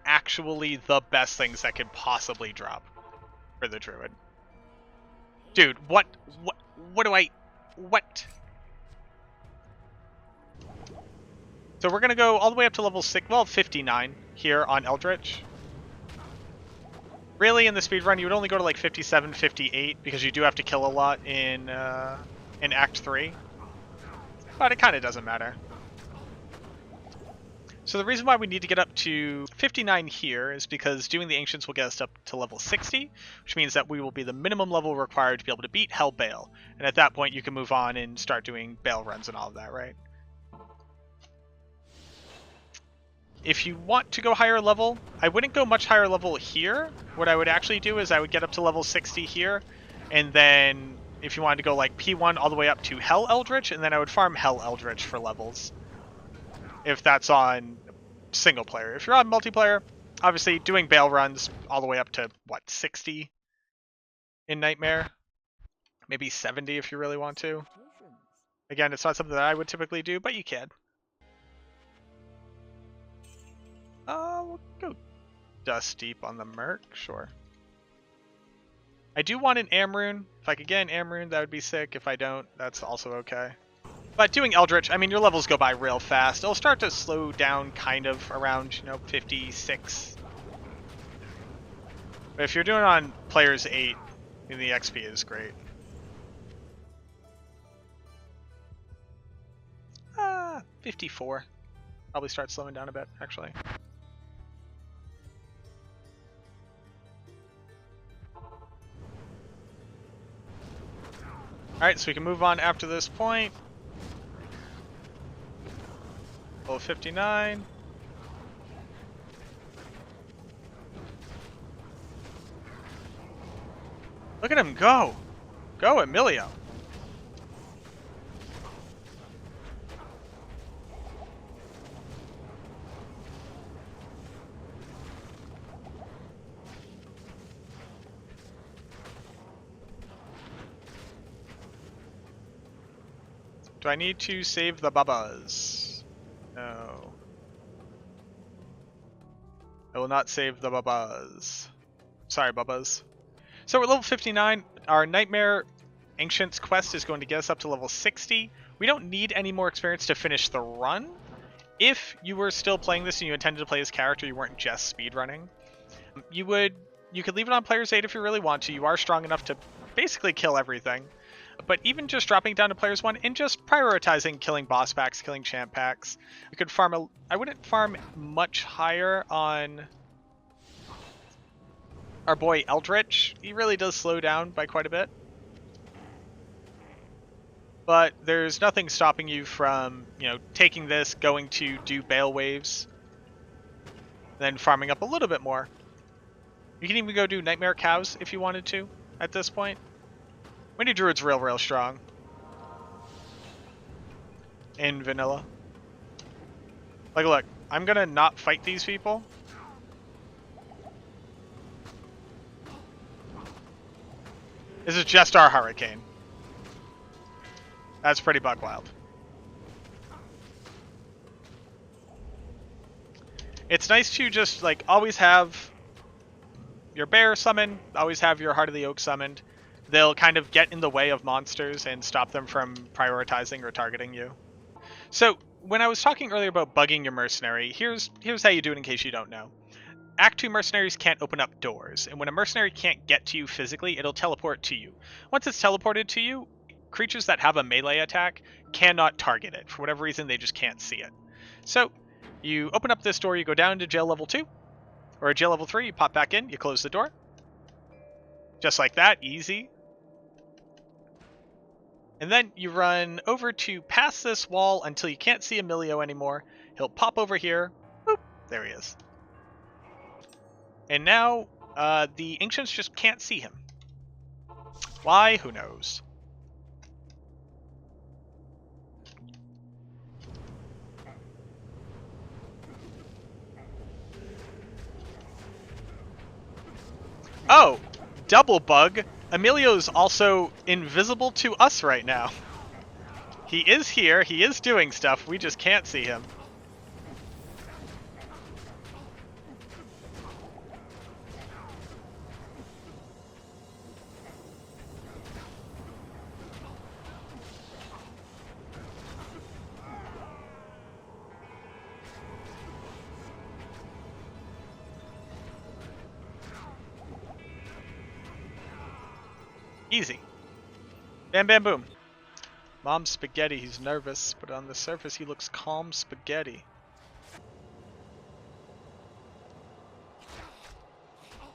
actually the best things that could possibly drop for the Druid. Dude, what do I... What? So we're going to go all the way up to level 59 here on Eldritch. Really, in the speedrun, you would only go to like 57, 58, because you do have to kill a lot in Act 3. But it kind of doesn't matter. So the reason why we need to get up to 59 here is because doing the Ancients will get us up to level 60, which means that we will be the minimum level required to be able to beat Hell Baal. And at that point, you can move on and start doing Baal runs and all of that, right? If you want to go higher level, I wouldn't go much higher level here. What I would actually do is I would get up to level 60 here, and then if you wanted to go like P1 all the way up to Hell Eldritch, and then I would farm Hell Eldritch for levels. If that's on single player. If you're on multiplayer, Obviously, doing Baal runs all the way up to, what, 60 in Nightmare? Maybe 70 if you really want to. Again, it's not something that I would typically do, but you can. We'll go Dust Deep on the Merc, sure. I do want an Amrune. If I could get an Amrune, that would be sick. If I don't, that's also okay. But doing Eldritch, I mean, your levels go by real fast. It'll start to slow down kind of around, 56. But if you're doing it on players 8, then the XP is great. 54. Probably start slowing down a bit, actually. Alright, so we can move on after this point. Level 59. Look at him go! Go, Emilio! Do I need to save the Babas? No. I will not save the Babas. Sorry, Babas. So we're level 59. Our Nightmare Ancients quest is going to get us up to level 60. We don't need any more experience to finish the run. If you were still playing this and you intended to play this character, you weren't just speedrunning, you could leave it on players 8 if you really want to. You are strong enough to basically kill everything. But even just dropping down to players 1 and just prioritizing killing boss packs, killing champ packs, you could farm I wouldn't farm much higher on our boy Eldritch. He really does slow down by quite a bit. But there's nothing stopping you from, taking this, going to do Baal waves, then farming up a little bit more. You can even go do Nightmare Cows if you wanted to at this point. Windy Druid's real strong. In vanilla. Like, look, I'm gonna not fight these people. This is just our Hurricane. That's pretty buck wild. It's nice to just, always have your bear summoned, always have your Heart of the Oak summoned. They'll kind of get in the way of monsters and stop them from prioritizing or targeting you. So, when I was talking earlier about bugging your mercenary, here's how you do it in case you don't know. Act 2 mercenaries can't open up doors, and when a mercenary can't get to you physically, it'll teleport to you. Once it's teleported to you, creatures that have a melee attack cannot target it. For whatever reason, they just can't see it. So, you open up this door, you go down to jail level 2, or jail level 3, you pop back in, you close the door. Just like that, easy. And then you run over to past this wall until you can't see Emilio anymore. He'll pop over here. Boop, there he is. And now, the Ancients just can't see him. Why? Who knows? Oh! Double bug! Emilio's also invisible to us right now. He is here, he is doing stuff, we just can't see him. Easy. Bam, bam, boom. Mom spaghetti, he's nervous, but on the surface he looks calm spaghetti.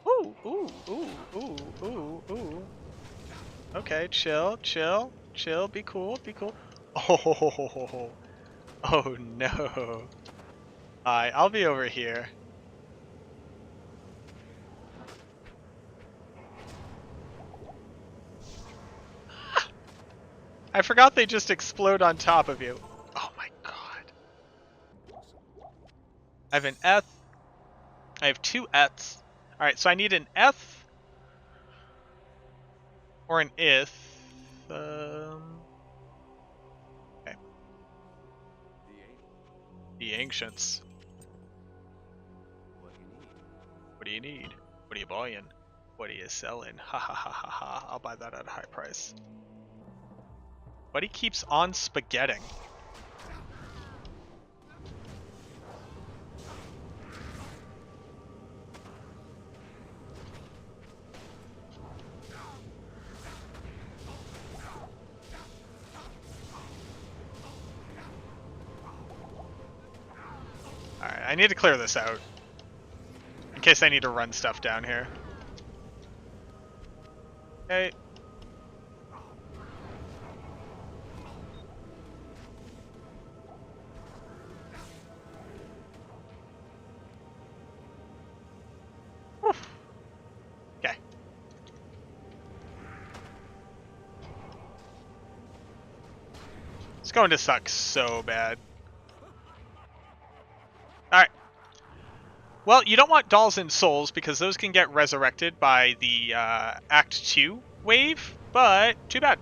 Ooh, ooh, ooh, ooh, ooh, ooh. Okay, chill, chill, chill, be cool, be cool. Oh, oh no. Alright, I'll be over here. I forgot they just explode on top of you. Oh my god. I have an Eth. I have 2 Eths. Alright, so I need an Eth or an Ith. Okay. The Ancients. What do you need? What are you buying? What are you selling? Ha ha ha ha ha. I'll buy that at a high price. But he keeps on spaghetting. Alright, I need to clear this out. In case I need to run stuff down here. Okay. Okay. It's going to suck so bad. Alright. Well, you don't want dolls and souls because those can get resurrected by the Act 2 wave, but too bad.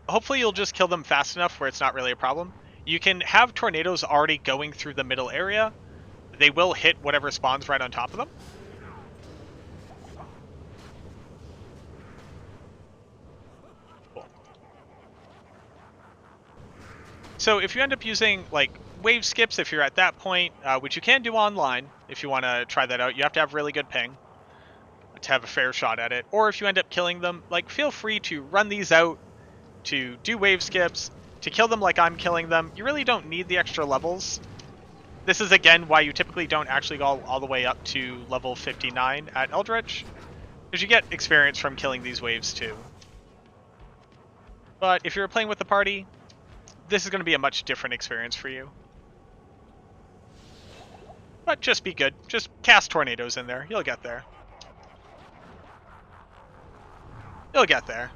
Hopefully you'll just kill them fast enough where it's not really a problem. You can have tornadoes already going through the middle area. They will hit whatever spawns right on top of them. Cool. So if you end up using like wave skips, if you're at that point, which you can do online if you want to try that out, you have to have really good ping to have a fair shot at it. Or if you end up killing them, like feel free to run these out, to do wave skips, to kill them like I'm killing them. You really don't need the extra levels. This is again why you typically don't actually go all the way up to level 59 at Eldritch, because you get experience from killing these waves too. But if you're playing with the party, this is going to be a much different experience for you. But just be good. Just cast tornadoes in there. You'll get there. You'll get there.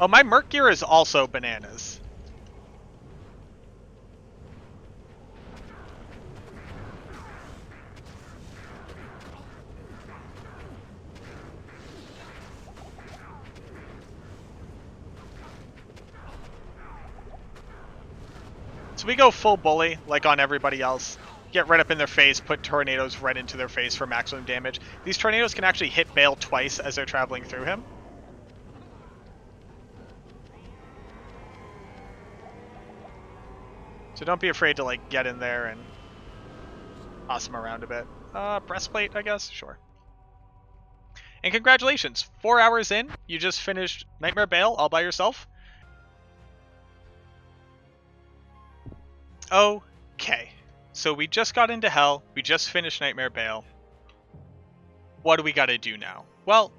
Oh, my Merc gear is also bananas. So we go full bully, like on everybody else. Get right up in their face, put tornadoes right into their face for maximum damage. These tornadoes can actually hit Baal twice as they're traveling through him. So don't be afraid to like get in there and toss him around a bit. Breastplate, I guess? Sure. And congratulations, 4 hours in, you just finished Nightmare Baal all by yourself. Okay, so we just got into Hell, we just finished Nightmare Baal. What do we gotta do now? Well,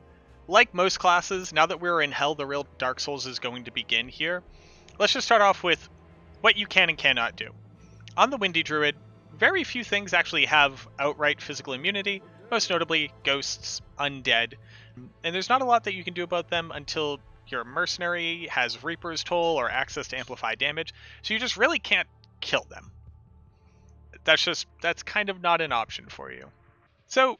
like most classes, now that we're in Hell, the real Dark Souls is going to begin here. Let's just start off with what you can and cannot do. On the Windy Druid, very few things actually have outright physical immunity, most notably ghosts, undead, and there's not a lot that you can do about them until your mercenary has Reaper's Toll or access to amplify damage, so you just really can't kill them. That's kind of not an option for you. So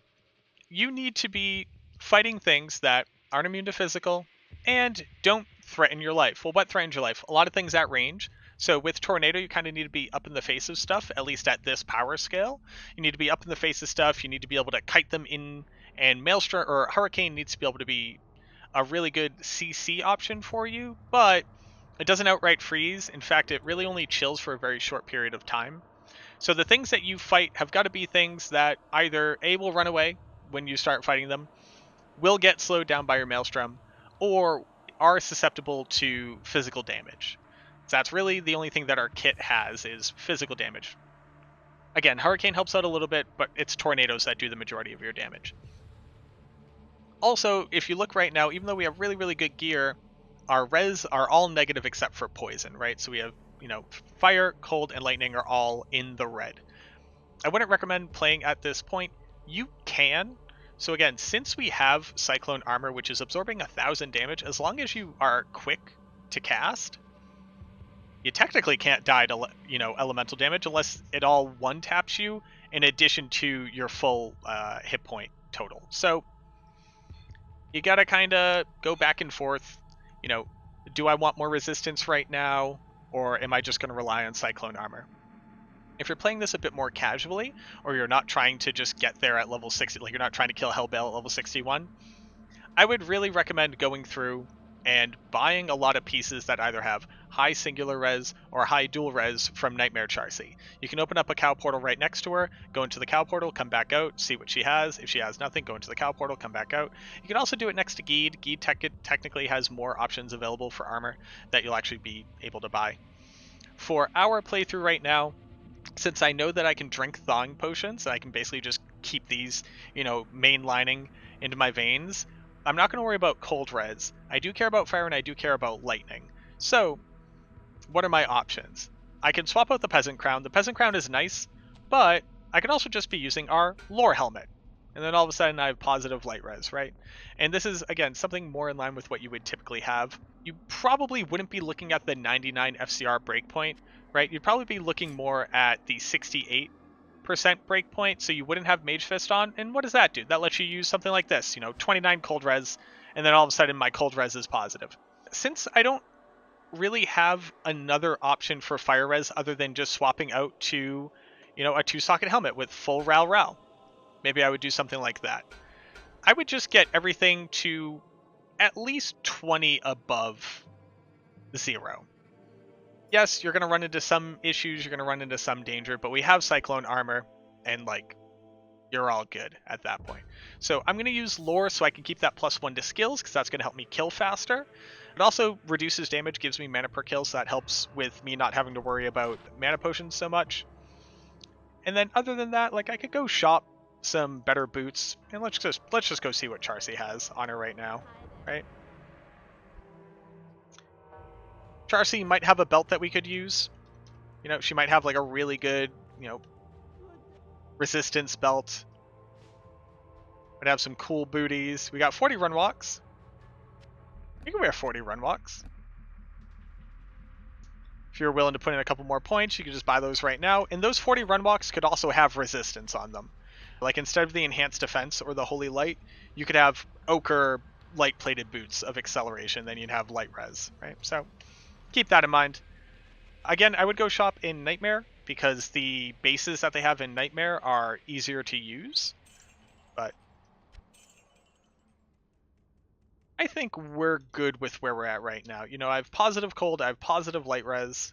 you need to be fighting things that aren't immune to physical and don't threaten your life. Well, what threatens your life? A lot of things at range. So with Tornado, you kind of need to be up in the face of stuff, at least at this power scale. You need to be up in the face of stuff. You need to be able to kite them in, and Maelstrom or Hurricane needs to be able to be a really good CC option for you, but it doesn't outright freeze. In fact, it really only chills for a very short period of time. So the things that you fight have got to be things that either A, will run away when you start fighting them, will get slowed down by your Maelstrom, or are susceptible to physical damage. So that's really the only thing that our kit has is physical damage. Again, Hurricane helps out a little bit, but it's tornadoes that do the majority of your damage. Also, if you look right now, even though we have really, really good gear, our res are all negative except for poison, right? So we have, fire, cold, and lightning are all in the red. I wouldn't recommend playing at this point. You can So again, since we have Cyclone Armor, which is absorbing 1,000 damage, as long as you are quick to cast, you technically can't die to, elemental damage unless it all one-taps you in addition to your full hit point total. So you gotta kind of go back and forth. Do I want more resistance right now, or am I just going to rely on Cyclone Armor? If you're playing this a bit more casually, or you're not trying to just get there at level 60, like you're not trying to kill Hell Baal at level 61, I would really recommend going through and buying a lot of pieces that either have high singular res or high dual res from Nightmare Charcy. You can open up a cow portal right next to her, go into the cow portal, come back out, see what she has. If she has nothing, go into the cow portal, come back out. You can also do it next to Geed. Geed technically has more options available for armor that you'll actually be able to buy. For our playthrough right now, since I know that I can drink thawing potions, I can basically just keep these, mainlining into my veins, I'm not going to worry about cold res. I do care about fire and I do care about lightning. So, what are my options? I can swap out the Peasant Crown. The Peasant Crown is nice, but I can also just be using our Lore Helmet. And then all of a sudden I have positive light res, right? And this is, again, something more in line with what you would typically have. You probably wouldn't be looking at the 99 FCR breakpoint, right? You'd probably be looking more at the 68% breakpoint, so you wouldn't have Mage Fist on. And what does that do? That lets you use something like this, 29 cold res, and then all of a sudden my cold res is positive. Since I don't really have another option for fire res other than just swapping out to, a 2-socket helmet with full Ral, maybe I would do something like that. I would just get everything to at least 20 above 0. Yes, you're going to run into some issues, you're going to run into some danger, but we have Cyclone Armor, and, you're all good at that point. So I'm going to use Lore so I can keep that +1 to skills, because that's going to help me kill faster. It also reduces damage, gives me mana per kill, so that helps with me not having to worry about mana potions so much. And then other than that, I could go shop some better boots, and let's just go see what Charcy has on her right now, right? Charcy might have a belt that we could use. She might have a really good, resistance belt. Might have some cool booties. We got 40 run walks. You can wear 40 run walks. If you're willing to put in a couple more points, you can just buy those right now. And those 40 run walks could also have resistance on them. Instead of the enhanced defense or the holy light, you could have ochre light plated boots of acceleration. Then you'd have light res, right? So keep that in mind. Again, I would go shop in Nightmare because the bases that they have in Nightmare are easier to use. But I think we're good with where we're at right now. I have positive cold, I have positive light res.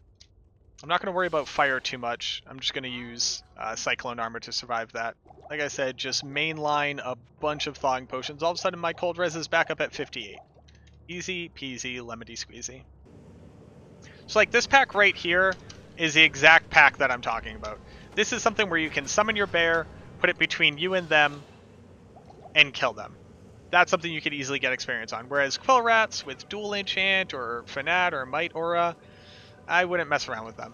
I'm not going to worry about fire too much. I'm just going to use Cyclone Armor to survive that. Like I said, just mainline a bunch of thawing potions. All of a sudden my cold res is back up at 58. Easy peasy lemony squeezy. So this pack right here is the exact pack that I'm talking about. This is something where you can summon your bear, put it between you and them, and kill them. That's something you could easily get experience on. Whereas Quill Rats with Dual Enchant or Fanat or Might Aura, I wouldn't mess around with them.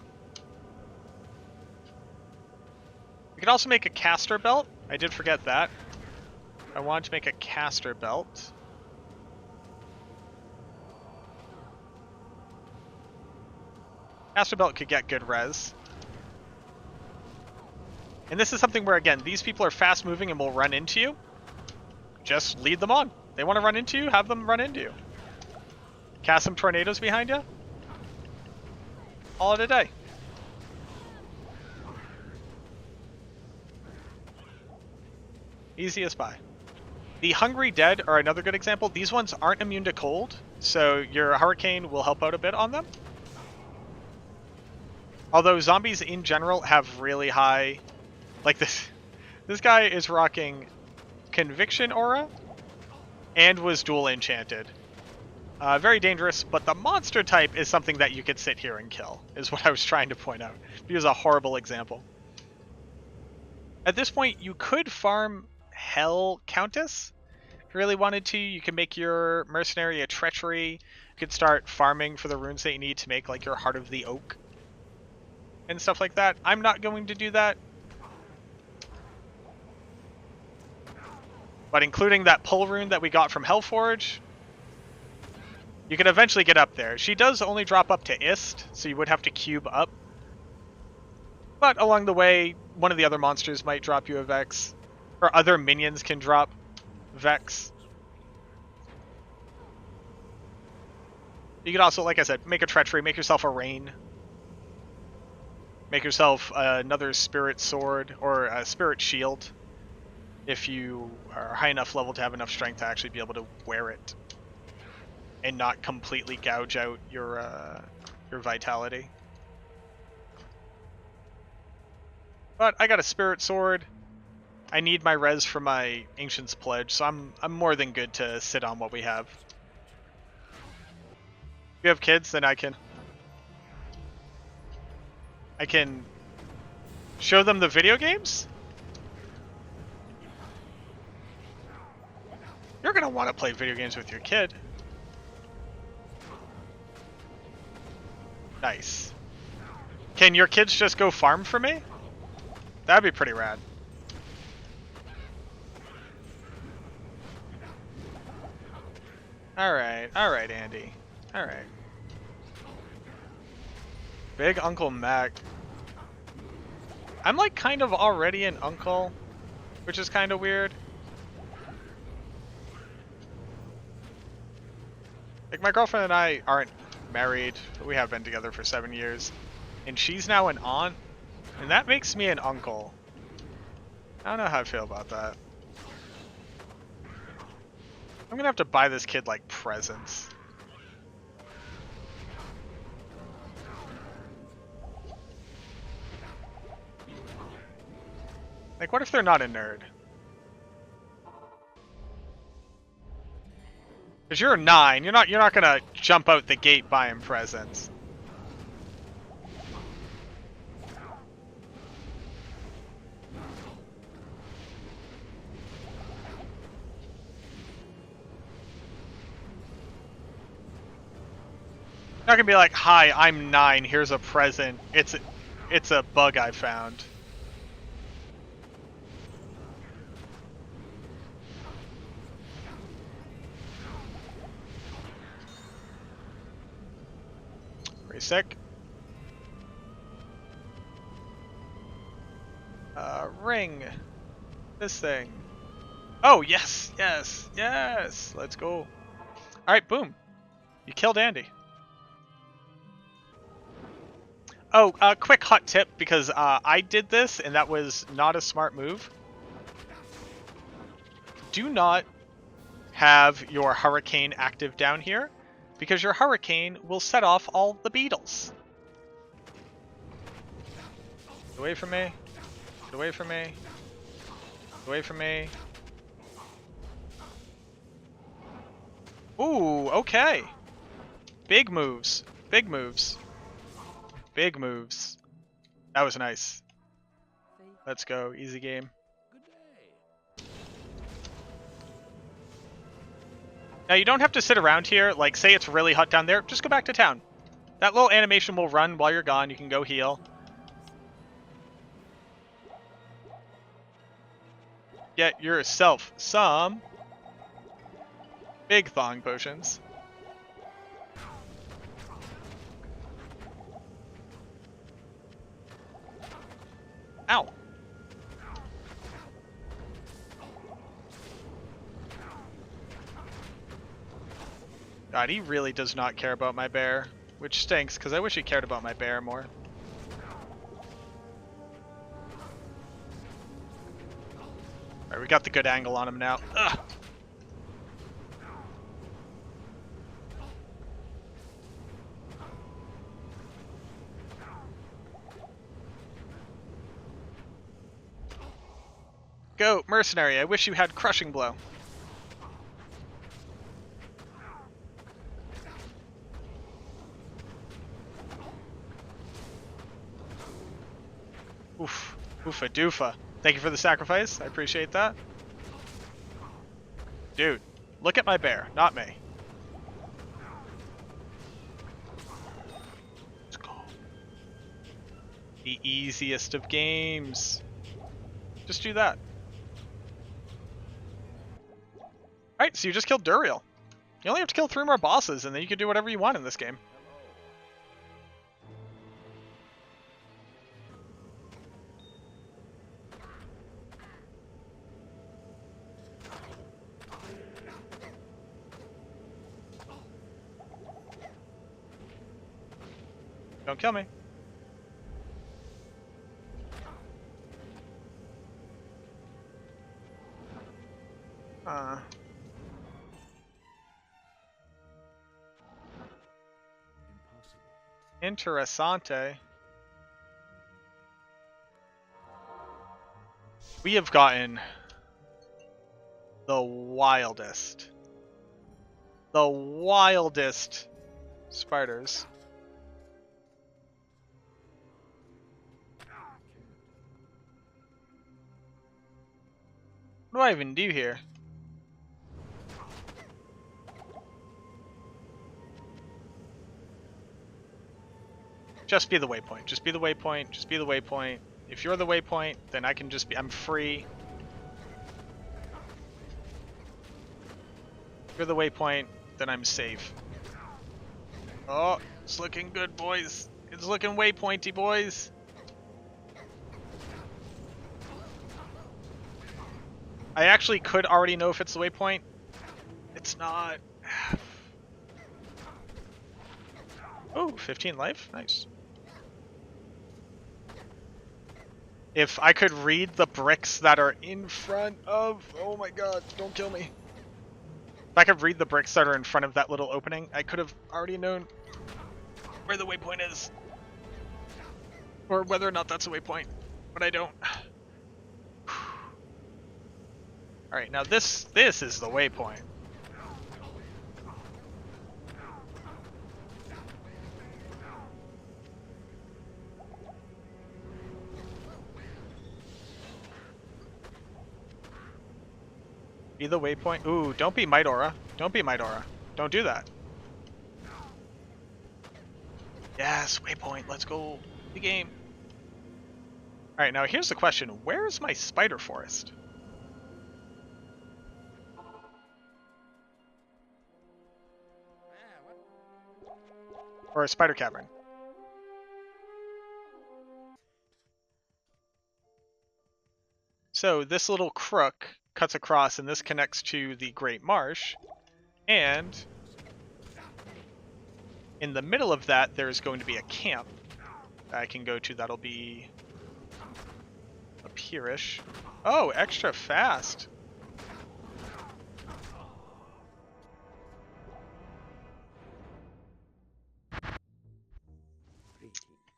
We could also make a caster belt. I did forget that. I wanted to make a caster belt. Caster belt could get good res. And this is something where, again, these people are fast moving and will run into you. Just lead them on. They want to run into you, have them run into you. Cast some tornadoes behind you. All in a day. Easy as pie. The Hungry Dead are another good example. These ones aren't immune to cold, so your Hurricane will help out a bit on them. Although zombies in general have really high... This guy is rocking Conviction Aura and was dual enchanted. Very dangerous, but the monster type is something that you could sit here and kill, is what I was trying to point out. He was a horrible example. At this point, you could farm Hell Countess. If you really wanted to, you can make your mercenary a treachery. You could start farming for the runes that you need to make your Heart of the Oak and stuff like that. I'm not going to do that. But including that pull rune that we got from Hellforge, you can eventually get up there. She does only drop up to Ist, so you would have to cube up. But along the way, one of the other monsters might drop you a Vex. Or other minions can drop Vex. You could also, like I said, make a Treachery, make yourself a Rain. Make yourself another Spirit Sword, or a Spirit Shield, if you are high enough level to have enough strength to actually be able to wear it. And not completely gouge out your vitality. But I got a Spirit Sword. I need my res for my Ancient's Pledge, so I'm more than good to sit on what we have. If you have kids, then I can show them the video games. You're gonna want to play video games with your kid. Nice. Can your kids just go farm for me? That'd be pretty rad. Alright, Andy. Alright. Big Uncle Mac. I'm like kind of already an uncle, which is kind of weird. Like my girlfriend and I aren't married, but we have been together for 7 years. And she's now an aunt, and that makes me an uncle. I don't know how I feel about that. I'm gonna have to buy this kid like presents. Like, what if they're not a nerd? Because you're 9, you're not gonna jump out the gate buying presents. Not gonna be like, "Hi, I'm 9. Here's a present. It's a bug I found." Pretty sick. Ring. This thing. Oh yes, yes, yes. Let's go. All right, boom. You killed Andy. Oh, quick hot tip, because I did this and that was not a smart move. Do not have your hurricane active down here, because your hurricane will set off all the beetles. Get away from me. Get away from me. Get away from me. Ooh, okay. Big moves. Big moves. Big moves. That was nice. Let's go. Easy game. Now you don't have to sit around here. Like, say it's really hot down there, just go back to town. That little animation will run while you're gone. You can go heal. Get yourself some big thong potions. Ow. God, he really does not care about my bear, which stinks, because I wish he cared about my bear more. Alright, we got the good angle on him now. Ugh. Go, mercenary, I wish you had crushing blow. Oof. Oofa doofa. Thank you for the sacrifice. I appreciate that. Dude, look at my bear, not me. Let's go. The easiest of games. Just do that. Alright, so you just killed Duriel. You only have to kill 3 more bosses, and then you can do whatever you want in this game. Don't kill me. Interessante. We have gotten the wildest spiders. What do I even do here? Just be the waypoint. Just be the waypoint. Just be the waypoint. If you're the waypoint, then I can just be... I'm free. If you're the waypoint, then I'm safe. Oh, it's looking good, boys. It's looking waypointy, boys. I actually could already know if it's the waypoint. It's not. Oh, 15 life? Nice. If I could read the bricks that are in front of... Oh my god, don't kill me. If I could read the bricks that are in front of that little opening, I could have already known where the waypoint is. Or whether or not that's a waypoint. But I don't. Alright, now this is the waypoint. Be the waypoint. Ooh, don't be Might Aura. Don't be Might Aura. Don't do that. Yes, waypoint. Let's go. The game. Alright, now here's the question. Where's my spider forest? Or a spider cavern? So this little crook cuts across, and this connects to the Great Marsh, and in the middle of that there's going to be a camp that I can go to. That'll be up here-ish. Oh, extra fast.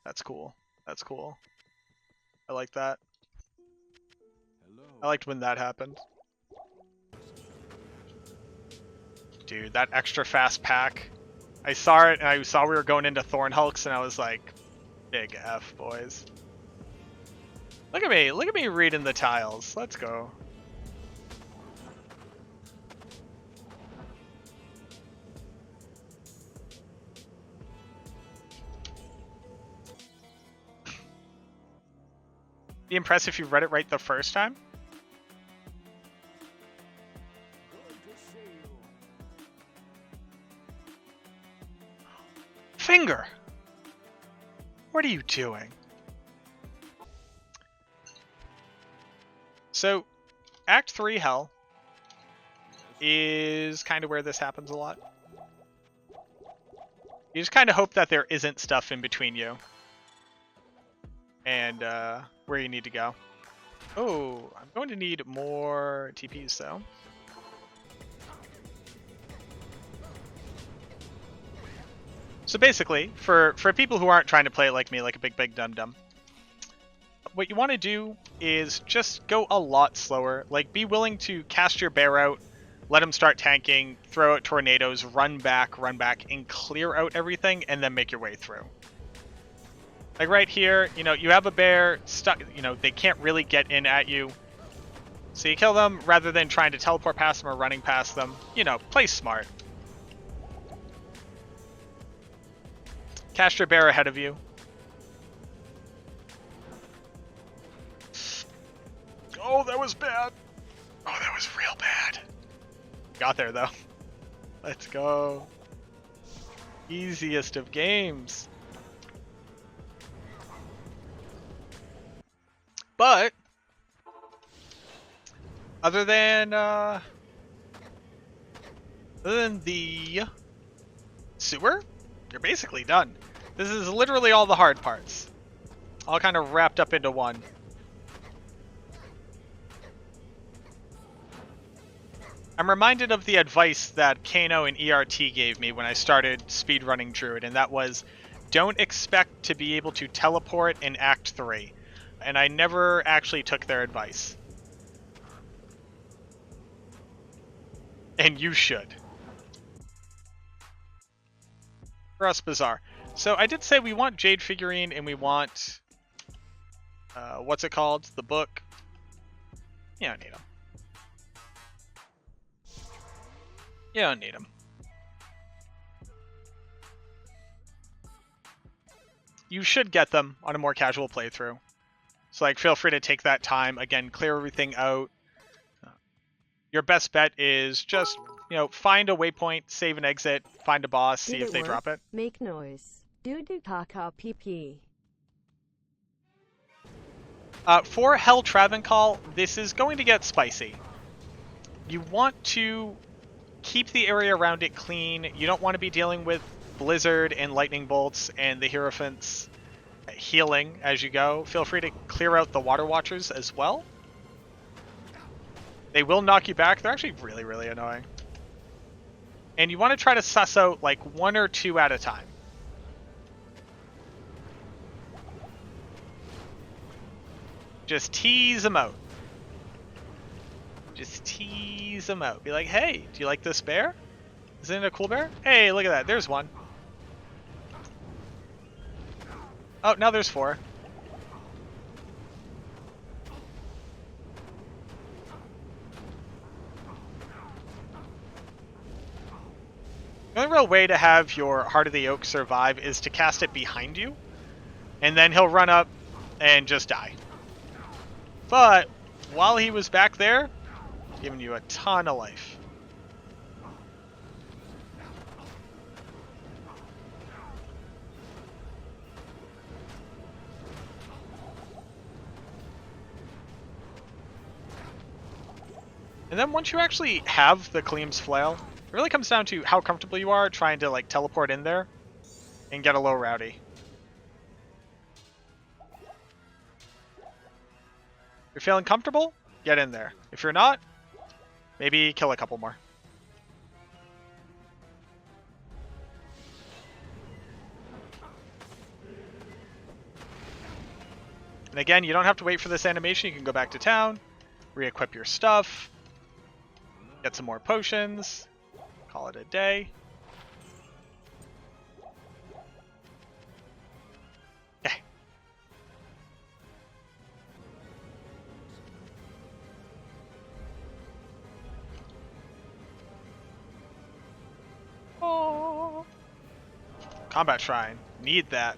That's cool. That's cool. I like that. I liked when that happened. Dude, that extra fast pack. I saw it and I saw we were going into Thornhulks and I was like, big F, boys. Look at me reading the tiles. Let's go. Be impressed if you read it right the first time. Finger! What are you doing? So, Act 3 Hell is kind of where this happens a lot. You just kind of hope that there isn't stuff in between you and where you need to go. Oh, I'm going to need more TPs though. So basically, for people who aren't trying to play it like me, like a big dum-dum, what you want to do is just go a lot slower. Like, be willing to cast your bear out, let him start tanking, throw out tornadoes, run back, and clear out everything, and then make your way through. Like right here, you know, you have a bear stuck, you know, they can't really get in at you. So you kill them rather than trying to teleport past them or running past them. You know, play smart. Cast your bear ahead of you. Oh, that was bad. Oh, that was real bad. Got there though. Let's go. Easiest of games. But other than the sewer, you're basically done. This is literally all the hard parts, all kind of wrapped up into one. I'm reminded of the advice that Kano and ERT gave me when I started speedrunning Druid, and that was, don't expect to be able to teleport in Act 3. And I never actually took their advice. And you should. For us, Bazaar. So I did say we want Jade figurine and we want... what's it called? The book. You don't need them. You don't need them. You should get them on a more casual playthrough. So like, feel free to take that time. Again, clear everything out. Your best bet is just, you know, find a waypoint, save and exit, find a boss, see if they drop it. Make noise. Do kaka PP. For Hell Travancal, this is going to get spicy. You want to keep the area around it clean. You don't want to be dealing with blizzard and lightning bolts and the Hierophants healing as you go. Feel free to clear out the Water Watchers as well. They will knock you back. They're actually really, really annoying. And you want to try to suss out like 1 or 2 at a time. Just tease them out. Just tease them out. Be like, hey, do you like this bear? Isn't it a cool bear? Hey, look at that. There's one. Oh, now there's 4. The only real way to have your Heart of the Oak survive is to cast it behind you, and then he'll run up and just die. But while he was back there, giving you a ton of life. And then once you actually have the Kaleem's Flail, it really comes down to how comfortable you are trying to like teleport in there and get a little rowdy. If you're feeling comfortable, get in there. If you're not, maybe kill a couple more. And again, you don't have to wait for this animation. You can go back to town, re-equip your stuff, get some more potions, call it a day. Okay. Oh. Combat Shrine. Need that.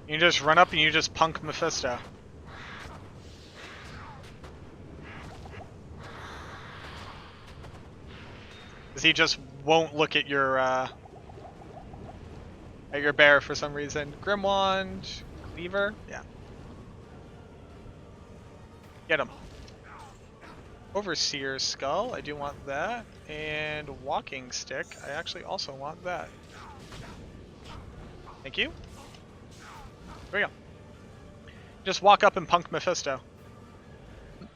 You just run up and you just punk Mephisto. Because he just won't look at your bear for some reason. Grimwand, Cleaver, yeah. Get him. Overseer's Skull, I do want that. And Walking Stick, I actually also want that. Thank you. There we go. Just walk up and punk Mephisto.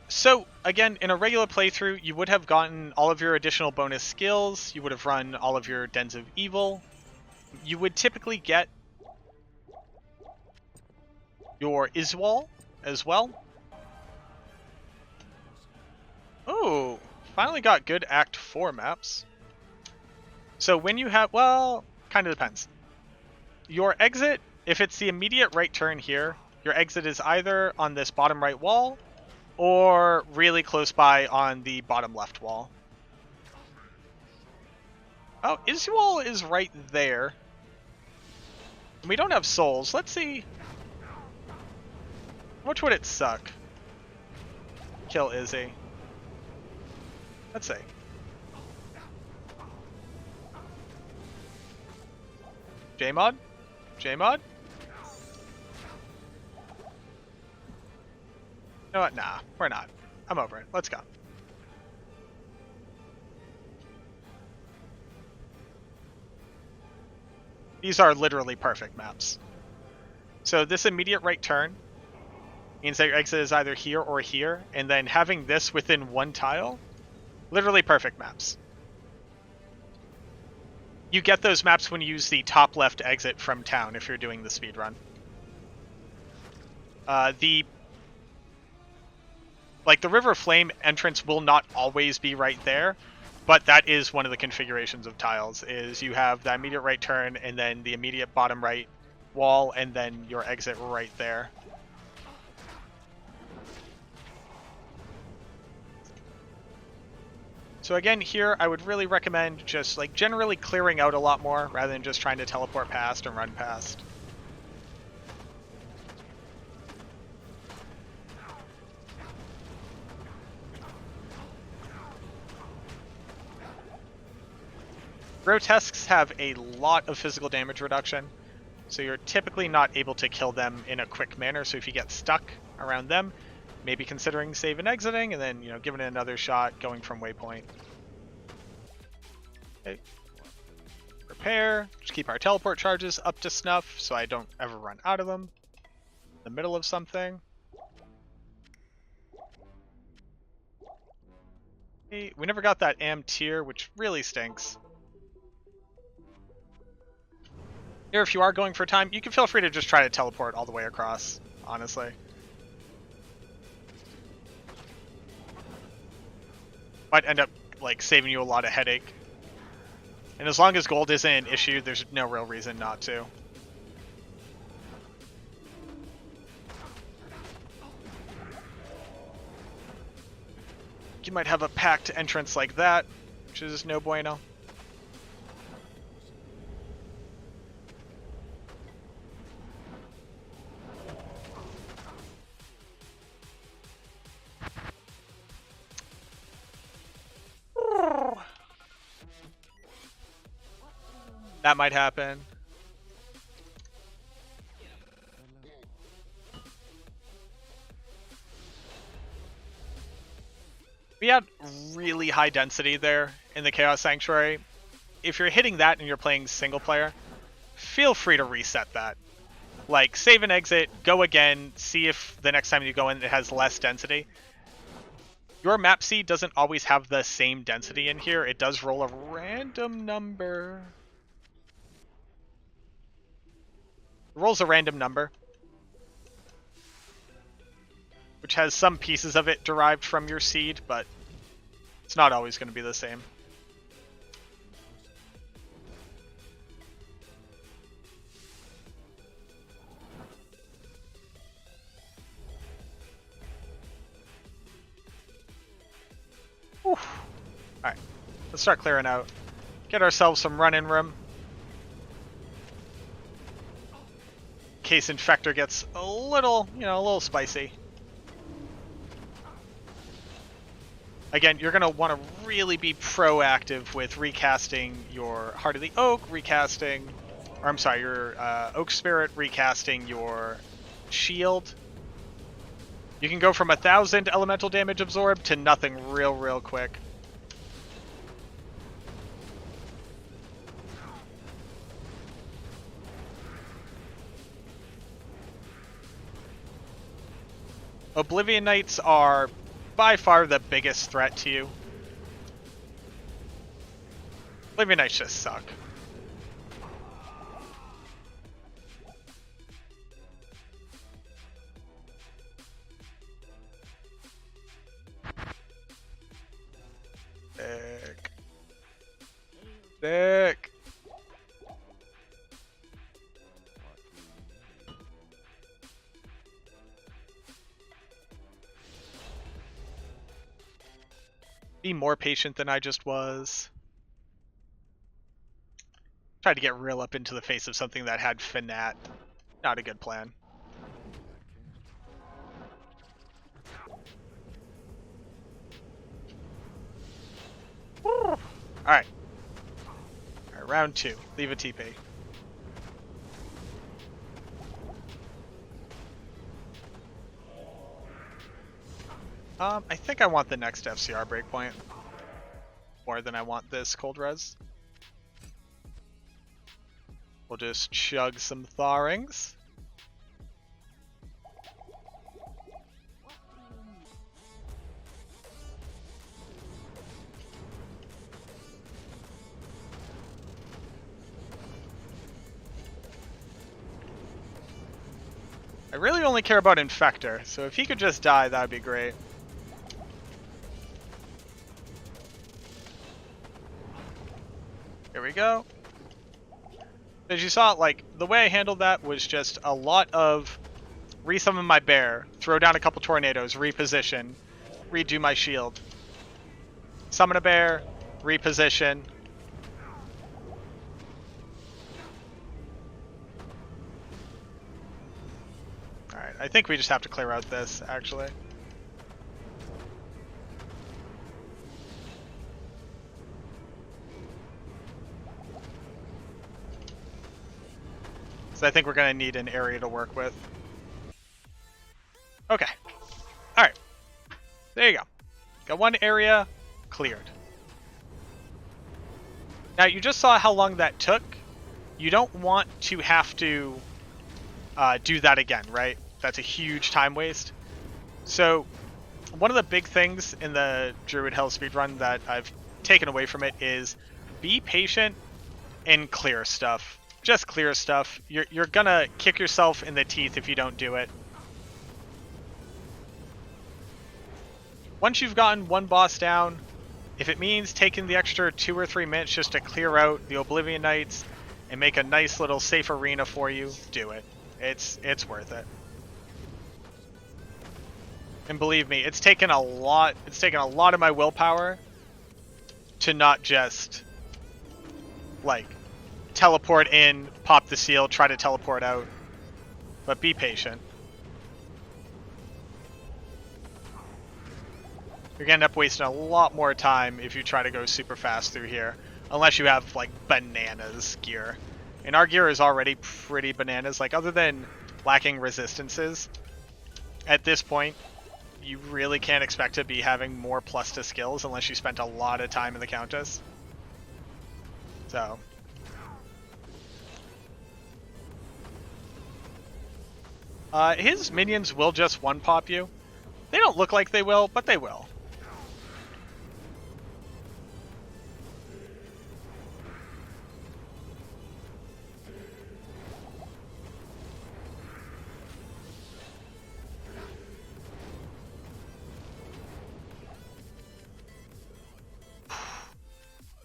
So, again, in a regular playthrough, you would have gotten all of your additional bonus skills. You would have run all of your Dens of Evil. You would typically get your Iswal as well. Oh, finally got good Act 4 maps. So when you have, well, kind of depends. Your exit, if it's the immediate right turn here, your exit is either on this bottom right wall or really close by on the bottom left wall. Oh, Izzy wall is right there. We don't have souls. Let's see. How much would it suck? Kill Izzy. Let's see. Jmod? Jmod? You know what? Nah, we're not. I'm over it. Let's go. These are literally perfect maps. So this immediate right turn means that your exit is either here or here, and then having this within one tile, literally perfect maps. You get those maps when you use the top left exit from town if you're doing the speed run. The River Flame entrance will not always be right there, but that is one of the configurations of tiles, is you have that immediate right turn and then the immediate bottom right wall and then your exit right there. So again, here I would really recommend just like generally clearing out a lot more rather than just trying to teleport past and run past. Grotesques have a lot of physical damage reduction, so you're typically not able to kill them in a quick manner. So if you get stuck around them, maybe considering save and exiting, and then, you know, giving it another shot going from waypoint. Okay. Repair. Just keep our teleport charges up to snuff so I don't ever run out of them in the middle of something. Okay. We never got that am tier, which really stinks. Here, if you are going for time, you can feel free to just try to teleport all the way across, honestly. Might end up, like, saving you a lot of headache. And as long as gold isn't an issue, there's no real reason not to. You might have a packed entrance like that, which is no bueno. That might happen. We had really high density there in the Chaos Sanctuary. If you're hitting that and you're playing single player, feel free to reset that. Like, save and exit, go again, see if the next time you go in it has less density. Your map seed doesn't always have the same density in here. It does roll a random number. It rolls a random number, which has some pieces of it derived from your seed, but it's not always going to be the same. Alright, let's start clearing out. Get ourselves some run-in room. In case Infector gets a little, you know, a little spicy. Again, you're going to want to really be proactive with recasting your Heart of the Oak, recasting, or I'm sorry, your Oak Spirit, recasting your Shield. You can go from 1,000 elemental damage absorbed to nothing real quick. Oblivion Knights are by far the biggest threat to you. Oblivion Knights just suck. Sick. Sick. Be more patient than I just was. Tried to get real up into the face of something that had Finat. Not a good plan. Alright. Alright, round 2. Leave a TP. I think I want the next FCR breakpoint more than I want this cold res. We'll just chug some thawings. I really only care about Infector, so if he could just die, that would be great. Here we go. As you saw, like, the way I handled that was just a lot of resummon my bear, throw down a couple tornadoes, reposition, redo my shield. Summon a bear, reposition. Alright, I think we just have to clear out this, actually. So I think we're going to need an area to work with. Okay. Alright. There you go. Got one area cleared. Now, you just saw how long that took. You don't want to have to do that again, right? That's a huge time waste. So, one of the big things in the Druid Hell speedrun that I've taken away from it is be patient and clear stuff. Just clear stuff. You're gonna kick yourself in the teeth if you don't do it. Once you've gotten one boss down, if it means taking the extra 2 or 3 minutes just to clear out the Oblivion Knights and make a nice little safe arena for you, do it. It's worth it. And believe me, it's taken a lot of my willpower to not just like teleport in, pop the seal, try to teleport out. But be patient. You're gonna end up wasting a lot more time if you try to go super fast through here. Unless you have, like, bananas gear. And our gear is already pretty bananas. Like, other than lacking resistances, at this point, you really can't expect to be having more plus to skills unless you spent a lot of time in the Countess. So... his minions will just one-pop you. They don't look like they will, but they will.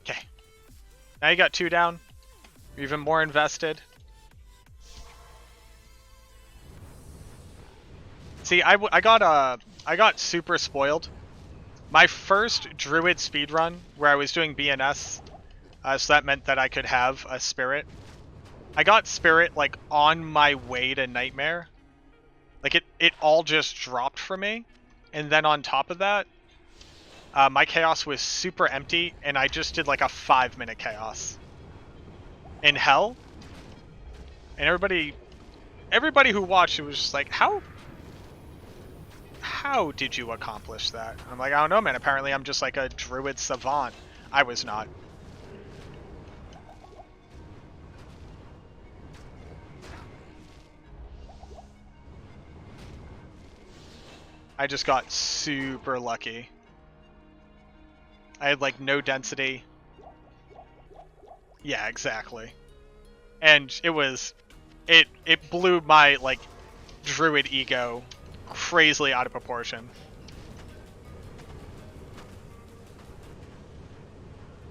Okay. Now you got 2 down. You're even more invested. See, I got super spoiled. My first Druid speedrun, where I was doing BNS, so that meant that I could have a Spirit. I got Spirit, like, on my way to Nightmare. Like, it all just dropped for me. And then on top of that, my Chaos was super empty, and I just did, like, a 5-minute Chaos. In Hell. And everybody who watched it was just like, how did you accomplish that? I'm like, I don't know, man. Apparently I'm just like a Druid savant. I was not. I just got super lucky. I had like no density. Yeah, exactly. And it blew my like Druid ego crazily out of proportion.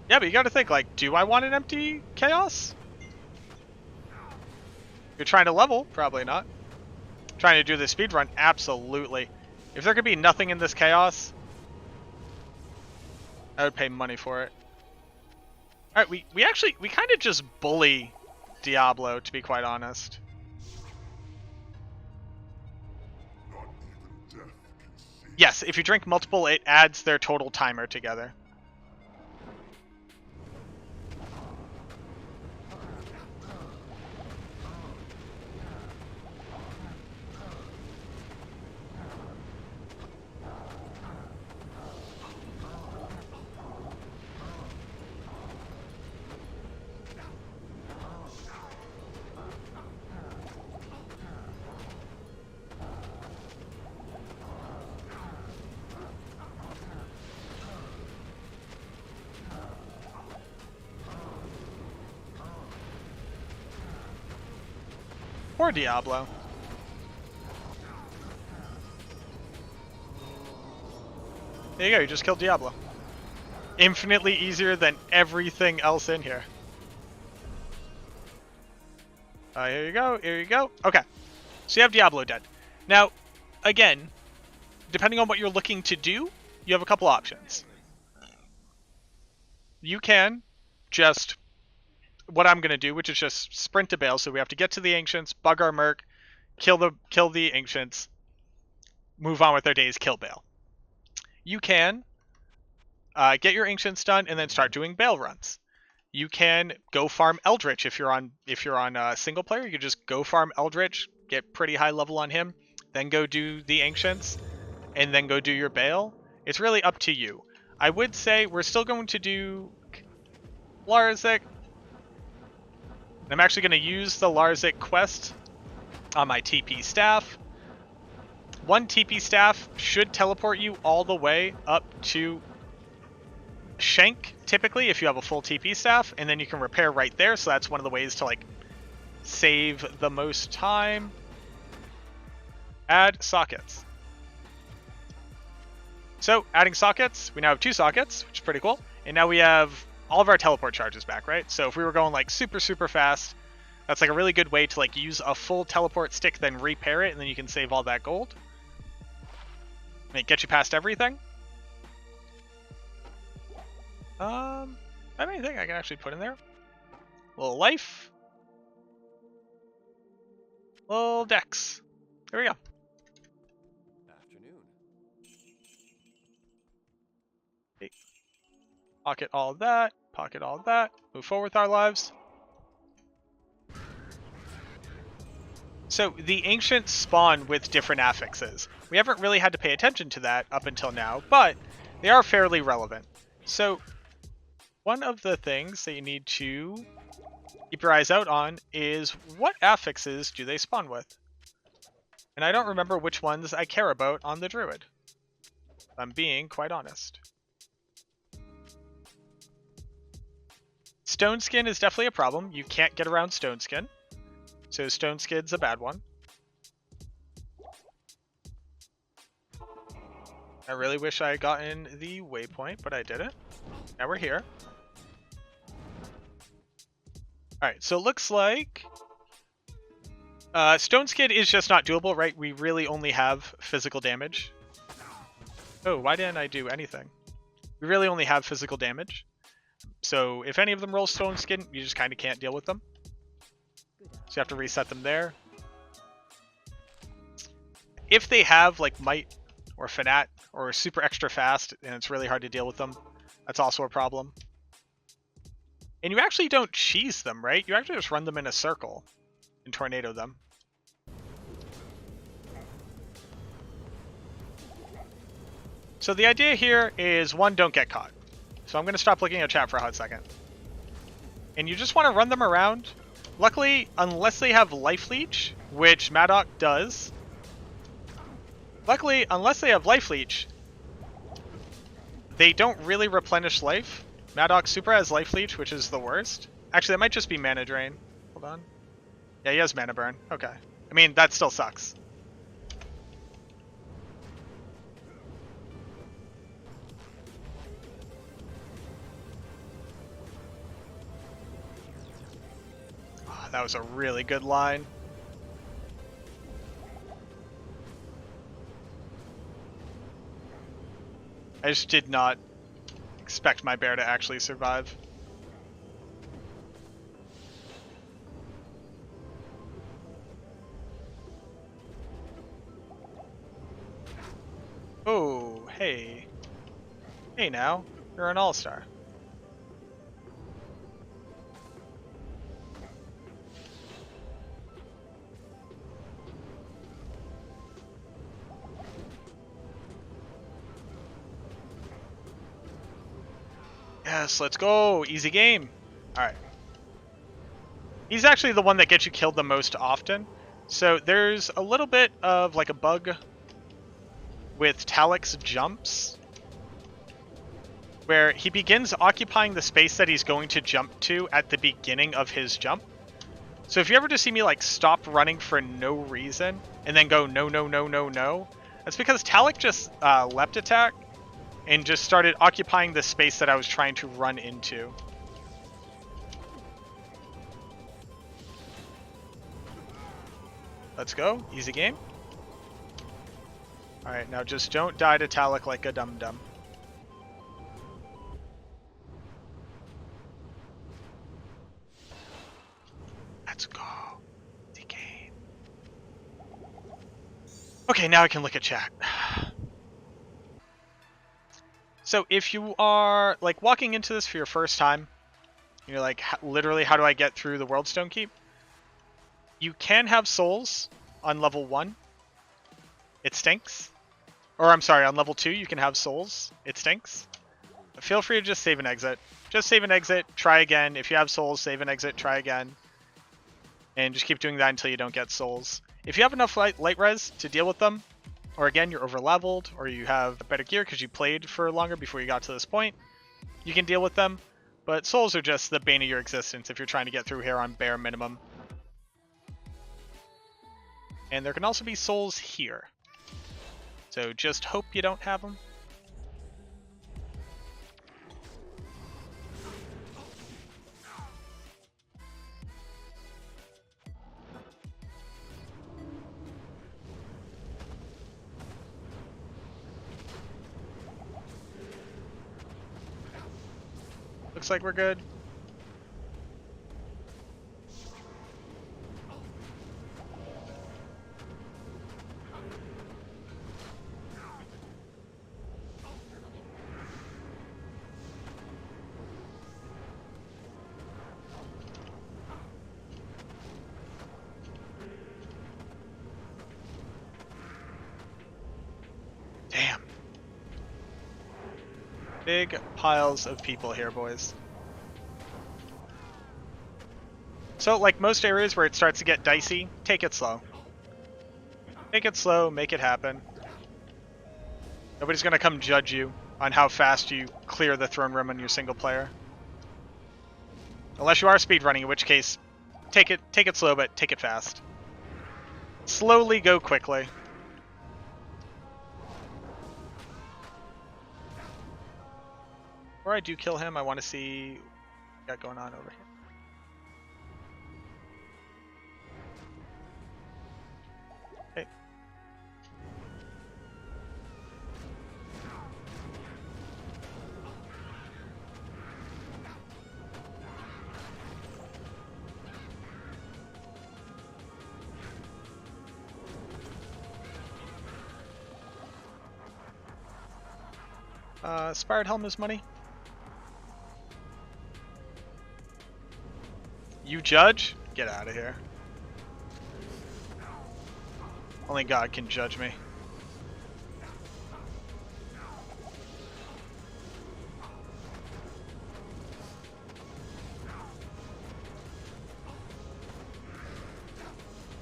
Yeah, but you gotta think, like, do I want an empty Chaos? You're trying to level? Probably not. Trying to do the speedrun? Absolutely. If there could be nothing in this Chaos, I would pay money for it. Alright, we kind of just bully Diablo, to be quite honest. Yes, if you drink multiple, it adds their total timer together. Poor Diablo. There you go, you just killed Diablo. Infinitely easier than everything else in here. Here you go, here you go. Okay, so you have Diablo dead. Now, again, depending on what you're looking to do, you have a couple options. You can just, what I'm going to do, which is just sprint to Baal, so we have to get to the Ancients, bug our Merc, kill the Ancients, move on with our days, kill Baal. You can get your Ancients done and then start doing Baal runs. You can go farm Eldritch if you're on single player. You can just go farm Eldritch, get pretty high level on him, then go do the Ancients, and then go do your Baal. It's really up to you. I would say we're still going to do Larzik. I'm actually going to use the Larzik quest on my TP staff. One TP staff should teleport you all the way up to Shank, typically, if you have a full TP staff, and then you can repair right there, so that's one of the ways to, like, save the most time. Add sockets. So, adding sockets, we now have 2 sockets, which is pretty cool, and now we have all of our teleport charges back, right? So if we were going, like, super fast, that's, like, a really good way to, like, use a full teleport stick, then repair it, and then you can save all that gold. And it gets you past everything. I have anything I can actually put in there? A little life. Little dex. There we go. Afternoon. Okay. Pocket all of that. Pocket all of that. Move forward with our lives. So the Ancients spawn with different affixes. We haven't really had to pay attention to that up until now, but they are fairly relevant. So one of the things that you need to keep your eyes out on is what affixes do they spawn with? And I don't remember which ones I care about on the Druid. I'm being quite honest. Stone Skin is definitely a problem. You can't get around Stone Skin. So Stone Skin's a bad one. I really wish I had gotten the waypoint, but I didn't. Now we're here. Alright, so it looks like Stone Skid is just not doable, right? We really only have physical damage. Oh, why didn't I do anything? We really only have physical damage. So if any of them roll Stone Skin, you just kind of can't deal with them. So you have to reset them there. If they have like Might or Fanat or super extra fast and it's really hard to deal with them, that's also a problem. And you actually don't cheese them, right? You actually just run them in a circle and tornado them. So the idea here is, one, don't get caught. So I'm going to stop looking at chat for a hot second. And you just want to run them around. Luckily, unless they have Life Leech, which Madoc does. Luckily, unless they have Life Leech, they don't really replenish life. Madoc super has Life Leech, which is the worst. Actually, that might just be Mana Drain. Hold on. Yeah, he has Mana Burn. Okay. I mean, that still sucks. Oh, that was a really good line. I just did not Expect my bear to actually survive. Oh, hey. Hey now, you're an all-star. Yes, let's go. Easy game. Alright. He's actually the one that gets you killed the most often. So there's a little bit of like a bug with Talik's jumps, where he begins occupying the space that he's going to jump to at the beginning of his jump. So if you ever just see me like stop running for no reason and then go no, no, no, no, no, that's because Talik just leapt attack and just started occupying the space that I was trying to run into. Let's go. Easy game. Alright, now just don't die to Talik like a dum-dum. Let's go. Easy game. Okay, now I can look at chat. So if you are like walking into this for your first time, you're like, literally, how do I get through the Worldstone Keep? You can have souls on level 1. It stinks. Or I'm sorry, on level 2 you can have souls. It stinks. But feel free to just save and exit. Just save and exit, try again. If you have souls, save and exit, try again. And just keep doing that until you don't get souls. If you have enough light res to deal with them, or again, you're over leveled, or you have better gear because you played for longer before you got to this point, you can deal with them. But souls are just the bane of your existence if you're trying to get through here on bare minimum. And there can also be souls here. So just hope you don't have them. Looks like we're good. Damn. Big piles of people here, boys. So, like most areas where it starts to get dicey, take it slow. Take it slow, make it happen. Nobody's gonna come judge you on how fast you clear the throne room on your single player. Unless you are speedrunning, in which case, take it slow, but take it fast. Slowly go quickly. Before I do kill him, I want to see what we got going on over here. Okay. Spired Helm is money. You judge? Get out of here. Only God can judge me.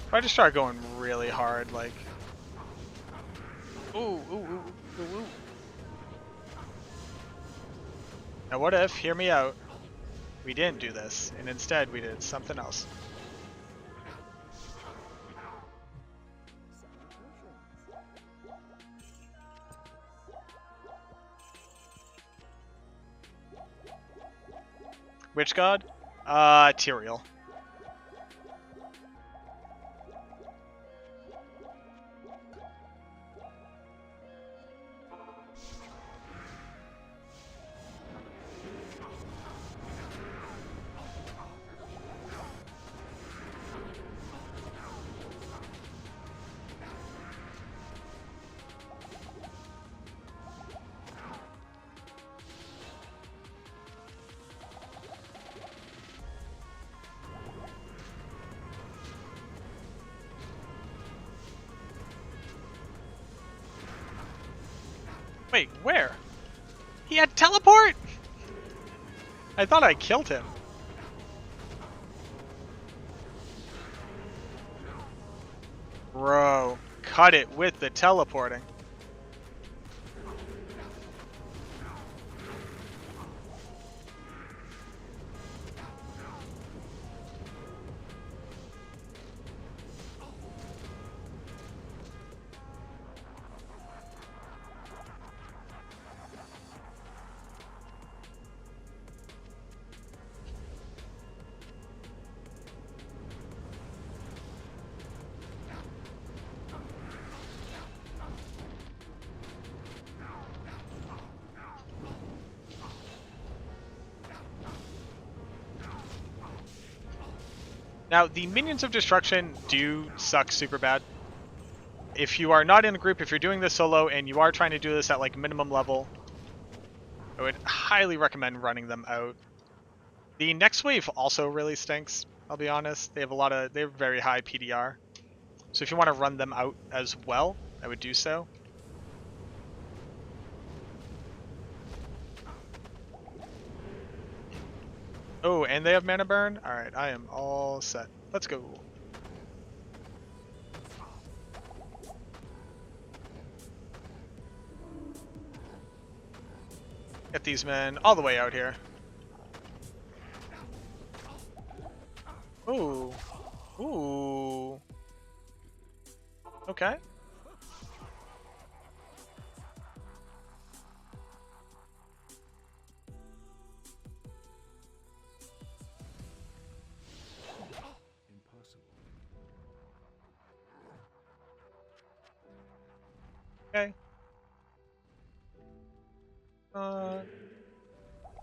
If I just start going really hard, like... Ooh, ooh, ooh, ooh, ooh. Now what if, hear me out, we didn't do this, and instead we did something else? Which god? Tyrael. Wait, where? He had teleport? I thought I killed him. Bro, cut it with the teleporting. Now, the Minions of Destruction do suck super bad. If you are not in a group, if you're doing this solo and you are trying to do this at like minimum level, I would highly recommend running them out. The next wave also really stinks, I'll be honest. They have very high PDR. So if you want to run them out as well, I would do so. Oh, and they have mana burn? Alright, I am all set. Let's go. Get these men all the way out here. Ooh. Ooh. Okay. Okay.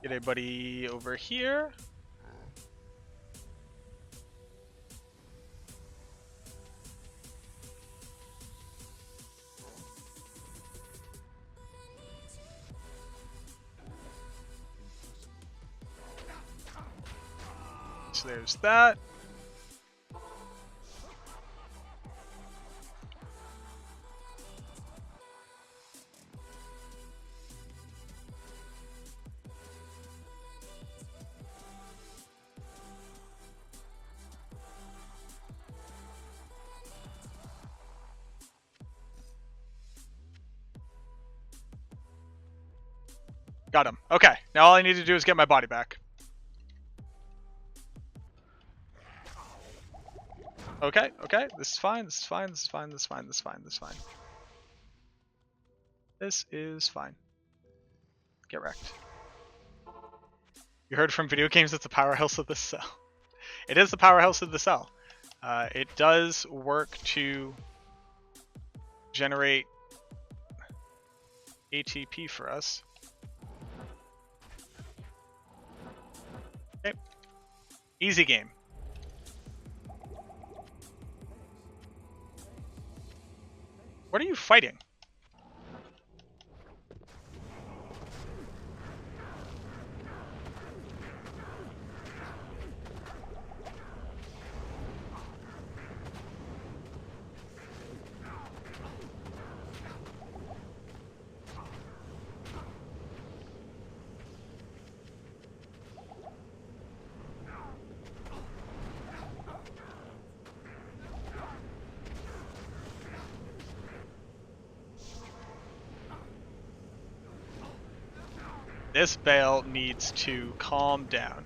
Get a buddy over here. So there's that. Got him. Okay, now all I need to do is get my body back. Okay, okay, this is fine, this is fine, this is fine, this is fine, this is fine, this is fine. This is fine. Get wrecked. You heard from video games it's the powerhouse of the cell. It is the powerhouse of the cell. It does work to generate ATP for us. Okay. Easy game. What are you fighting? This Baal needs to calm down.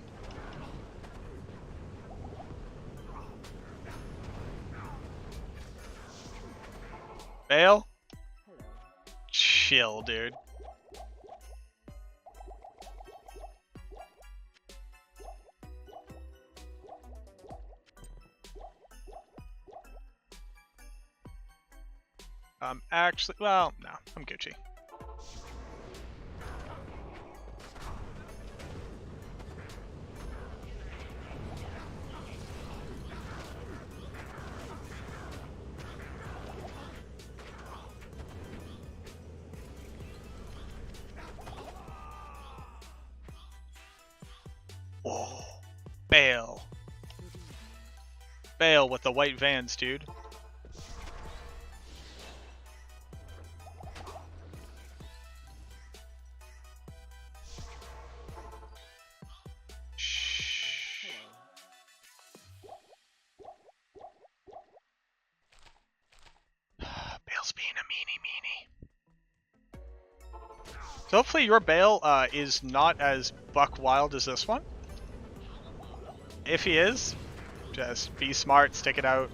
Baal? Chill, dude. Actually, well, no, I'm Gucci. Oh, Baal. Baal with the white vans, dude. So hopefully your Baal is not as buck wild as this one. If he is, just be smart, stick it out.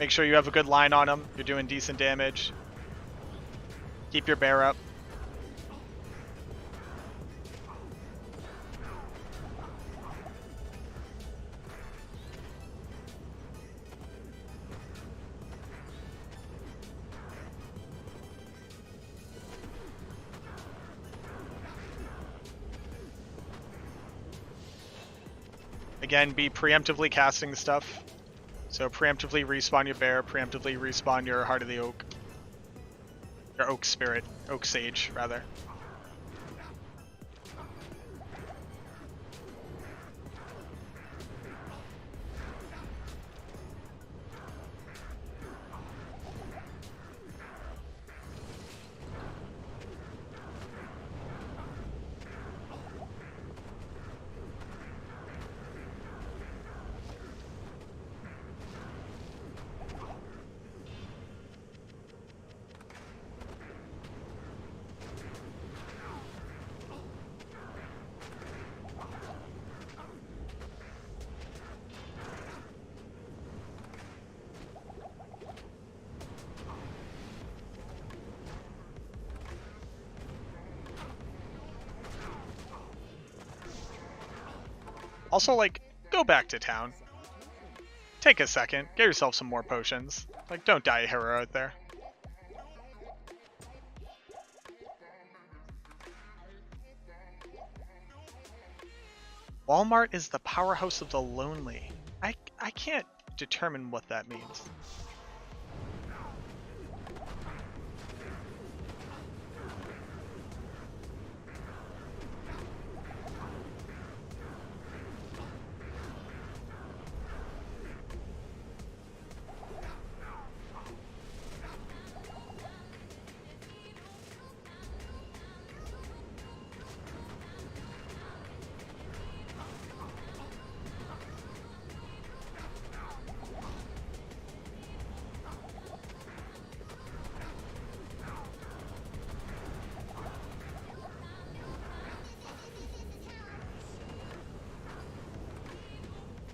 Make sure you have a good line on him. You're doing decent damage. Keep your bear up. Again, be preemptively casting stuff. So preemptively respawn your bear, preemptively respawn your Heart of the Oak. Your Oak Spirit. Oak Sage, rather. Also, like, go back to town. Take a second. Get yourself some more potions. Like, don't die a hero out there. Walmart is the powerhouse of the lonely. I can't determine what that means.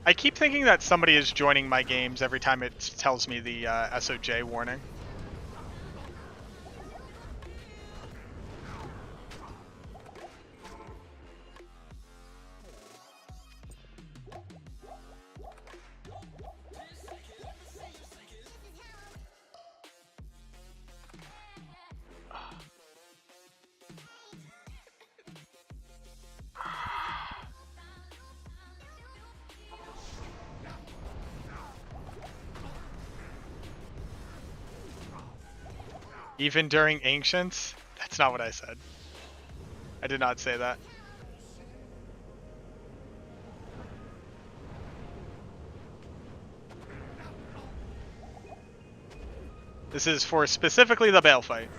I keep thinking that somebody is joining my games every time it tells me the SOJ warning. Even during Ancients? That's not what I said. I did not say that. This is for specifically the Baal fight.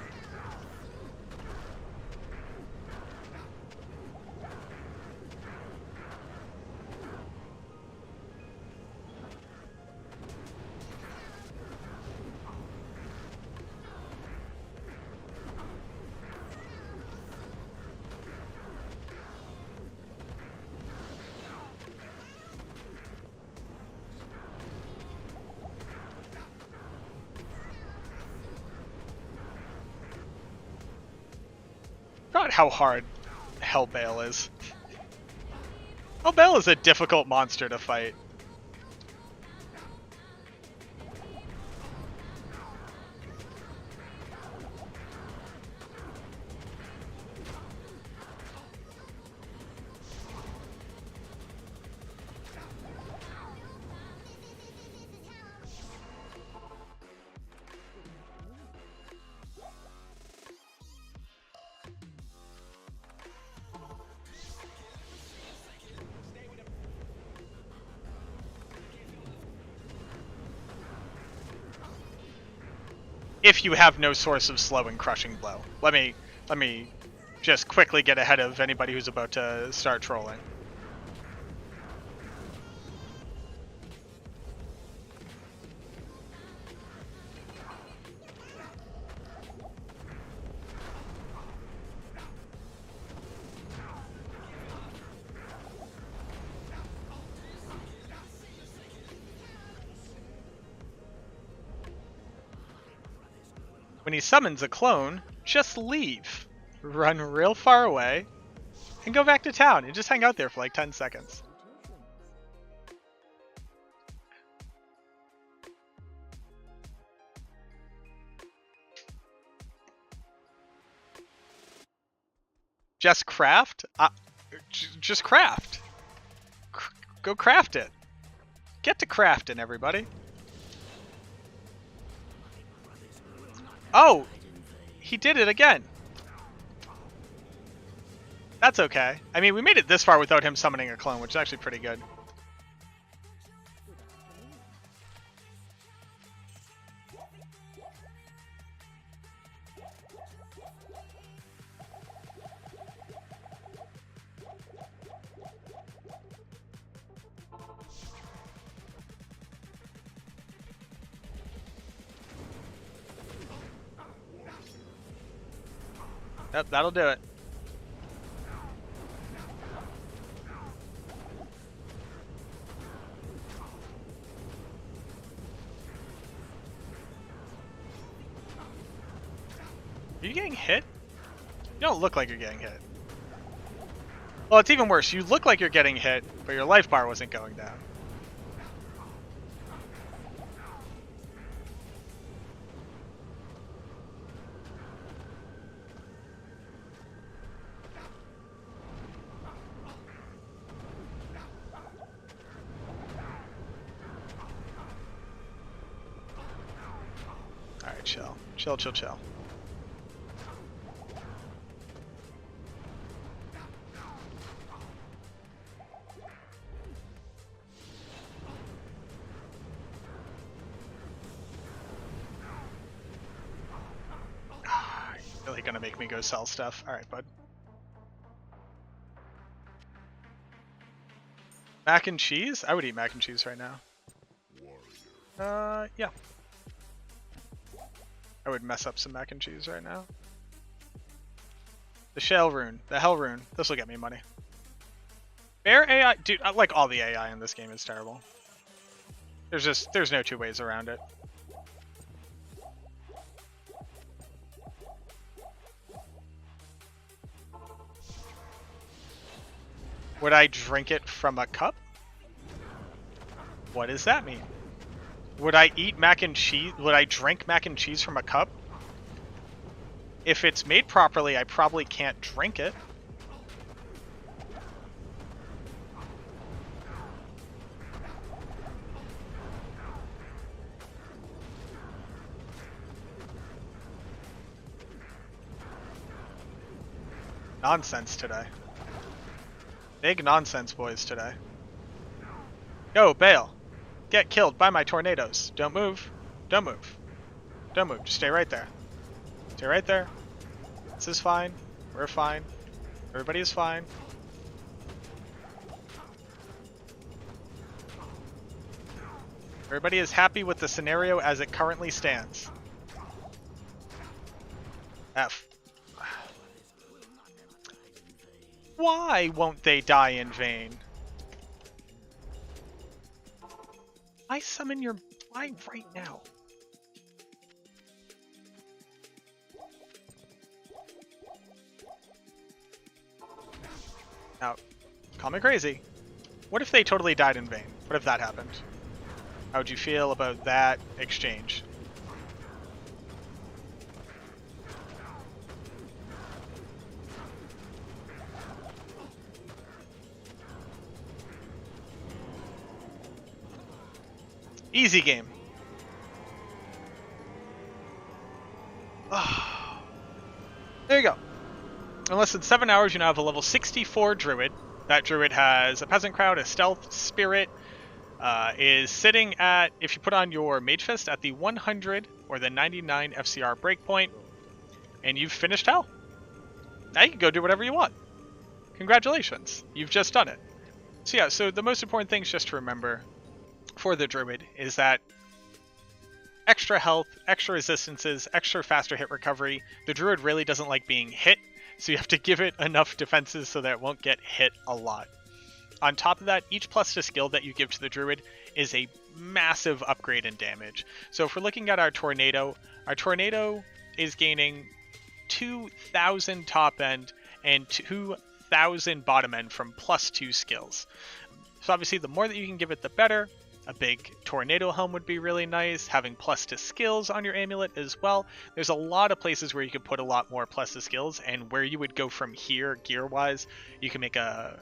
Not how hard Hell Baal is. Hell Baal is a difficult monster to fight. If you have no source of slow and crushing blow. Let me just quickly get ahead of anybody who's about to start trolling. When he summons a clone, just leave. Run real far away and go back to town and just hang out there for like 10 seconds. Just craft? Just craft. Go craft it. Get to crafting, everybody. Oh! He did it again. That's okay. I mean, we made it this far without him summoning a clone, which is actually pretty good. Yep, that'll do it. Are you getting hit? You don't look like you're getting hit. Well, it's even worse. You look like you're getting hit, but your life bar wasn't going down. Alright, chill. Chill, chill, chill. Really gonna make me go sell stuff. Alright, bud. Mac and cheese? I would eat mac and cheese right now. Yeah. I would mess up some mac and cheese right now. The shell rune. The hell rune. This will get me money. Bear AI? Dude, I like all the AI in this game is terrible. There's no two ways around it. Would I drink it from a cup? What does that mean? Would I eat mac and cheese? Would I drink mac and cheese from a cup? If it's made properly, I probably can't drink it. Nonsense today. Big nonsense boys today. Go, Baal. Get killed by my tornadoes. Don't move. Don't move. Don't move. Just stay right there. Stay right there. This is fine. We're fine. Everybody is fine. Everybody is happy with the scenario as it currently stands. F. Why won't they die in vain? Why summon your... Why right now? Now, call me crazy. What if they totally died in vain? What if that happened? How would you feel about that exchange? Easy game. Oh. There you go. In less than 7 hours, you now have a level 64 Druid. That Druid has a Peasant Crowd, a Stealth Spirit, is sitting at, if you put on your Mage Fist, at the 100 or the 99 FCR breakpoint, and you've finished Hell. Now you can go do whatever you want. Congratulations, you've just done it. So yeah, so the most important things just to remember for the Druid is that extra health, extra resistances, extra faster hit recovery. The Druid really doesn't like being hit, so you have to give it enough defenses so that it won't get hit a lot. On top of that, each plus to skill that you give to the Druid is a massive upgrade in damage. So if we're looking at our Tornado is gaining 2,000 top end and 2,000 bottom end from +2 skills. So obviously the more that you can give it, the better. A big tornado helm would be really nice. Having +2 skills on your amulet as well. There's a lot of places where you could put a lot more +2 skills, and where you would go from here gear wise, you can make a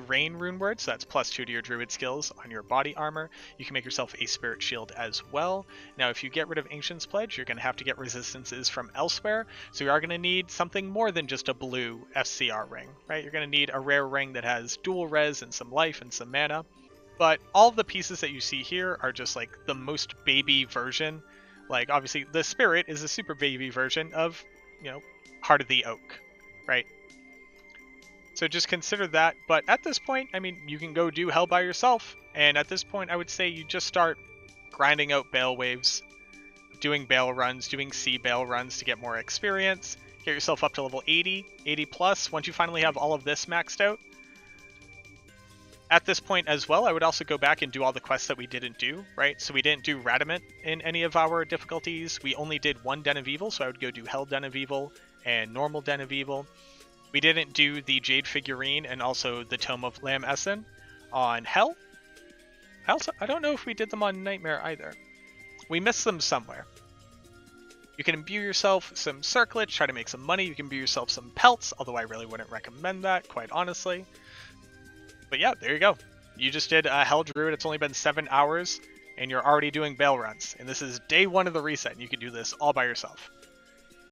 rain rune word, so that's +2 to your druid skills on your body armor. You can make yourself a spirit shield as well. Now if you get rid of Ancient's Pledge, you're going to have to get resistances from elsewhere, so you are going to need something more than just a blue FCR ring, right? You're going to need a rare ring that has dual res and some life and some mana. But all the pieces that you see here are just like the most baby version. Like obviously the spirit is a super baby version of, you know, Heart of the Oak, right? So just consider that. But at this point, I mean, you can go do Hell by yourself. And at this point, I would say you just start grinding out Baal waves, doing Baal runs, doing Sea Baal runs to get more experience. Get yourself up to level 80, 80 plus. Once you finally have all of this maxed out, at this point as well, I would also go back and do all the quests that we didn't do, right? So we didn't do Radament in any of our difficulties. We only did one Den of Evil, so I would go do Hell Den of Evil and Normal Den of Evil. We didn't do the Jade Figurine and also the Tome of Lam Essen on Hell. I don't know if we did them on Nightmare either. We missed them somewhere. You can imbue yourself some circlets, try to make some money. You can imbue yourself some pelts, although I really wouldn't recommend that, quite honestly. But yeah, there you go. You just did a Hell Druid. It's only been 7 hours, and you're already doing Baal runs. And this is day 1 of the reset, and you can do this all by yourself.